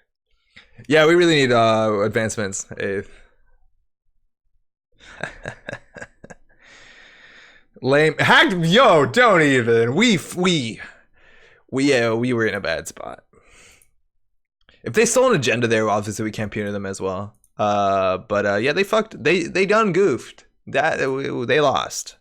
Yeah, we really need advancements. 8th. Lame. Hacked. Yo, don't even. We were in a bad spot. If they stole an agenda there, obviously we can't punish them as well. But yeah, they fucked. They done goofed. They lost.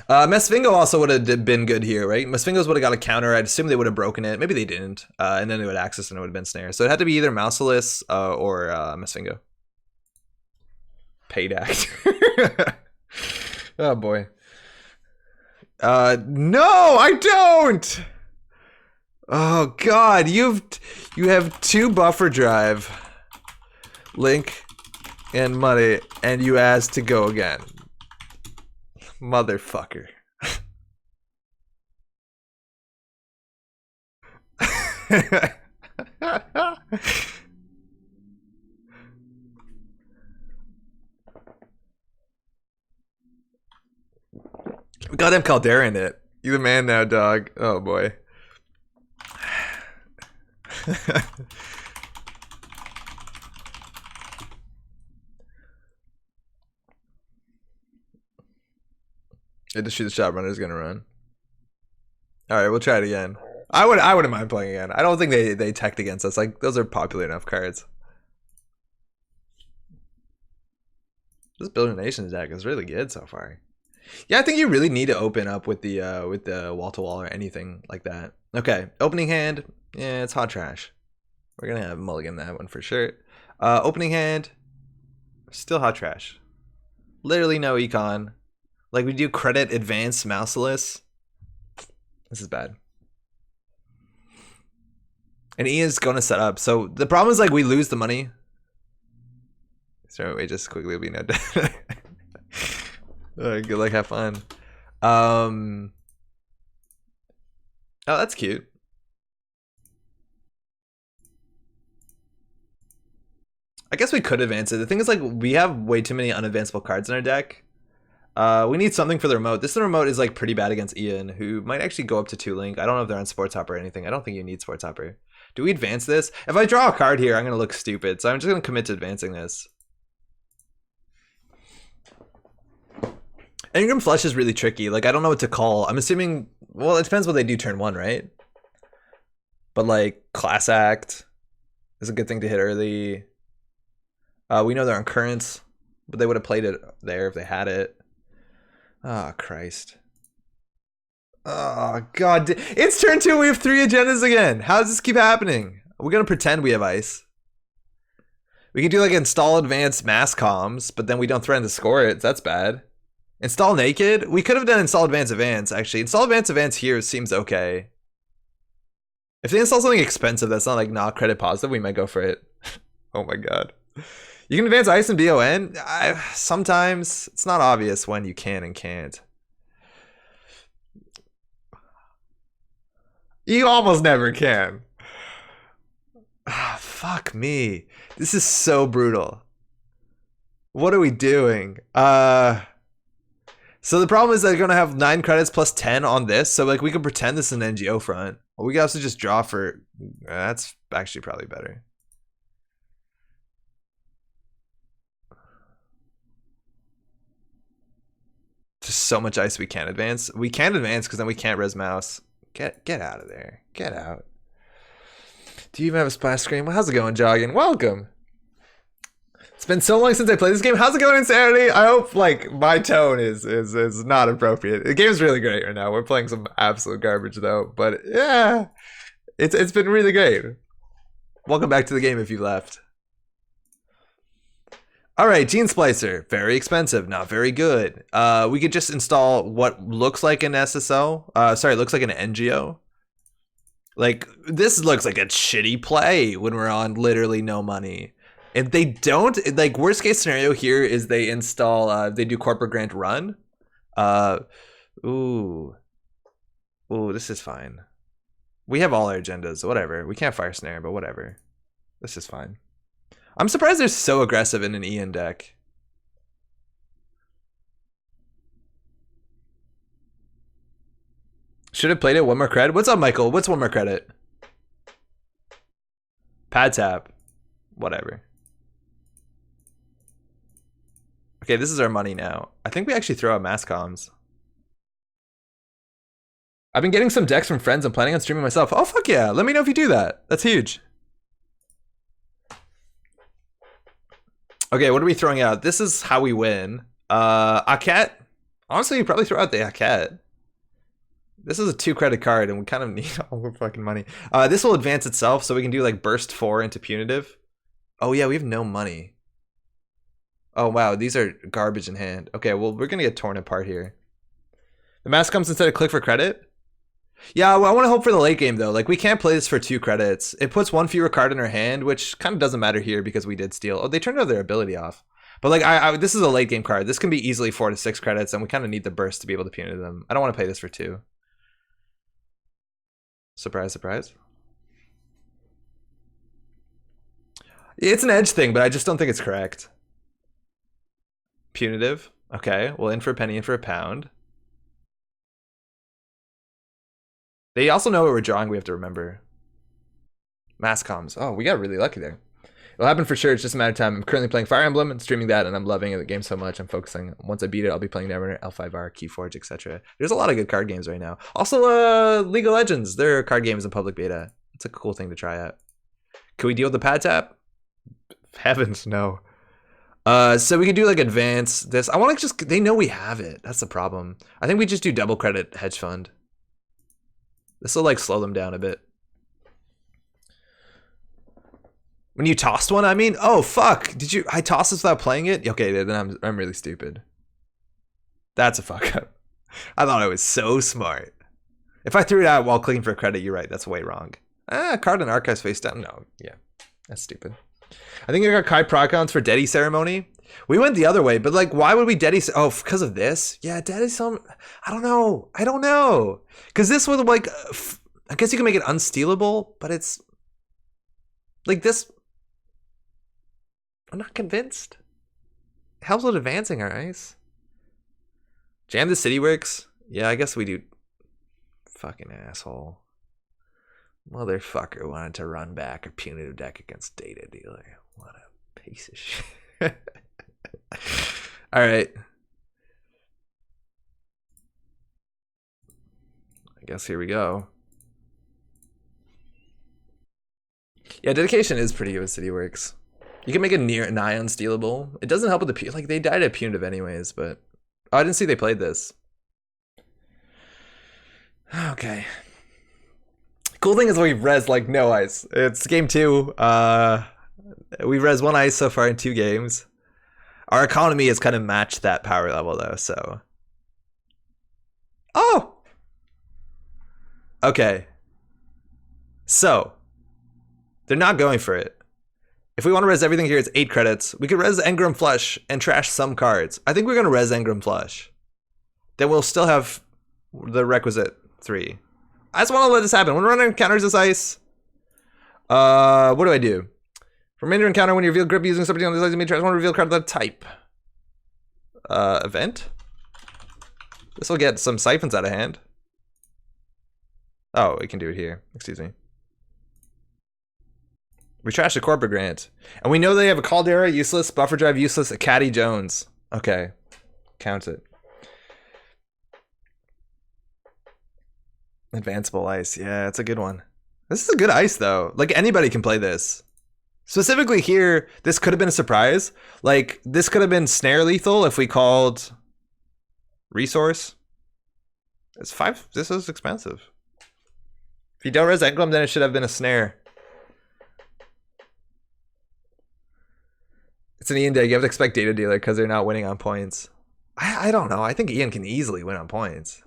Mesfingo also would have been good here, right? Mesfingos would have got a counter. I'd assume they would have broken it. Maybe they didn't. And then they would access and it would have been snare. So it had to be either Mouseless or Mesfingo. Paid actor. Oh boy. No, I don't! Oh God, you have 2 buffer drive, Link, and money, and you asked to go again, motherfucker. Goddamn Caldera in it. You the man now, dog. Oh boy. The shoot the shot runner is gonna run. All right, we'll try it again. I wouldn't mind playing again. I don't think they teched against us. Like those are popular enough cards. This Building Nations deck is really good so far. Yeah, I think you really need to open up with the wall to wall or anything like that. Okay, opening hand. Yeah, it's hot trash. We're gonna have mulligan that one for sure. Opening hand. Still hot trash. Literally no econ. Like we do credit advance mouseless. This is bad. And Ian's going to set up. So the problem is like we lose the money. So wait, just quickly be no dead. Good luck, have fun. Oh, that's cute. I guess we could advance it. The thing is like we have way too many unadvanceable cards in our deck. We need something for the remote. This remote is like pretty bad against Ian, who might actually go up to 2 link. I don't know if they're on Sports Hopper or anything. I don't think you need Sports Hopper. Do we advance this? If I draw a card here, I'm gonna look stupid. So I'm just gonna commit to advancing this. Engram Flush is really tricky. Like I don't know what to call. I'm assuming, well, it depends what they do turn 1, right? But like Class Act is a good thing to hit early. We know they're on Currents, but they would have played it there if they had it. Oh, Christ. Oh, God. It's turn 2. We have 3 agendas again. How does this keep happening? We're going to pretend we have ice. We can do like install advanced mass comms, but then we don't threaten to score it. That's bad. Install naked? We could have done install advanced advance, actually. Install advanced advance here seems okay. If they install something expensive that's not like not credit positive, we might go for it. Oh my God. You can advance ice and BON. Sometimes it's not obvious when you can and can't. You almost never can. Fuck me. This is so brutal. What are we doing? So the problem is that they're gonna have 9 credits plus 10 on this. So like we can pretend this is an NGO front. Or we can also just draw for. That's actually probably better. Just so much ice we can't advance. We can't advance because then we can't res mouse. Get out of there. Get out. Do you even have a splash screen? Well, how's it going, Jogging? Welcome. It's been so long since I played this game. How's it going, Insanity? I hope like my tone is not appropriate. The game's really great right now. We're playing some absolute garbage though, but yeah, it's been really great. Welcome back to the game if you left. All right, Gene Splicer, very expensive, not very good. We could just install what looks like an SSO. Sorry, looks like an NGO. Like this looks like a shitty play when we're on literally no money. If they don't, like worst case scenario here is they install, they do corporate grant run. Ooh, this is fine. We have all our agendas, whatever. We can't fire snare, but whatever. This is fine. I'm surprised they're so aggressive in an Ian deck. Should have played it. 1 more credit. What's up, Michael? What's 1 more credit? Pad tap. Whatever. Okay, this is our money now. I think we actually throw out mass comms. I've been getting some decks from friends. I'm planning on streaming myself. Oh, fuck yeah. Let me know if you do that. That's huge. Okay, what are we throwing out? This is how we win. Aket. Honestly, you probably throw out the Aket. This is a 2 credit card and we kind of need all the fucking money. This will advance itself so we can do like burst 4 into punitive. Oh yeah, we have no money. Oh wow, these are garbage in hand. Okay, well we're gonna get torn apart here. The mask comes instead of click for credit. Yeah, well, I want to hope for the late game though. Like we can't play this for 2 credits. It puts 1 fewer card in our hand, which kind of doesn't matter here because we did steal. Oh, they turned out their ability off. But like this is a late game card. This can be easily 4 to 6 credits, and we kind of need the burst to be able to punitive them. I don't want to play this for 2. Surprise, surprise. It's an edge thing, but I just don't think it's correct. Punitive. Okay, well, in for a penny, in for a pound. They also know what we're drawing, we have to remember. Mass comms. Oh, we got really lucky there. It'll happen for sure, it's just a matter of time. I'm currently playing Fire Emblem and streaming that, and I'm loving the game so much. I'm focusing. Once I beat it, I'll be playing Netrunner, L5R, Keyforge, etc. There's a lot of good card games right now. Also, League of Legends. There are card games in public beta. It's a cool thing to try out. Can we deal with the pad tap? Heavens, no. So we could do like advance this. I want to just, they know we have it. That's the problem. I think we just do double credit hedge fund. This will like slow them down a bit. When you tossed one, I mean, oh fuck, did you? I tossed this without playing it. Okay, then I'm really stupid. That's a fuck up. I thought I was so smart. If I threw it out while clicking for credit, you're right. That's way wrong. Card and archives face down. No, yeah, that's stupid. I think I got Kai Procons for Dedi ceremony. We went the other way, but like, why would we Dedi? Oh, because of this? Yeah, Dedi some. I don't know. Because this would like, I guess you can make it unstealable, but it's like this. I'm not convinced. It helps with advancing our ice. Jam the City Works. Yeah, I guess we do. Fucking asshole. Motherfucker wanted to run back a punitive deck against Data Dealer. What a piece of shit. Alright. I guess here we go. Yeah, dedication is pretty good with City Works. You can make a nigh unstealable. It doesn't help with the like they died at punitive anyways, but oh, I didn't see they played this. Okay. Cool thing is we res like no ice. It's game 2. We res 1 ice so far in 2 games. Our economy has kind of matched that power level though, so. Oh! Okay. So. They're not going for it. If we want to res everything here, it's 8 credits. We could res Engram Flush and trash some cards. I think we're going to res Engram Flush. Then we'll still have the requisite 3. I just want to let this happen. When running encounters this ice, what do I do? For remainder encounter, when you reveal grip using somebody on this ice, you may trash one reveal card of that type. Event? This will get some siphons out of hand. Oh, we can do it here. Excuse me. We trashed a Corp grant. And we know they have a Caldera, useless, Buffer Drive, useless, a Caddy Jones. Okay. Count it. Advanceable ice. Yeah, it's a good one. This is a good ice, though. Like, anybody can play this. Specifically here, this could have been a surprise. Like, this could have been snare lethal if we called resource. It's 5. This is expensive. If you don't res Englum, then it should have been a snare. It's an Ian deck. You have to expect Data Dealer because they're not winning on points. I don't know. I think Ian can easily win on points.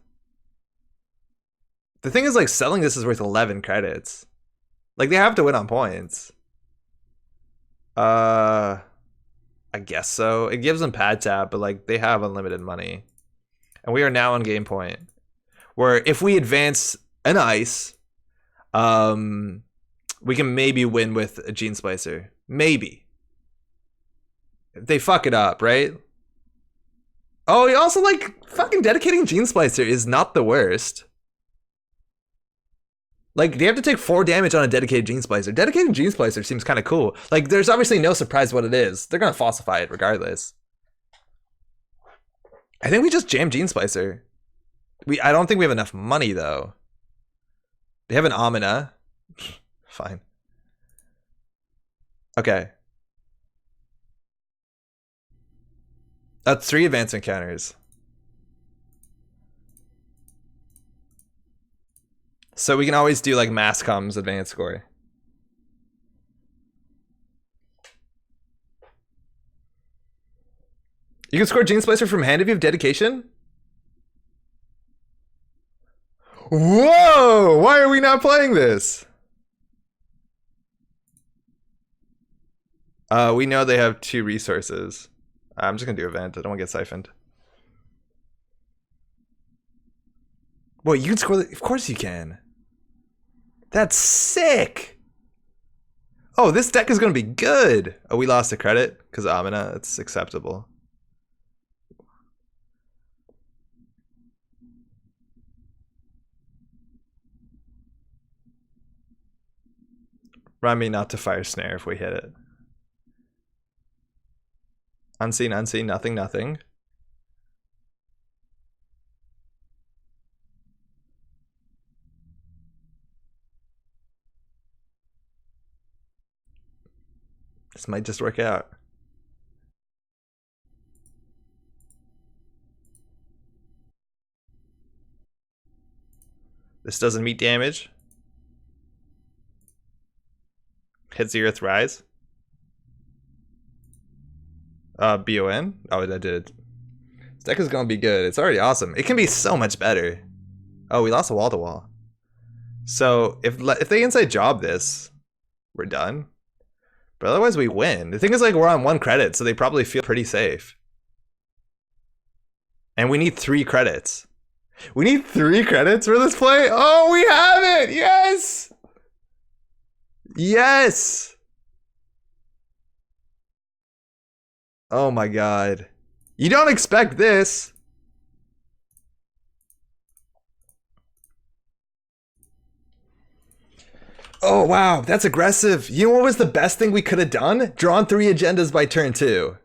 The thing is, like, selling this is worth 11 credits. Like, they have to win on points. I guess so. It gives them pad tap, but, like, they have unlimited money. And we are now on game point. Where if we advance an ice, we can maybe win with a Gene Splicer. Maybe. If they fuck it up, right? Oh, he also, like, fucking dedicating Gene Splicer is not the worst. Like, they have to take 4 damage on a dedicated Gene Splicer. Dedicating Gene Splicer seems kind of cool. Like, there's obviously no surprise what it is. They're gonna falsify it regardless. I think we just jam Gene Splicer. I don't think we have enough money, though. They have an Amina. Fine. Okay. That's 3 advanced encounters. So we can always do like mass comms advanced score. You can score Gene Splicer from hand if you have dedication? Whoa! Why are we not playing this? We know they have 2 resources. I'm just gonna do event. I don't want to get siphoned. Well, you can score. Of course you can. That's sick. Oh, this deck is gonna be good. Oh, we lost a credit because Amina. It's acceptable. Remind me not to fire snare if we hit it. Unseen, unseen, nothing, nothing. This might just work out. This doesn't meet damage. Hits the Earth Rise. BON? Oh, I did. This deck is gonna be good. It's already awesome. It can be so much better. Oh, we lost a wall to wall. So if they inside job this, we're done. But otherwise we win. The thing is, like, we're on 1 credit, so they probably feel pretty safe. And we need 3 credits. We need 3 credits for this play? Oh, we have it! Yes! Yes! Oh my god. You don't expect this. Oh wow, that's aggressive. You know what was the best thing we could have done? Drawn 3 agendas by turn 2.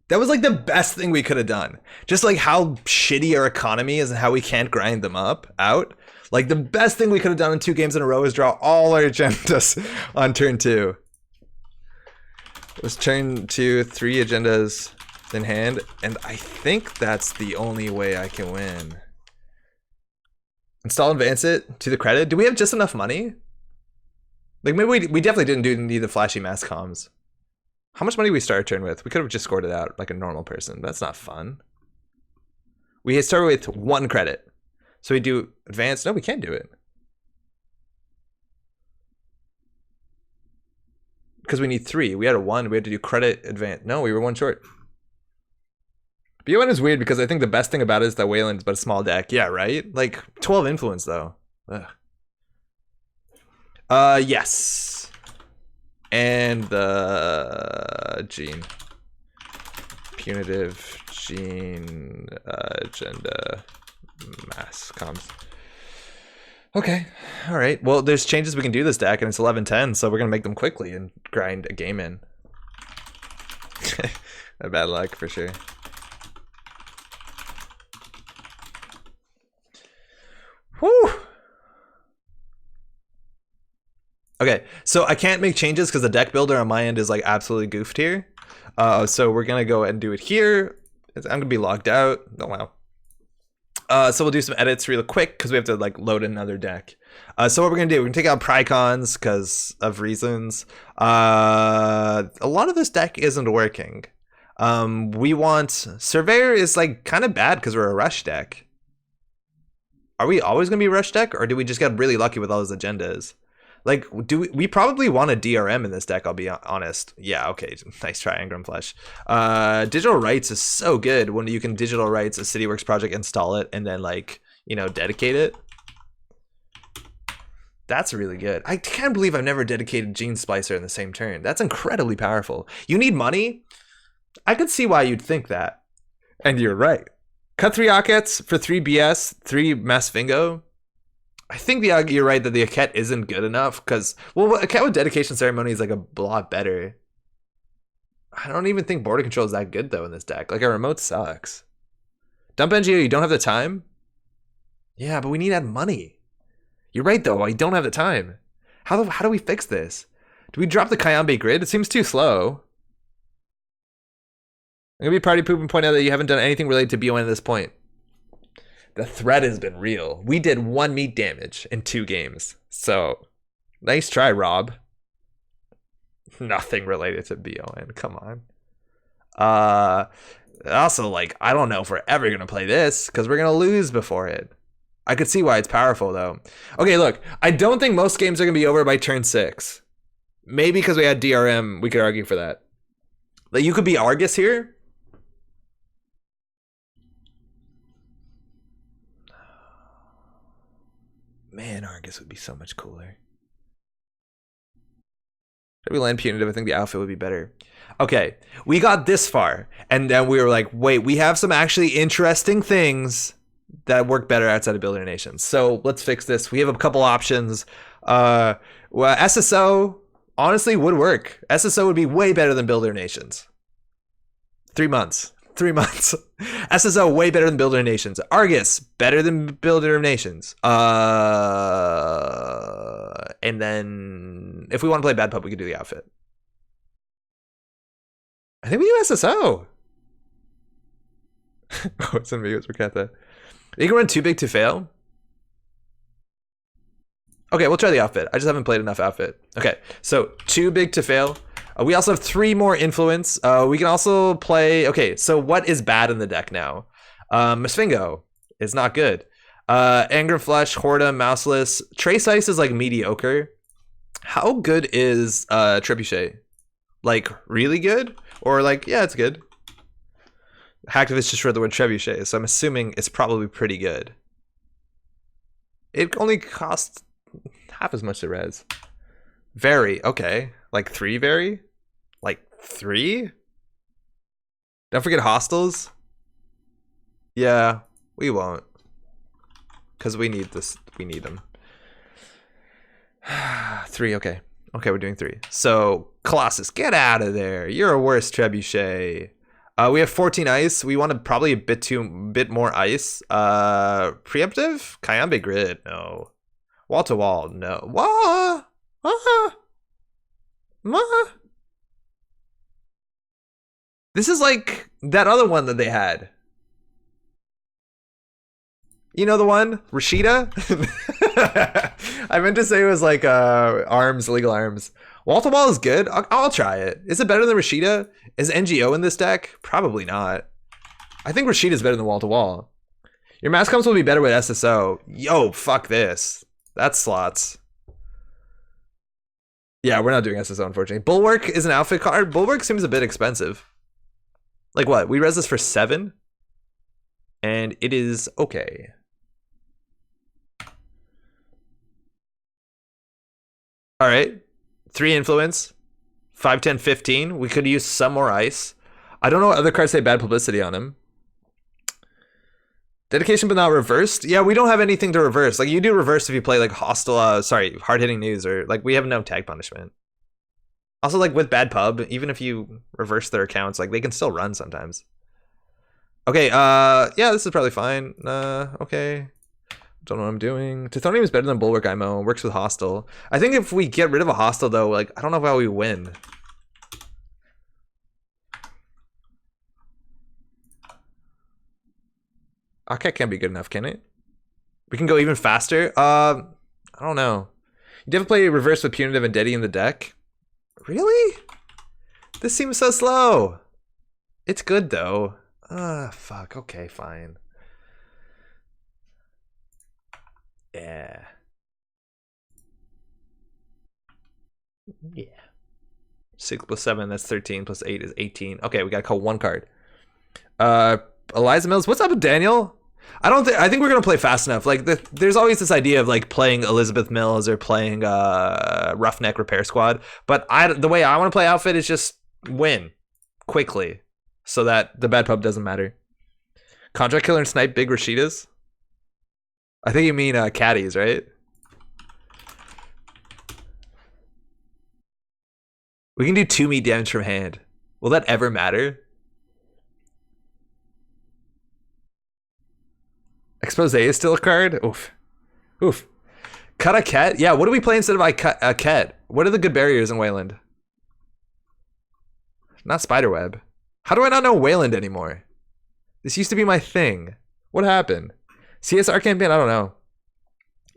That was like the best thing we could have done. Just like how shitty our economy is and how we can't grind them out. Like the best thing we could have done in 2 games in a row is draw all our agendas on turn 2. It was turn 2, 3 agendas in hand, and I think that's the only way I can win. Install advance it to the credit. Do we have just enough money? Like maybe we definitely didn't need the flashy mass comms. How much money did we start a turn with? We could have just scored it out like a normal person. That's not fun. We started with 1 credit. So we do advance. No, we can't do it. Because we need 3. We had a 1. We had to do credit advance. No, we were 1 short. BON is weird because I think the best thing about it is that Wayland's but a small deck. Yeah, right? Like 12 influence though. Ugh. Yes. And the Gene. Punitive Gene agenda mass comms. Okay. All right. Well, there's changes we can do this deck, and it's 11-10, so we're gonna make them quickly and grind a game in. Bad luck for sure. Whew. Okay, so I can't make changes because the deck builder on my end is like absolutely goofed here. So we're gonna go ahead and do it here. I'm gonna be logged out. Oh wow. So we'll do some edits real quick because we have to like load another deck. So what we're gonna do, we're gonna take out Prycons because of reasons. A lot of this deck isn't working. We want Surveyor is like kind of bad because we're a rush deck. Are we always gonna be a rush deck, or do we just get really lucky with all those agendas? Like, do we probably want a DRM in this deck, I'll be honest. Yeah, okay, nice try, Ingram Flesh. Digital Rights is so good when you can digital rights a CityWorks project, install it, and then, like, you know, dedicate it. That's really good. I can't believe I've never dedicated Gene Splicer in the same turn. That's incredibly powerful. You need money? I could see why you'd think that. And you're right. Cut 3 Akets for 3 BS, 3 Masvingo. I think you're right that the Aket isn't good enough because, well, Aket with dedication ceremony is like a lot better. I don't even think border control is that good though in this deck. Like, our remote sucks. Dump NGO, you don't have the time? Yeah, but we need to add money. You're right though, I don't have the time. How do we fix this? Do we drop the Kayambe grid? It seems too slow. I'm gonna be party poop and point out that you haven't done anything related to BON at this point. The threat has been real. We did 1 meat damage in 2 games. So, nice try, Rob. Nothing related to BON. Come on. Also, like, I don't know if we're ever going to play this because we're going to lose before it. I could see why it's powerful, though. Okay, look. I don't think most games are going to be over by turn 6. Maybe because we had DRM, we could argue for that. Like, you could be Argus here. Man, Argus would be so much cooler. If we land punitive, I think the outfit would be better. Okay, we got this far, and then we were like, wait, we have some actually interesting things that work better outside of Builder Nations. So let's fix this. We have a couple options. Well, SSO honestly would work. SSO would be way better than Builder Nations. 3 months. 3 months. SSO way better than Builder Nations. Argus better than Builder of Nations. And then if we want to play Bad Pup, we could do the outfit. I think we do SSO. Oh, it's ambiguous. We got that. You can run too big to fail. Okay, we'll try the outfit. I just haven't played enough outfit. Okay, so too big to fail. We also have 3 more influence. We can also play. Okay, so what is bad in the deck now? Misfingo is not good. Anger Flesh, Horda, Mouseless. Trace Ice is like mediocre. How good is Trebuchet? Like really good? Or like, yeah, it's good. Hacktivist just read the word Trebuchet, so I'm assuming it's probably pretty good. It only costs half as much to res. Vary, okay. Like 3 vary? Like 3? Don't forget hostiles. Yeah, we won't. Because we need this. We need them. 3, okay. Okay, we're doing 3. So, Colossus, get out of there. You're a worse Trebuchet. We have 14 ice. We want probably a bit more ice. Preemptive? Kayambe Grid, no. Wall to wall, no. Wah! This is like that other one that they had. You know the one? Rashida? I meant to say it was like arms, legal arms. Wall to wall is good. I'll try it. Is it better than Rashida? Is NGO in this deck? Probably not. I think Rashida is better than wall to wall. Your mass comps will be better with SSO. Yo, fuck this. That's slots. Yeah, we're not doing SSO, unfortunately. Bulwark is an outfit card. Bulwark seems a bit expensive. Like what? We res this for 7? And it is okay. All right. 3 influence. 5, 10, 15. We could use some more ice. I don't know what other cards say bad publicity on him. Dedication but not reversed. Yeah, we don't have anything to reverse. Like you do reverse if you play like hostile, hard-hitting news, or like we have no tag punishment. Also, like with bad pub, even if you reverse their accounts, like they can still run sometimes. Okay, yeah, this is probably fine. Okay. Don't know what I'm doing. Tithonium is better than Bulwark IMO. Works with hostile. I think if we get rid of a hostile though, like I don't know how we win. Okay, can't be good enough, can it? We can go even faster. I don't know. You definitely play reverse with punitive and Deddy in the deck. Really? This seems so slow. It's good though. Fuck. Okay, fine. Yeah. Yeah. 6 plus 7, that's 13. Plus 8 is 18. Okay, we gotta call 1 card. Eliza Mills, what's up with Daniel? I think we're gonna play fast enough. Like there's always this idea of like playing Elizabeth Mills or playing Roughneck Repair Squad, but the way I want to play outfit is just win quickly, so that the bad pub doesn't matter. Contract Killer and Snipe big Rashidas. I think you mean caddies, right? We can do 2 meat damage from hand. Will that ever matter? Expose is still a card? Oof. Oof. Cut a cat? Yeah, what do we play instead of I cut a cat? What are the good barriers in Wayland? Not Spiderweb. How do I not know Wayland anymore? This used to be my thing. What happened? CSR campaign? I don't know.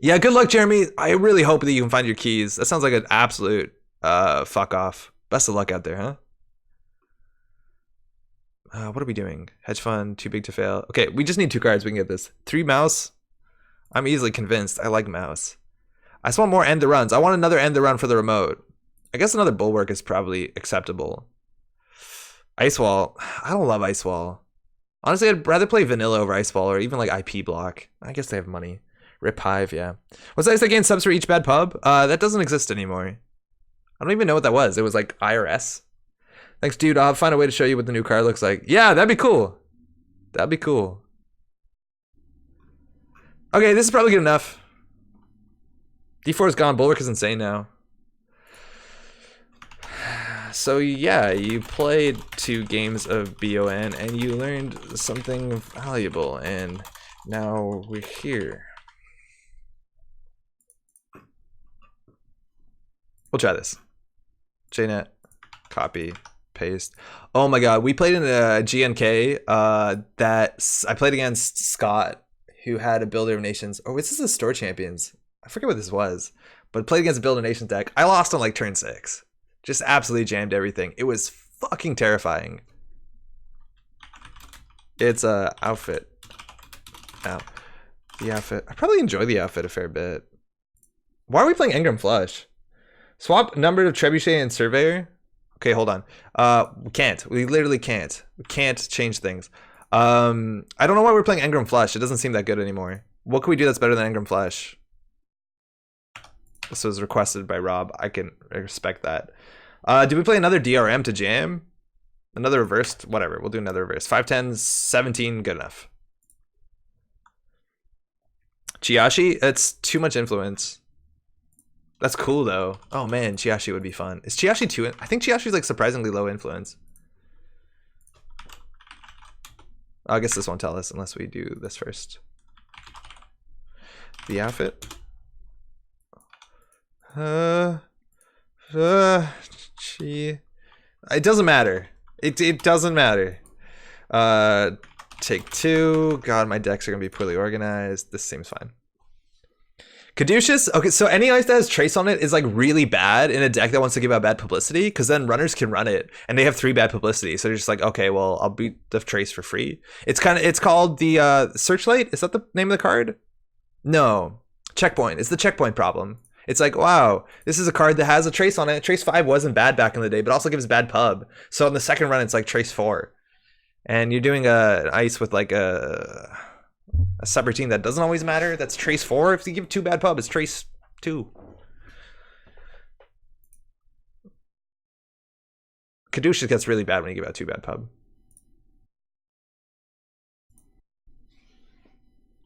Yeah, good luck, Jeremy. I really hope that you can find your keys. That sounds like an absolute fuck off. Best of luck out there, huh? What are we doing? Hedge fund, too big to fail. Okay, we just need 2 cards. We can get this. 3 mouse. I'm easily convinced. I like mouse. I just want more end the runs. I want another end the run for the remote. I guess another bulwark is probably acceptable. Ice wall. I don't love ice wall. Honestly, I'd rather play vanilla over ice wall or even like IP block. I guess they have money. Rip Hive, yeah. What's that? I gain subs for each bad pub? That doesn't exist anymore. I don't even know what that was. It was like IRS. Thanks, dude. I'll find a way to show you what the new card looks like. Yeah, that'd be cool. That'd be cool. Okay, this is probably good enough. D4 is gone. Bulwark is insane now. So yeah, you played 2 games of BON and you learned something valuable, and now we're here. We'll try this. JNet, copy, paste. Oh my god, we played in a GNK that I played against Scott, who had a Builder of Nations. Oh, this is the Store Champions. I forget what this was, but played against a Builder of Nations deck. I lost on like turn 6. Just absolutely jammed everything. It was fucking terrifying. It's a outfit. Ow. The outfit. I probably enjoy the outfit a fair bit. Why are we playing Engram Flush? Swap number of Trebuchet and Surveyor. Okay, hold on. We can't. We literally can't. We can't change things. I don't know why we're playing Engram Flush. It doesn't seem that good anymore. What can we do that's better than Engram Flush? This was requested by Rob. I can respect that. Do we play another DRM to jam? Another reversed? Whatever. We'll do another reverse. 510, 17, good enough. Chiashi? It's too much influence. That's cool though. Oh man, Chiashi would be fun. Is Chiashi too? I think Chiashi's like surprisingly low influence. I guess this won't tell us unless we do this first. The outfit. It doesn't matter. It doesn't matter. Take 2. God, my decks are gonna be poorly organized. This seems fine. Caduceus? Okay, so any ice that has Trace on it is like really bad in a deck that wants to give out bad publicity, because then runners can run it and they have 3 bad publicity. So they're just like, okay, well, I'll beat the Trace for free. It's called the Searchlight. Is that the name of the card? No. Checkpoint. It's the checkpoint problem. It's like, wow, this is a card that has a Trace on it. Trace 5 wasn't bad back in the day, but also gives bad pub. So in the second run, it's like Trace 4. And you're doing an ice with like a subroutine that doesn't always matter. That's Trace 4. If you give 2 bad pub, it's Trace 2. Caduceus gets really bad when you give out 2 bad pub.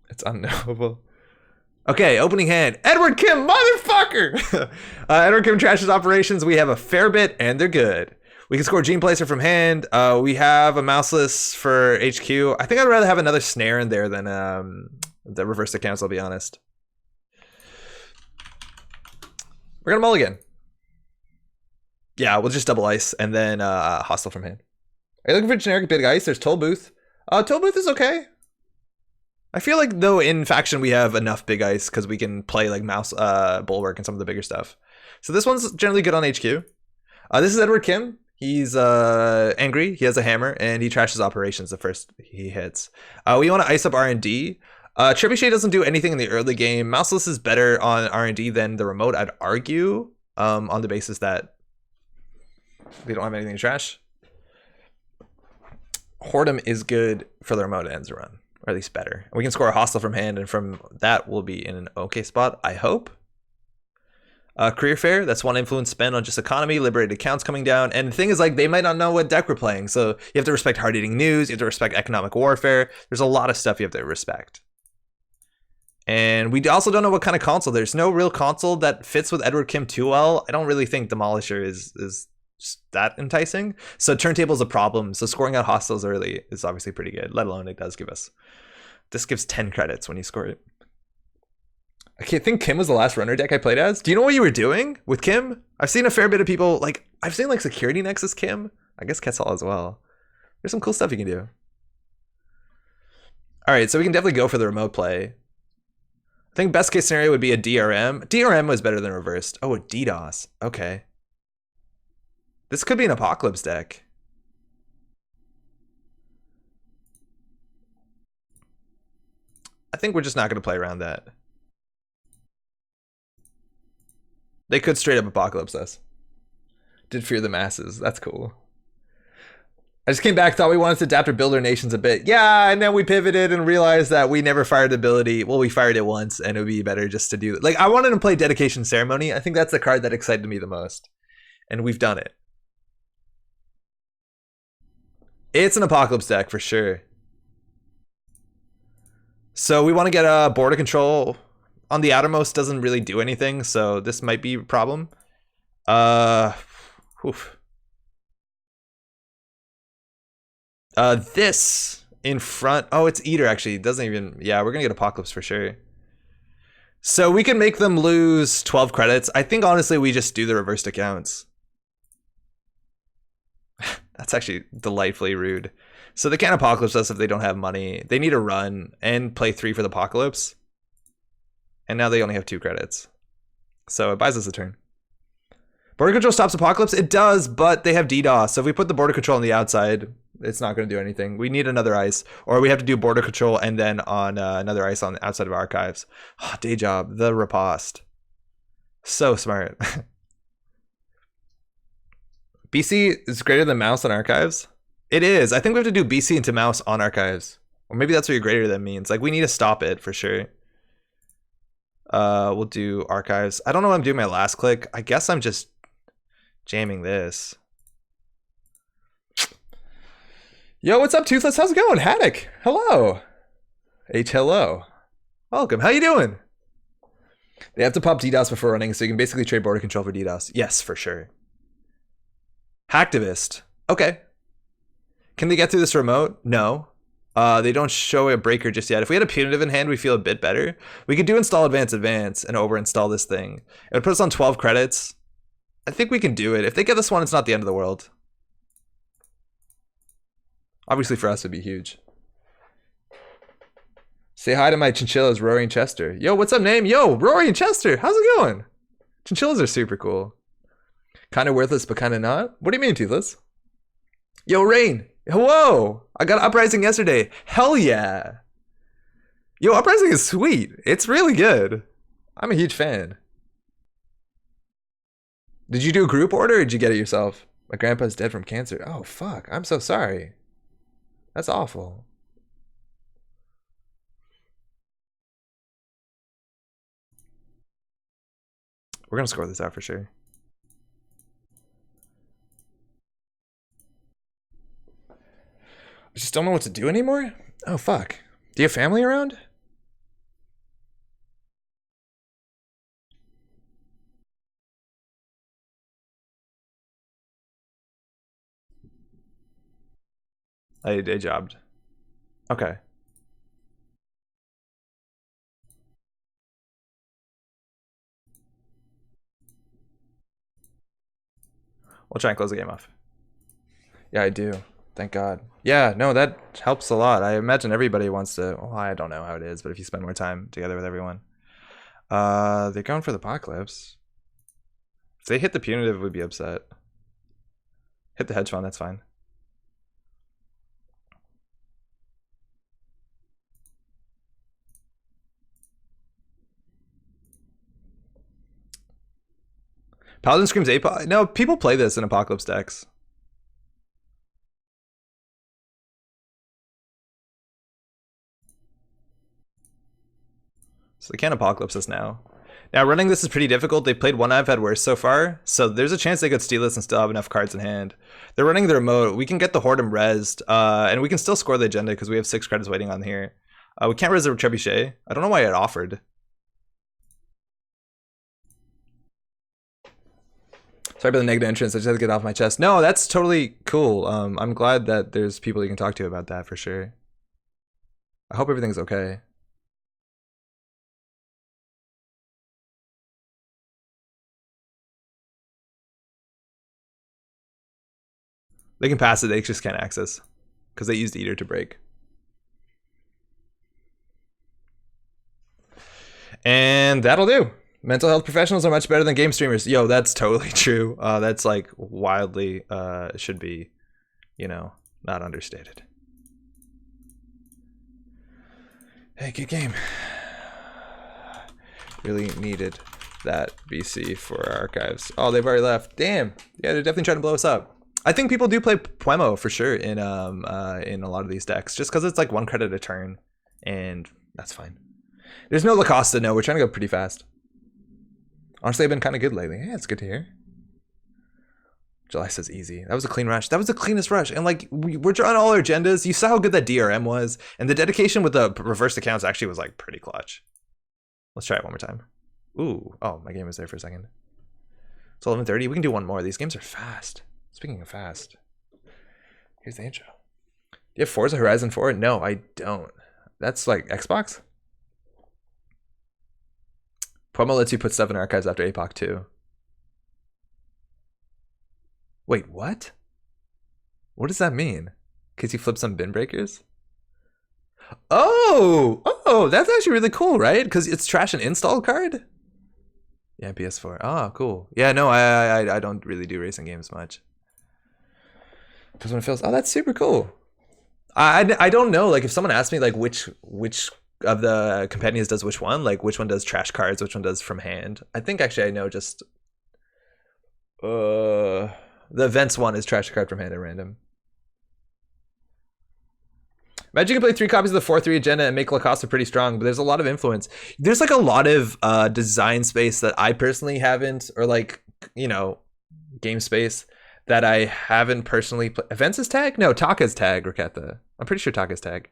It's unknowable. Okay, opening hand. Edward Kim, motherfucker! Edward Kim trashes operations. We have a fair bit, and they're good. We can score Gene Placer from hand. We have a Mouseless for HQ. I think I'd rather have another Snare in there than the Reverse the Cancel, I'll be honest. We're gonna mulligan. Yeah, we'll just double ice, and then Hostile from hand. Are you looking for generic big ice? There's Toll Booth. Toll Booth is okay. I feel like, though, in Faction we have enough big ice because we can play like Mouse, Bulwark, and some of the bigger stuff. So this one's generally good on HQ. This is Edward Kim. He's angry. He has a hammer, and he trashes operations the first he hits. We want to ice up R&D. Trebuchet doesn't do anything in the early game. Mouseless is better on R&D than the remote, I'd argue, on the basis that we don't have anything to trash. Whoredom is good for the remote ends run. Or at least better. We can score a Hostile from hand, and from that we'll be in an okay spot, I hope. Career Fair, that's 1 influence spent on just economy, liberated accounts coming down, and the thing is, like, they might not know what deck we're playing, so you have to respect hard-eating news, you have to respect economic warfare, there's a lot of stuff you have to respect. And we also don't know what kind of console. There's no real console that fits with Edward Kim too well. I don't really think Demolisher is that enticing. So turntable is a problem. So scoring out hostiles early is obviously pretty good, let alone it does give us. This gives 10 credits when you score it. I think Kim was the last runner deck I played as. Do you know what you were doing with Kim? I've seen a fair bit of people, like, I've seen like Security Nexus Kim. I guess Quetzal as well. There's some cool stuff you can do. All right, so we can definitely go for the remote play. I think best case scenario would be a DRM. DRM was better than reversed. Oh, a DDoS. Okay. This could be an Apocalypse deck. I think we're just not going to play around that. They could straight up apocalypse us. Did fear the masses. That's cool. I just came back, thought we wanted to adapt or build our nations a bit. Yeah, and then we pivoted and realized that we never fired the ability. Well, we fired it once, and it would be better just to do it. Like, I wanted to play Dedication Ceremony. I think that's the card that excited me the most. And we've done it. It's an apocalypse deck for sure. So we want to get a border control. On the outermost doesn't really do anything, so this might be a problem. Oof. This in front. Oh, it's Eater actually. It doesn't even. Yeah, we're gonna get Apocalypse for sure. So we can make them lose 12 credits. I think honestly we just do the reversed accounts. That's actually delightfully rude. So they can't Apocalypse us if they don't have money. They need to run and play 3 for the Apocalypse. And now they only have 2 credits. So it buys us a turn. Border control stops Apocalypse? It does, but they have DDoS. So if we put the border control on the outside, it's not going to do anything. We need another ice. Or we have to do border control and then on another ice on the outside of archives. Oh, day job. The riposte. So smart. BC is greater than mouse on archives? It is. I think we have to do BC into mouse on archives. Or maybe that's what your greater than means. Like, we need to stop it for sure. We'll do archives. I don't know what I'm doing my last click. I guess I'm just jamming this. Yo, what's up, Toothless? How's it going? Haddock, hello. Hello. Welcome. How you doing? They have to pop DDoS before running, so you can basically trade border control for DDoS. Yes, for sure. Hacktivist. Okay. Can they get through this remote? No. They don't show a breaker just yet. If we had a punitive in hand, we feel a bit better. We could do install advance and over-install this thing. It would put us on 12 credits. I think we can do it. If they get this one, it's not the end of the world. Obviously for us, it'd be huge. Say hi to my chinchillas, Rory and Chester. Yo, what's up, name? Yo, Rory and Chester. How's it going? Chinchillas are super cool. Kind of worthless, but kind of not. What do you mean, Toothless? Yo, Rain. Whoa. I got Uprising yesterday. Hell yeah. Yo, Uprising is sweet. It's really good. I'm a huge fan. Did you do a group order or did you get it yourself? My grandpa's dead from cancer. Oh, fuck. I'm so sorry. That's awful. We're going to score this out for sure. I just don't know what to do anymore? Oh, fuck. Do you have family around? I jobbed. Okay. We'll try and close the game off. Yeah, I do. Thank God. Yeah, no, that helps a lot. I imagine everybody wants to. Well, I don't know how it is, but if you spend more time together with everyone. They're going for the Apocalypse. If they hit the punitive, we'd be upset. Hit the hedge fund, that's fine. Paladin Screams Apoc. No, people play this in Apocalypse decks. So they can't Apocalypse us now. Now, running this is pretty difficult. They played one I've had worse so far, so there's a chance they could steal this and still have enough cards in hand. They're running the remote. We can get the Hordem rezzed, and we can still score the agenda because we have 6 credits waiting on here. We can't res the Trebuchet. I don't know why it offered. Sorry about the negative entrance. I just had to get off my chest. No, that's totally cool. I'm glad that there's people you can talk to about that for sure. I hope everything's okay. They can pass it, they just can't access. Because they used Eater to break. And that'll do. Mental health professionals are much better than game streamers. Yo, that's totally true. That's like wildly should be, you know, not understated. Hey, good game. Really needed that BC for our archives. Oh, they've already left. Damn. Yeah, they're definitely trying to blow us up. I think people do play Puemo for sure in a lot of these decks, just because it's like 1 credit a turn, and that's fine. There's no Lacosta. No, we're trying to go pretty fast. Honestly, I've been kind of good lately. Yeah, it's good to hear. July says easy. That was a clean rush. That was the cleanest rush. And like, we're drawing all our agendas. You saw how good that DRM was. And the dedication with the reversed accounts actually was like pretty clutch. Let's try it one more time. Ooh. Oh, my game was there for a second. It's 11:30. We can do one more. These games are fast. Speaking of fast. Here's the intro. Do you have Forza Horizon 4? No, I don't. That's like Xbox? Puemo lets you put stuff in archives after APOC 2. Wait, what? What does that mean? Because you flip some bin breakers? Oh, that's actually really cool, right? Because it's trash an install card? Yeah, PS4. Oh, cool. Yeah, no, I don't really do racing games much. Because when it feels, oh, that's super cool. I don't know, like if someone asked me like which of the companions does which one, like which one does trash cards, which one does from hand. I think actually I know just the events one is trash card from hand at random. Imagine you can play 3 copies of the 4-3 agenda and make Lacosta pretty strong, but there's a lot of influence. There's like a lot of design space that I personally haven't, or like, you know, game space that I haven't personally played. Events is tag? No, Taka's tag, Raketa. I'm pretty sure Taka's tag.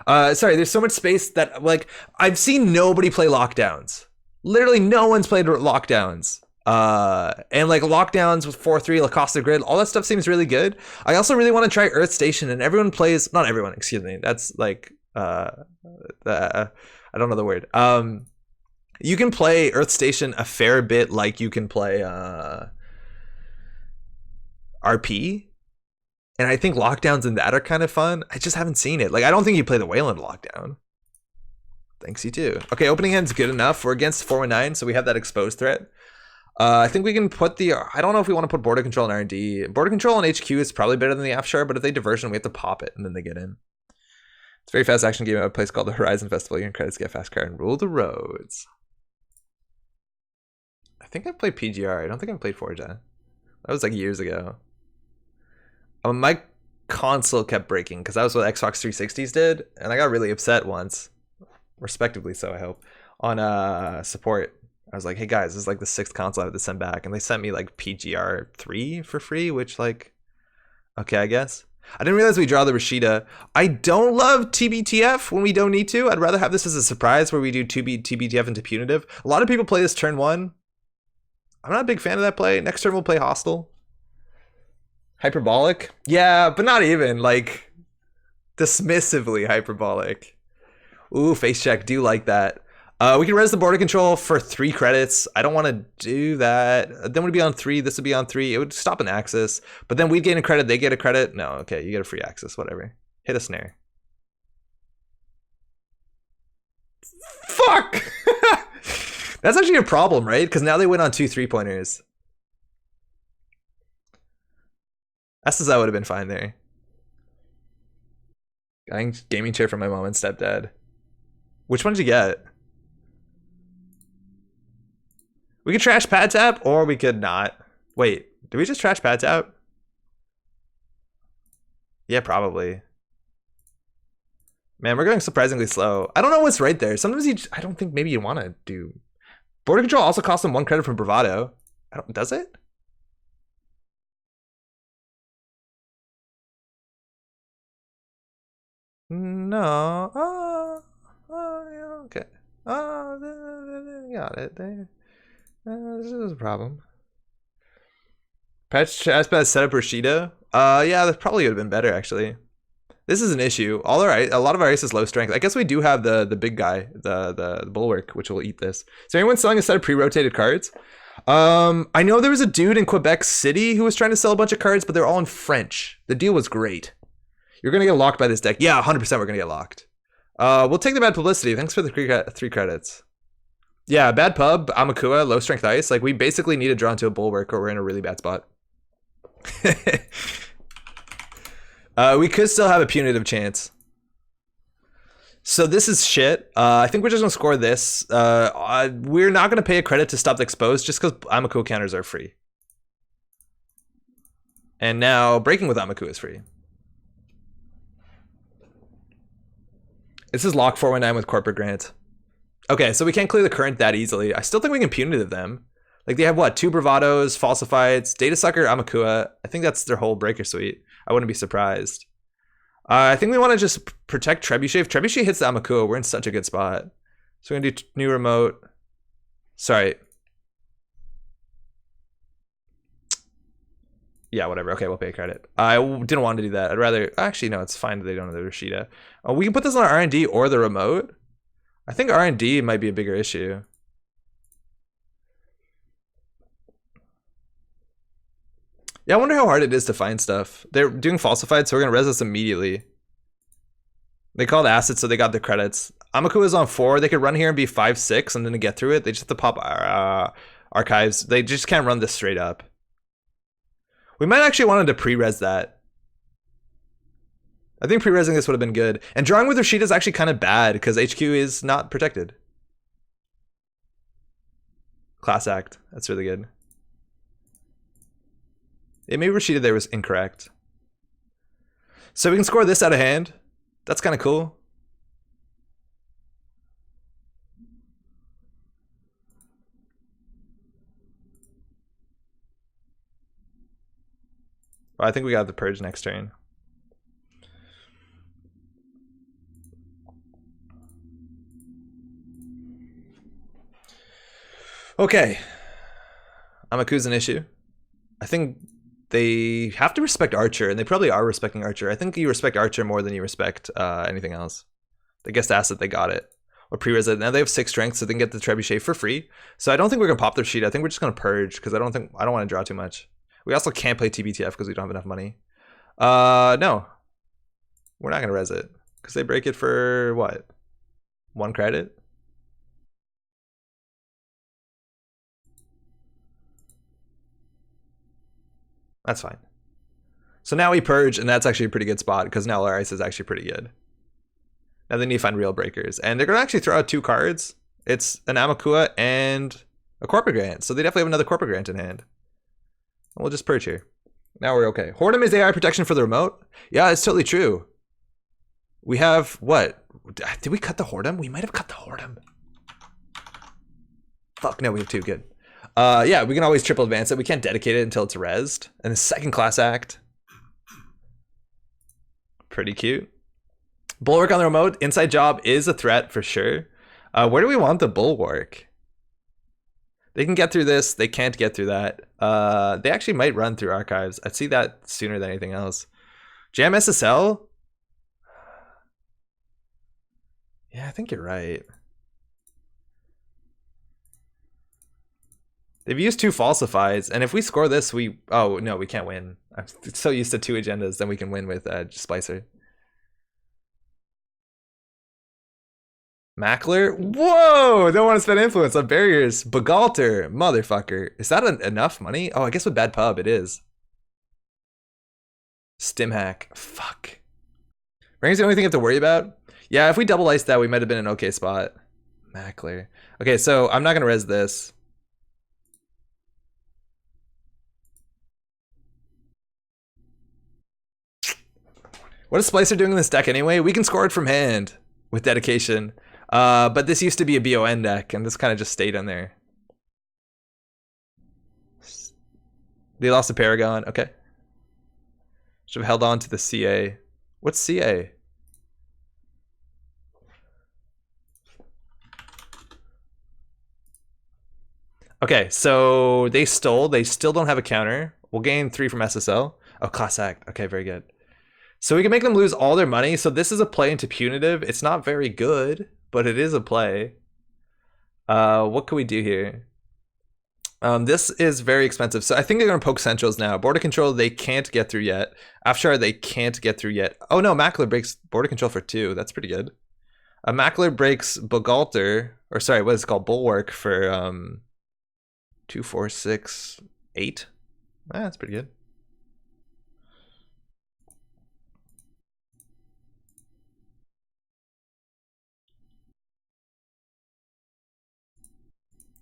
Sorry, there's so much space that like I've seen nobody play lockdowns. Literally no one's played lockdowns. And like lockdowns with 4-3, Lacosta grid, all that stuff seems really good. I also really want to try Earth Station, and everyone plays, not everyone, excuse me. That's like I don't know the word. You can play Earth Station a fair bit like you can play RP. And I think lockdowns in that are kind of fun. I just haven't seen it. Like, I don't think you play the Wayland lockdown. Thanks, you too. Okay, opening hand's good enough. We're against 419, so we have that exposed threat. I think we can put the, I don't know if we want to put border control and R&D. Border control and HQ is probably better than the Afshar, but if they diversion, we have to pop it and then they get in. It's a very fast action game at a place called the Horizon Festival. You can credits, get fast car, and rule the roads. I think I've played PGR. I don't think I've played Forza. That was like years ago. My console kept breaking because that was what Xbox 360s did, and I got really upset once, respectively so I hope, on support. I was like, hey guys, this is like the 6th console I have to send back, and they sent me like PGR 3 for free, which like, okay, I guess. I didn't realize we draw the Rashida. I don't love TBTF when we don't need to. I'd rather have this as a surprise where we do TBTF into punitive. A lot of people play this turn 1. I'm not a big fan of that play. Next turn we'll play hostile. Hyperbolic? Yeah, but not even, like, dismissively hyperbolic. Ooh, face check, do like that. We can res the border control for 3 credits. I don't want to do that. Then we'd be on 3, this would be on 3. It would stop an axis, but then we'd gain a credit, they get a credit. No, okay, you get a free axis, whatever. Hit a snare. Fuck! That's actually a problem, right? Because now they win on 2 3-pointers. SSI would have been fine there. Gaming chair from my mom and stepdad. Which one did you get? We could trash pad tap, or we could not. Wait, did we just trash pad tap? Yeah, probably. Man, we're going surprisingly slow. I don't know what's right there. Sometimes I don't think maybe you want to do. Border control also costs them 1 credit from bravado. Does it? No. Yeah, okay. Got it. This is a problem. Patch Chazpad set up Rashida. Yeah, that probably would have been better actually. This is an issue. A lot of our ace is low strength. I guess we do have the big guy, the bulwark, which will eat this. So anyone selling a set of pre-rotated cards? I know there was a dude in Quebec City who was trying to sell a bunch of cards, but they're all in French. The deal was great. You're gonna get locked by this deck. Yeah, 100% we're gonna get locked. We'll take the bad publicity. Thanks for the 3 credits. Yeah, bad pub, Amakua, low strength ice. Like, we basically need to draw into a bulwark or we're in a really bad spot. We could still have a punitive chance. So this is shit. I think we're just gonna score this. We're not gonna pay a credit to stop the exposed just because Amaku counters are free. And now breaking with Amaku is free. This is lock 419 with corporate grant. Okay, so we can't clear the current that easily. I still think we can punitive them. Like they have what? 2 bravados, falsifieds, data sucker, Amakua. I think that's their whole breaker suite. I wouldn't be surprised. I think we want to just protect Trebuchet. If Trebuchet hits the Amakua, we're in such a good spot. So we're gonna do new remote. Sorry. Yeah, whatever. Okay, we'll pay credit. I didn't want to do that. I'd rather... Actually, no, it's fine that they don't have the Rashida. We can put this on R&D or the remote. I think R&D might be a bigger issue. Yeah, I wonder how hard it is to find stuff. They're doing falsified, so we're going to res this immediately. They called assets, so they got the credits. Amaku is on 4. They could run here and be 5-6, and then to get through it, they just have to pop archives. They just can't run this straight up. We might actually wanted to pre-res that. I think pre-resing this would have been good. And drawing with Rashida is actually kind of bad because HQ is not protected. Class act. That's really good. Yeah, maybe Rashida there was incorrect. So we can score this out of hand. That's kind of cool. Well, I think we got the purge next turn. Okay. Amaku's an issue. I think they have to respect Archer, and they probably are respecting Archer. I think you respect Archer more than you respect anything else. They guessed asset, they got it. Or pre-res it. Now they have 6 strength, so they can get the Trebuchet for free. So I don't think we're gonna pop their sheet. I think we're just gonna purge because I don't want to draw too much. We also can't play TBTF because we don't have enough money. No. We're not gonna res it. Because they break it for what? 1 credit? That's fine. So now we purge, and that's actually a pretty good spot because now our ice is actually pretty good. Now they need to find real breakers. And they're gonna actually throw out 2 cards. It's an Amakua and a Corporate Grant. So they definitely have another Corporate Grant in hand. We'll just purge here. Now we're okay. Hornum is AI protection for the remote? Yeah, it's totally true. We have what? Did we cut the Hornum? We might have cut the Hornum. Fuck, no, we have 2. Good. Yeah, we can always triple advance it. We can't dedicate it until it's rezzed. And the second class act. Pretty cute. Bulwark on the remote. Inside job is a threat for sure. Where do we want the bulwark? They can get through this. They can't get through that. They actually might run through archives. I'd see that sooner than anything else. Jam SSL? Yeah, I think you're right. They've used 2 falsifieds, and if we score this, we... Oh, no, we can't win. I'm so used to 2 agendas, then we can win with Splicer. Mackler? Whoa! Don't want to spend influence on barriers. Bagalter, motherfucker. Is that enough money? Oh, I guess with bad pub, it is. Stimhack. Fuck. Ring's the only thing you have to worry about? Yeah, if we double ice that, we might have been in an okay spot. Mackler. Okay, so I'm not going to res this. What is Splicer doing in this deck anyway? We can score it from hand with dedication. But this used to be a BON deck, and this kind of just stayed in there. They lost to Paragon. Okay. Should have held on to the CA. What's CA? Okay, so they stole. They still don't have a counter. We'll gain 3 from SSL. Oh, class act. Okay, very good. So we can make them lose all their money. So this is a play into punitive. It's not very good, but it is a play. What can we do here? This is very expensive. So I think they're going to poke centrals now. Border control, they can't get through yet. Afshar, they can't get through yet. Oh no, Mackler breaks border control for 2. That's pretty good. Mackler breaks Bogalter, or sorry, what is it called? Bulwark for 2, 4, 6, 8. That's pretty good.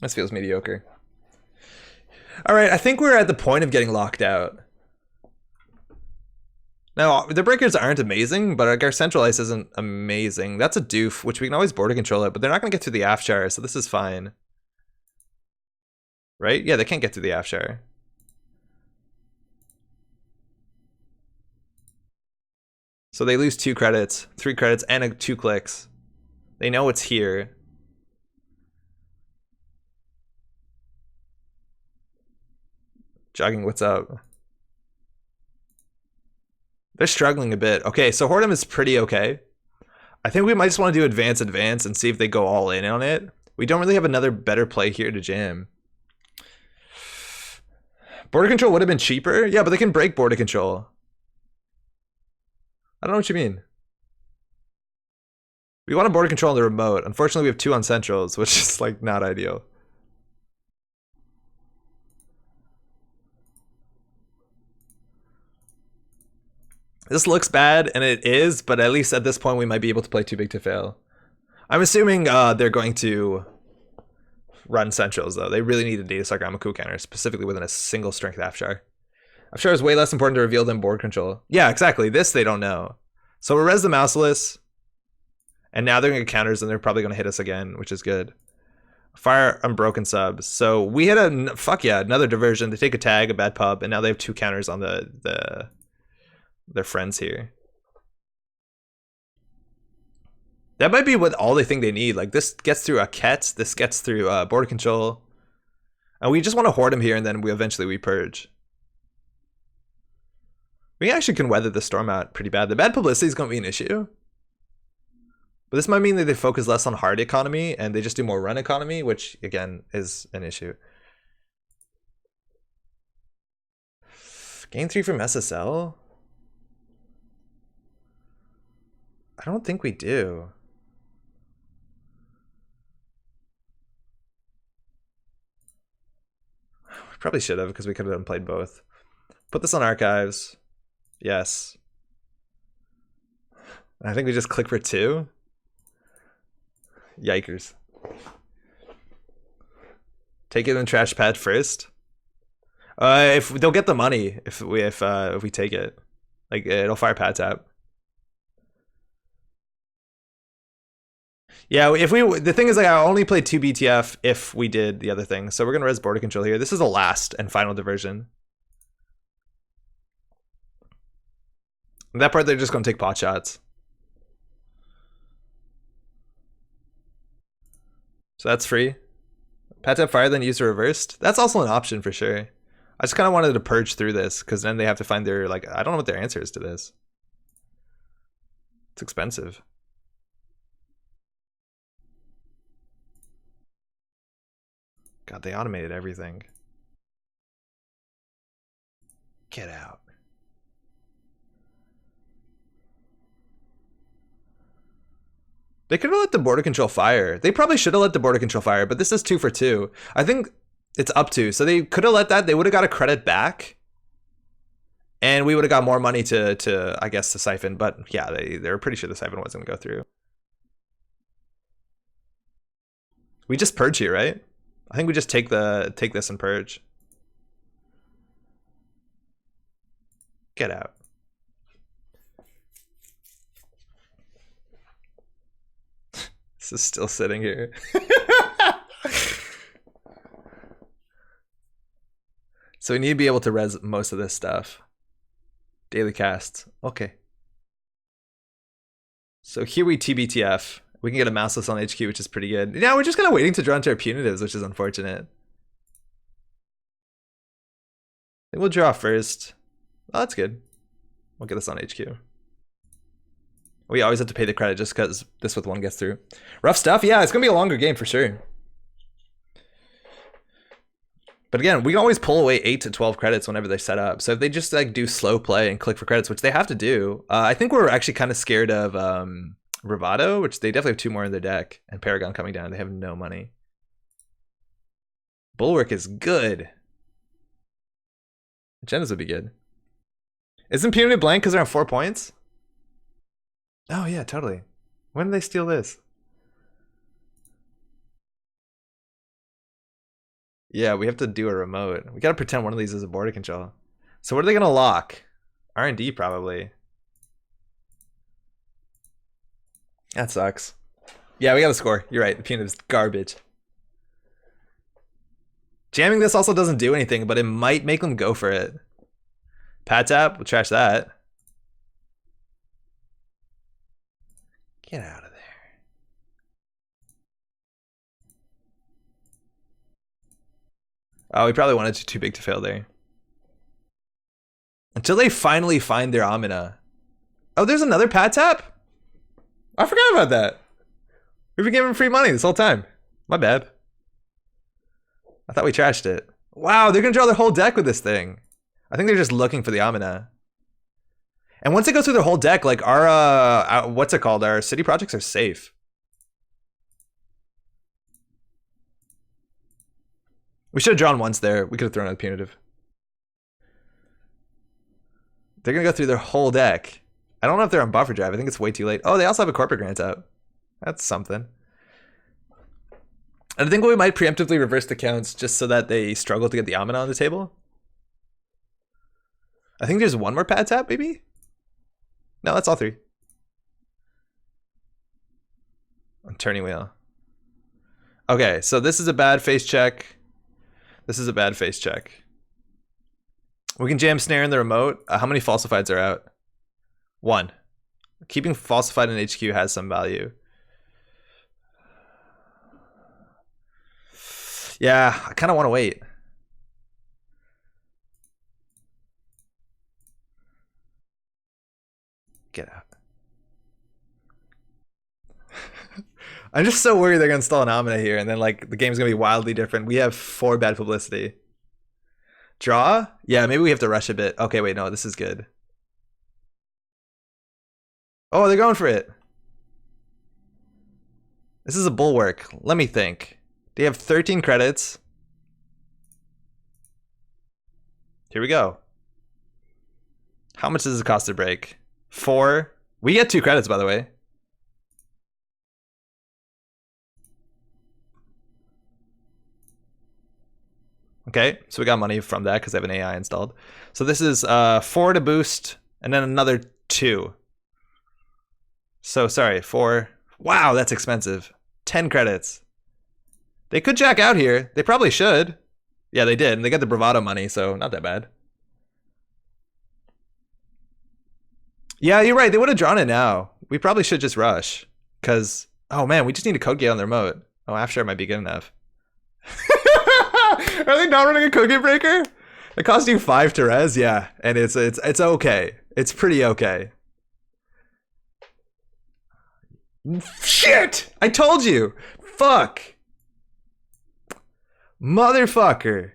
This feels mediocre. All right, I think we're at the point of getting locked out. Now, the breakers aren't amazing, but our central ice isn't amazing. That's a doof, which we can always border control it, but they're not going to get through the Afshar, so this is fine. Right? Yeah, they can't get through the Afshar. So they lose 2 credits, 3 credits, and 2 clicks. They know it's here. Jogging, what's up? They're struggling a bit. Okay, so Hordem is pretty okay. I think we might just want to do advance and see if they go all in on it. We don't really have another better play here to jam. Border control would have been cheaper. Yeah, but they can break border control. I don't know what you mean. We want a border control on the remote. Unfortunately, we have 2 on centrals, which is like not ideal. This looks bad, and it is, but at least at this point we might be able to play too big to fail. I'm assuming they're going to run centrals, though. They really need a data star Gramaku counter, specifically within a single strength Afshar. Afshar is way less important to reveal than board control. Yeah, exactly. This they don't know. So we'll res the mouseless, and now they're going to get counters, and they're probably going to hit us again, which is good. Fire unbroken subs. So we hit a fuck yeah, another diversion. They take a tag, a bad pub, and now they have 2 counters on their friends here. That might be what all they think they need. Like this gets through a Ket, this gets through border control, and we just want to hoard him here, and then we eventually purge. We actually can weather the storm out pretty bad. The bad publicity is going to be an issue, but this might mean that they focus less on hard economy and they just do more run economy, which again is an issue. Gain 3 from SSL? I don't think we do. We probably should have, because we could have played both. Put this on archives. Yes. I think we just click for 2. Yikers. Take it in trash pad first. If they'll get the money if we take it, like it'll fire pad tap. Yeah, the thing is, like, I only played 2 BTF if we did the other thing. So we're gonna res border control here. This is the last and final diversion. And that part they're just gonna take pot shots. So that's free. Pat tap fire, then use the reversed. That's also an option for sure. I just kind of wanted to purge through this, because then they have to find their, like, I don't know what their answer is to this. It's expensive. God, they automated everything. Get out. They could have let the border control fire. They probably should have let the border control fire, but this is 2 for 2. I think it's up to. So they could have let that. They would have got a credit back. And we would have got more money to I guess, the siphon. But yeah, they were pretty sure the siphon wasn't going to go through. We just purge here, right? I think we just take this and purge. Get out. This is still sitting here. So we need to be able to res most of this stuff. Daily casts. Okay. So here we TBTF. We can get a mouseless on HQ, which is pretty good. Yeah, we're just kind of waiting to draw into our punitives, which is unfortunate. I think we'll draw first. Oh, that's good. We'll get this on HQ. We always have to pay the credit just because this with 1 gets through. Rough stuff. Yeah, it's going to be a longer game for sure. But again, we can always pull away 8 to 12 credits whenever they set up. So if they just like do slow play and click for credits, which they have to do, I think we're actually kind of scared of Bravado, which they definitely have 2 more in their deck, and Paragon coming down. They have no money. Bulwark is good. Agendas would be good. Isn't Punitive blank because they're on 4 points? Oh yeah, totally. When did they steal this? Yeah, we have to do a remote. We gotta pretend one of these is a border control. So what are they gonna lock? R&D probably. That sucks. Yeah, we gotta score. You're right. The punitive's garbage. Jamming this also doesn't do anything, but it might make them go for it. Pat tap, we'll trash that. Get out of there. Oh, we probably wanted too big to fail there. Until they finally find their Amina. Oh, there's another pat tap? I forgot about that. We've been giving free money this whole time. My bad. I thought we trashed it. Wow, they're gonna draw their whole deck with this thing. I think they're just looking for the Amina. And once they go through their whole deck, like our what's it called? Our city projects are safe. We should have drawn once there. We could have thrown out the punitive. They're gonna go through their whole deck. I don't know if they're on buffer drive. I think it's way too late. Oh, they also have a corporate grant up. That's something. And I think we might preemptively reverse the counts just so that they struggle to get the Amina on the table. I think there's one more pad tap, maybe? No, that's all three. On turning wheel. Okay, so this is a bad face check. This is a bad face check. We can jam snare in the remote. How many falsifieds are out? 1. Keeping falsified in HQ has some value. Yeah, I kind of want to wait. Get out. I'm just so worried they're going to install an Amina here and then like the game's going to be wildly different. We have 4 bad publicity. Draw? Yeah, maybe we have to rush a bit. Okay, wait, no, this is good. Oh, they're going for it. This is a bulwark. Let me think. They have 13 credits. Here we go. How much does it cost to break? 4. We get 2 credits, by the way. Okay, so we got money from that because I have an AI installed. So this is 4 to boost, and then another 2. So sorry, 4. Wow, that's expensive. 10 credits. They could jack out here. They probably should. Yeah, they did. And they got the bravado money, so not that bad. Yeah, you're right. They would have drawn it now. We probably should just rush. Because, oh man, we just need a code gate on the remote. Oh, after might be good enough. Are they not running a code gate breaker? It costs you 5 to res, yeah. And it's okay. It's pretty okay. Shit! I told you! Fuck! Motherfucker!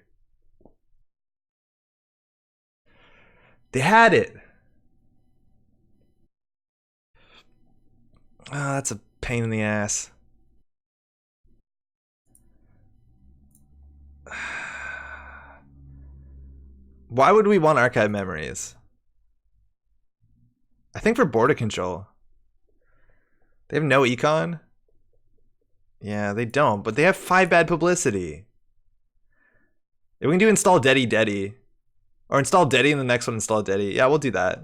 They had it. Oh, that's a pain in the ass. Why would we want archive memories? I think for border control. They have no econ? Yeah, they don't, but they have 5 bad publicity. If we can do install Deddy. Or install Deddy and the next one install Deddy. Yeah, we'll do that.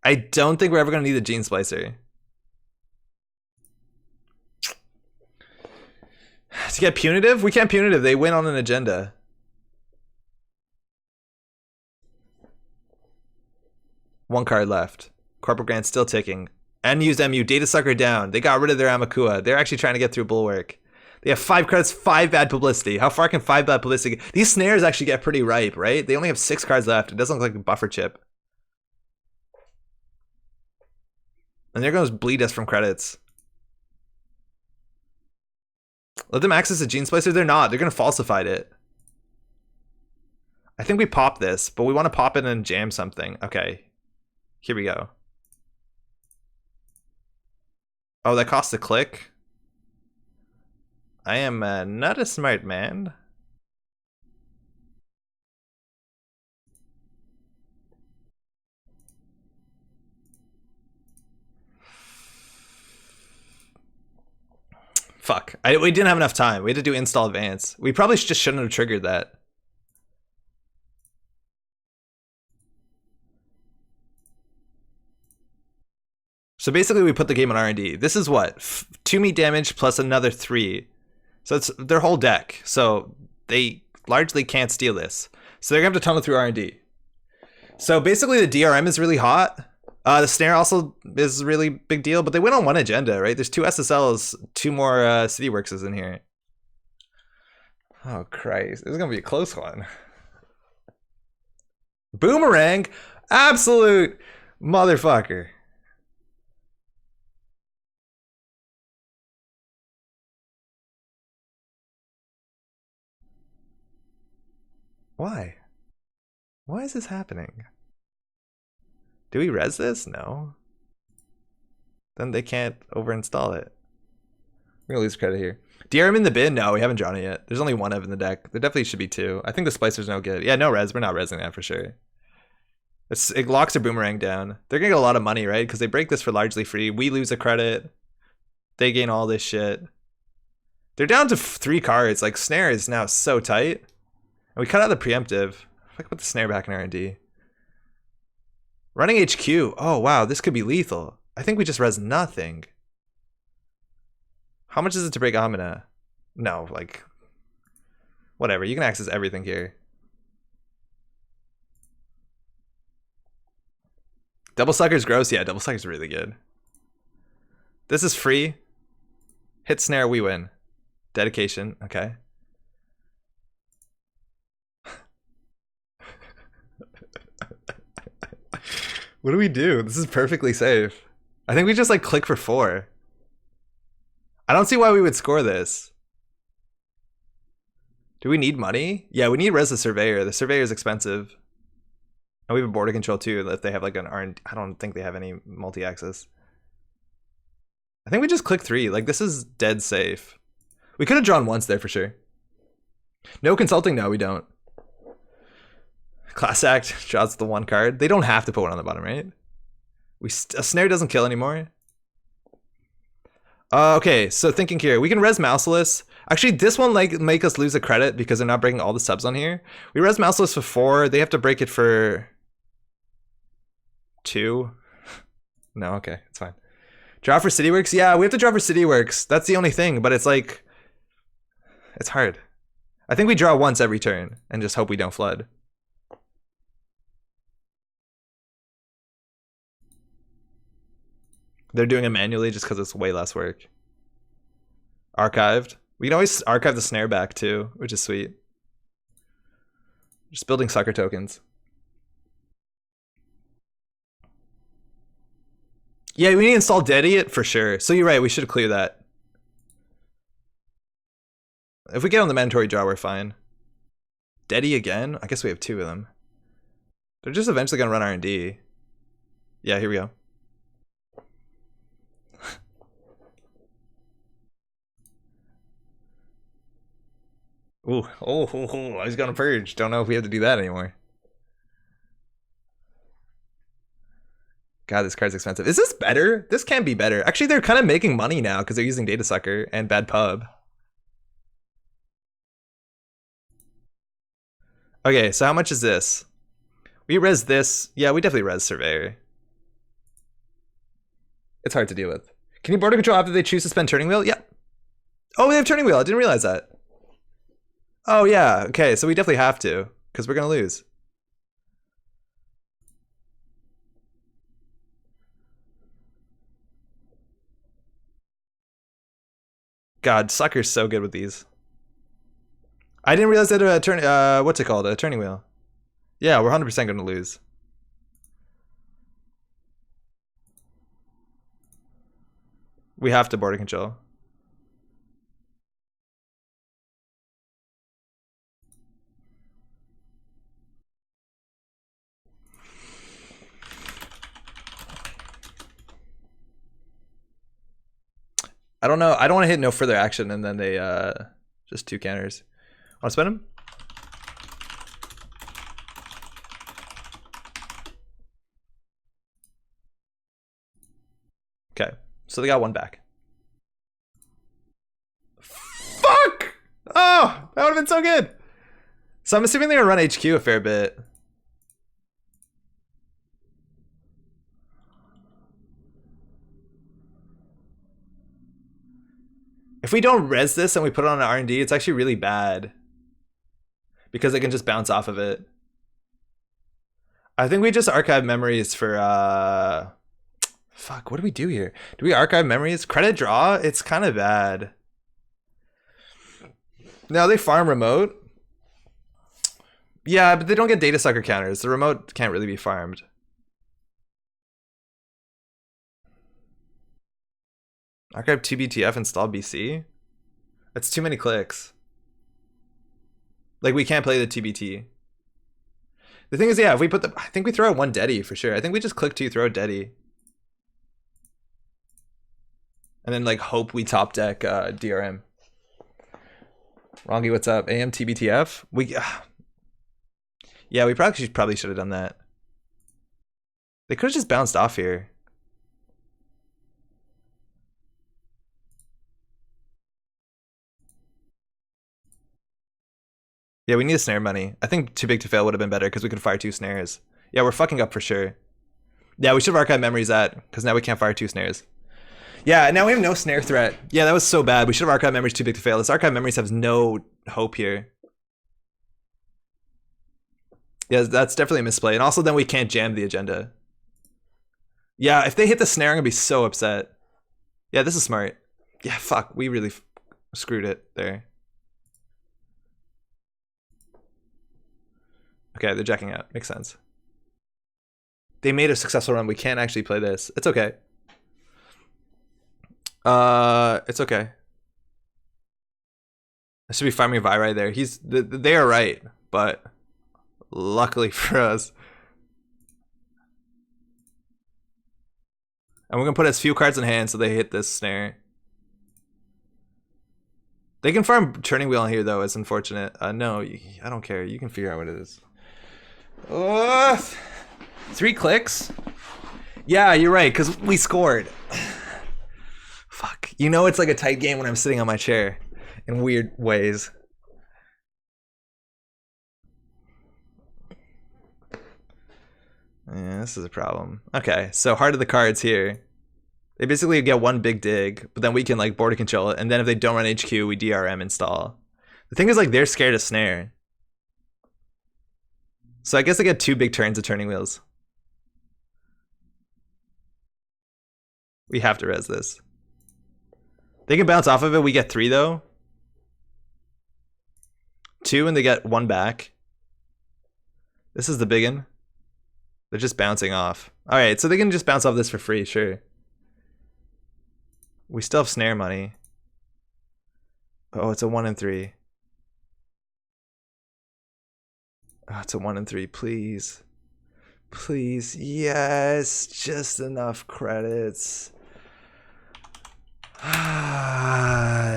I don't think we're ever going to need a gene splicer. To get punitive? We can't punitive. They win on an agenda. One card left. Corporate grant still ticking. Unused MU. Data sucker down. They got rid of their Amakua. They're actually trying to get through Bulwark. They have 5 credits, 5 bad publicity. How far can 5 bad publicity get? These snares actually get pretty ripe, right? They only have 6 cards left. It doesn't look like a buffer chip. And there goes bleed us from credits. Let them access a gene splicer. They're not. They're going to falsify it. I think we pop this, but we want to pop it and jam something. Okay. Here we go. Oh, that costs a click? I am not a smart man. Fuck. We didn't have enough time. We had to do install advance. We probably just shouldn't have triggered that. So basically we put the game on R&D. This is what? 2 meat damage plus another 3. So it's their whole deck. So they largely can't steal this. So they're gonna have to tunnel through R&D. So basically the DRM is really hot. The snare also is a really big deal, but they went on one agenda, right? There's 2 SSLs, 2 more City Workses in here. Oh Christ, this is gonna be a close one. Boomerang, absolute motherfucker. Why? Why is this happening? Do we res this? No. Then they can't overinstall it. We're gonna lose credit here. DRM in the bin? No, we haven't drawn it yet. There's only 1 of in the deck. There definitely should be 2. I think the Splicer's no good. Yeah, no res. We're not resing that for sure. It locks their Boomerang down. They're gonna get a lot of money, right? Because they break this for largely free. We lose a credit. They gain all this shit. They're down to 3 cards. Like, Snare is now so tight. And we cut out the preemptive. I can put the Snare back in R&D. Running HQ. Oh, wow. This could be lethal. I think we just res nothing. How much is it to break Amina? No, like... Whatever. You can access everything here. Double Sucker's gross. Yeah, Double Sucker's really good. This is free. Hit Snare, we win. Dedication. Okay. What do we do? This is perfectly safe. I think we just like click for 4. I don't see why we would score this. Do we need money? Yeah, we need res the Surveyor. The Surveyor is expensive. And we have a border control too if they have like an R&D. I don't think they have any multi-access. I think we just click 3. Like, this is dead safe. We could have drawn once there for sure. No consulting? No, we don't. Class Act draws the 1 card. They don't have to put 1 on the bottom, right? A Snare doesn't kill anymore. Okay, so thinking here. We can res Mouseless. Actually, this one like make us lose a credit because they're not breaking all the subs on here. We res Mouseless for 4. They have to break it for 2. No, okay, it's fine. Draw for City Works? Yeah, we have to draw for City Works. That's the only thing, but it's like... It's hard. I think we draw once every turn and just hope we don't flood. They're doing it manually just because it's way less work. Archived. We can always archive the Snare back too, which is sweet. Just building sucker tokens. Yeah, we need to install Dead Idiot for sure. So you're right, we should clear that. If we get on the mandatory draw, we're fine. Deady again? I guess we have 2 of them. They're just eventually gonna run R&D. Yeah, here we go. Ooh, oh, he's gonna purge. Don't know if we have to do that anymore. God, this card's expensive. Is this better? This can be better. Actually, they're kind of making money now because they're using Data Sucker and Bad Pub. Okay, so how much is this? We res this. Yeah, we definitely res Surveyor. It's hard to deal with. Can you border control after they choose to spend Turning Wheel? Yep. Oh, we have Turning Wheel. I didn't realize that. Oh, yeah. Okay, so we definitely have to because we're going to lose. God, Sucker's so good with these. I didn't realize that what's it called? A Turning Wheel. Yeah, we're 100% going to lose. We have to border control. I don't know. I don't want to hit no further action and then they just 2 counters. Want to spin him? Okay, so they got 1 back. That would have been so good. So I'm assuming they're gonna run HQ a fair bit. If we don't res this and we put it on an R&D, it's actually really bad. Because it can just bounce off of it. I think we just archive memories for, fuck, what do we do here? Do we archive memories? Credit draw? It's kind of bad. Now they farm remote. Yeah, but they don't get data sucker counters. The remote can't really be farmed. Archive 2BTF, install BC? That's too many clicks. Like, we can't play the TBT. The thing is, yeah, if we put the... I think we throw out one Deddy for sure. I think we just click 2, throw a Deddy. And then, like, hope we top deck DRM. Rongi, what's up? AM TBTF? Yeah, we probably should have done that. They could have just bounced off here. Yeah, we need a snare money. I think too big to fail would have been better because we could fire 2 snares. Yeah, we're fucking up for sure. Yeah, we should have archived memories because now we can't fire 2 snares. Yeah, now we have no snare threat. Yeah, that was so bad. We should have archived memories too big to fail. This archive memories has no hope here. Yeah, that's definitely a misplay. And also then we can't jam the agenda. Yeah, if they hit the snare, I'm gonna be so upset. Yeah, this is smart. Yeah, fuck, we really screwed it there. Okay, they're jacking out. Makes sense. They made a successful run. We can't actually play this. It's okay. It's okay. I should be farming Virai there. They are right, but luckily for us. And we're gonna put as few cards in hand so they hit this snare. They can farm turning wheel on here though. It's unfortunate. No, I don't care. You can figure out what it is. 3 clicks? Yeah, you're right, because we scored. Fuck. You know it's like a tight game when I'm sitting on my chair in weird ways. Yeah, this is a problem. Okay, so heart of the cards here. They basically get 1 big dig, but then we can like border control it, and then if they don't run HQ, we DRM install. The thing is like they're scared of snare. So I guess I get 2 big turns of turning wheels. We have to res this. They can bounce off of it. We get 3 though. 2 and they get 1 back. This is the big one. They're just bouncing off. Alright, so they can just bounce off this for free, sure. We still have snare money. Oh, it's a 1 and 3. Oh, it's a 1 and 3, please. Please, yes, just enough credits.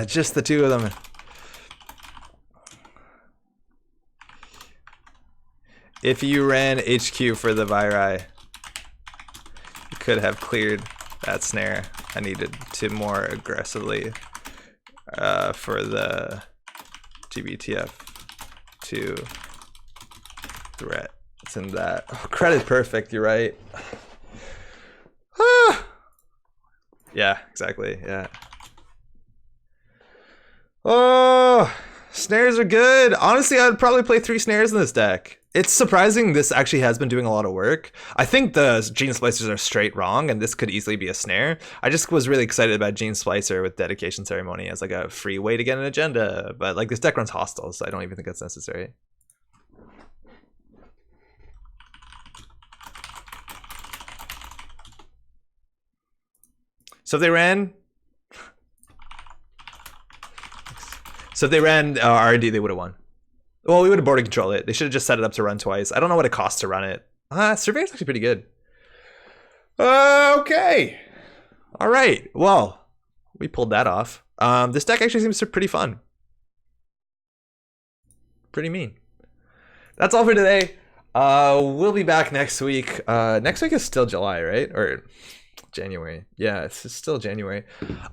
Just the 2 of them. If you ran HQ for the Virai, you could have cleared that snare. I needed to more aggressively for the TBTF to threat. It's in that. Oh, credit perfect, you're right. Yeah, exactly, yeah. Oh, snares are good. Honestly, I'd probably play 3 snares in this deck. It's surprising this actually has been doing a lot of work. I think the Gene Splicers are straight wrong, and this could easily be a snare. I just was really excited about Gene Splicer with Dedication Ceremony as like a free way to get an agenda, but like this deck runs hostile, so I don't even think that's necessary. So if they ran... R&D, they would have won. Well, we would have border controlled it. They should have just set it up to run twice. I don't know what it costs to run it. Surveyor's actually pretty good. Okay. All right. Well, we pulled that off. This deck actually seems pretty fun. Pretty mean. That's all for today. We'll be back next week. Next week is still July, right? Or January. Yeah, it's still January.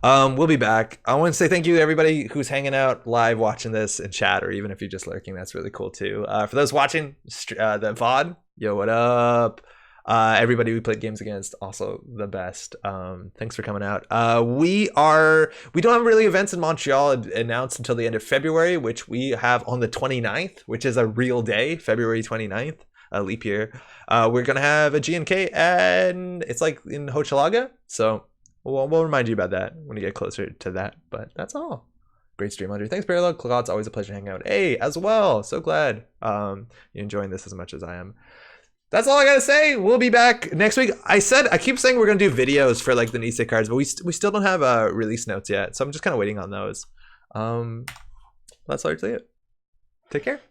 We'll be back. I want to say thank you to everybody who's hanging out live watching this in chat, or even if you're just lurking, that's really cool too. For those watching the VOD, yo, what up? Everybody we played games against, also the best. Thanks for coming out. We don't have really events in Montreal announced until the end of February, which we have on the 29th, which is a real day, February 29th. A leap year. We're gonna have a GNK, and it's like in Hochelaga, so we'll remind you about that when you get closer to that. But that's all. Great stream, Andre. Thanks, Parallel. Claude, it's always a pleasure hanging out. Hey, as well. So glad you're enjoying this as much as I am. That's all I gotta say. We'll be back next week. I keep saying we're gonna do videos for like the Nisei cards, but we still don't have release notes yet, so I'm just kind of waiting on those. That's largely it. Take care.